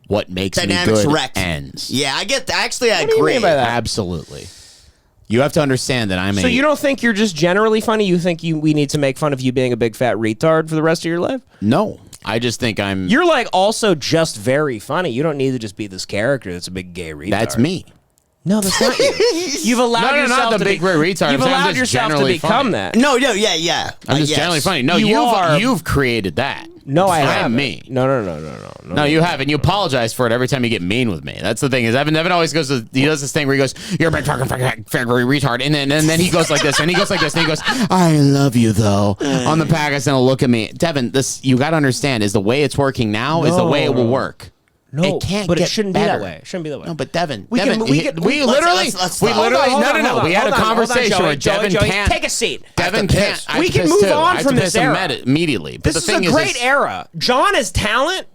what makes Dynamics me good wrecked. ends. Yeah, I get that. Actually, I What do you agree. mean by that? Absolutely. You have to understand that I'm So you don't think you're just generally funny? You think we need to make fun of you being a big fat retard for the rest of your life? No. I just think I'm... You're like also just very funny. You don't need to just be this character that's a big gay retard. That's me. No, that's not you. You've allowed No, yourself not the to big be, gay retard. You've I'm saying I'm allowed just yourself to generally become funny. that. No, yeah. I'm just yes. generally funny. No, You you've created that. No, I I'm haven't. me. No. No, you haven't. You apologize for it every time you get mean with me. That's the thing. Is Evan always goes to, he does this thing where he goes, "You're a big fucking retard," and then he goes like this, and he goes like this, and he goes, "I love you though." On the podcast, and he'll look at me, Devin. This you got to understand is the way it's working now is the way it will work. No, it can't but get it shouldn't better. be that way. It shouldn't be that way. No, but Devin, We Devin, we literally, no. We had a conversation where Devin can't take a seat. Devin can't. We can move on from this era immediately. But This the is thing a great is, era. John is talent,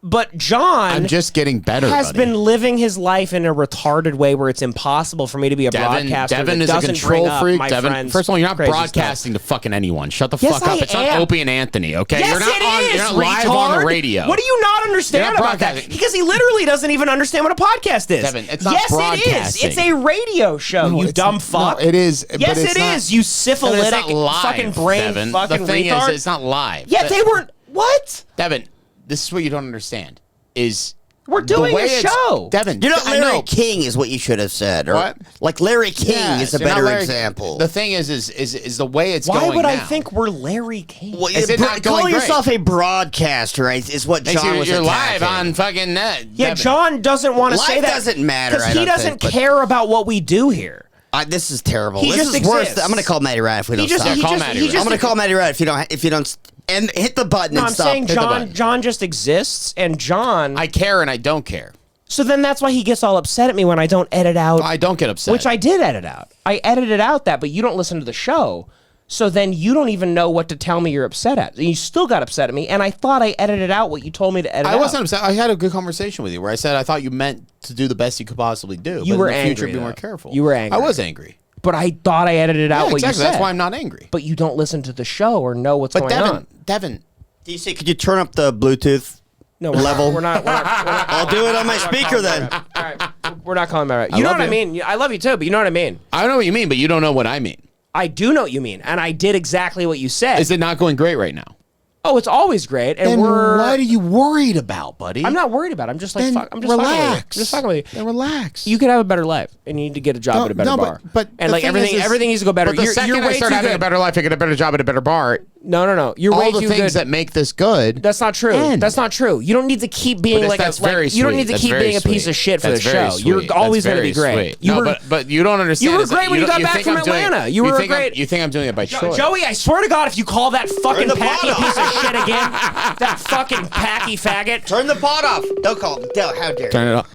but John I'm just getting better. has buddy. been living his life in a retarded way where it's impossible for me to be a broadcaster. Devin that is a doesn't bring control up freak. my Devin, friends' first of all, you're not crazy broadcasting to fucking anyone. Shut the Yes, fuck up. I It's not am. Opie and Anthony, okay? Yes, you're not it is, you're not live on the retard. radio. What do you not You're understand not about that? broadcasting. Because he literally doesn't even understand what a podcast is. Devin, it's not yes, broadcasting. it is. It's a radio show, No, you it's- dumb fuck. No, it is. Yes, but it's it not, is, you syphilitic Devin, it's not live, fucking brain Devin. fucking The thing retard. is, it's not live. Yeah, they weren't. What? Devin, this is what you don't understand. Is We're doing the way a show. Devin, You're not I Larry know. King is what you should have said. Or What? Like Larry King Yes, is a you're not better Larry- example. The thing is the way it's Why going would I now. think we're Larry King? Well, Is it not going calling great? yourself a broadcaster is what Makes John was you're live attacking. on fucking net. Yeah, Devin. John doesn't want to Life say that. doesn't matter, because I he don't doesn't think, but- care about what we do here. This is terrible. He This just is worse. exists. I'm going to call Matty Rat if we don't He just, stop. he call just, Matty he Rat. just, I'm going to call Matty Rat if you don't and hit the button No, and I'm stop. saying Hit the John. button. John just exists, and John. I care and I don't care. So then that's why he gets all upset at me when I don't edit out. I don't get upset. Which I did edit out. I edited out that, but you don't listen to the show. So then you don't even know what to tell me you're upset at. You still got upset at me, and I thought I edited out what you told me to edit out. I wasn't upset. I had a good conversation with you where I said I thought you meant to do the best you could possibly do. You but were in the future, angry, be more though. careful. You were angry. I was angry. But I thought I edited out Yeah, what exactly. you said. That's why I'm not angry. But you don't listen to the show or know what's But going on. Devin, DC, could you turn up the Bluetooth No, level? We're not. I'll do it on my speaker then. All right, we're not calling that right. You know what I mean? I love you too, but you know what I mean. I know what you mean, but you don't know what I mean. I do know what you mean, and I did exactly what you said. Is it not going great right now? Oh, it's always great, and Then we're. what are you worried about, buddy? I'm not worried about it. I'm just like, Then fuck. I'm just fucking with you. relax. I'm just fucking with you. Then relax. You could have a better life, and you need to get a job at a better bar. But and the like thing everything, is- everything needs to go better. But the You're second way I start too having good. a better life, I get a better job at a better bar. No. You're All way the too things good. that make this good. That's not true. end. That's not true. You don't need to keep being But like that's a. Like, very you don't sweet. need to That's keep very being a piece sweet. of shit for That's the very show. sweet. You're always That's going to be very great. sweet. No, but you don't understand. You were is that great when you got don't- back think from I'm doing- Atlanta. You were think great. You think I'm doing it by choice? Joey, I swear to God, if you call that fucking the packy pot piece of shit again, that fucking packy faggot. Turn the pot off. Don't call him. How dare you. Turn it off.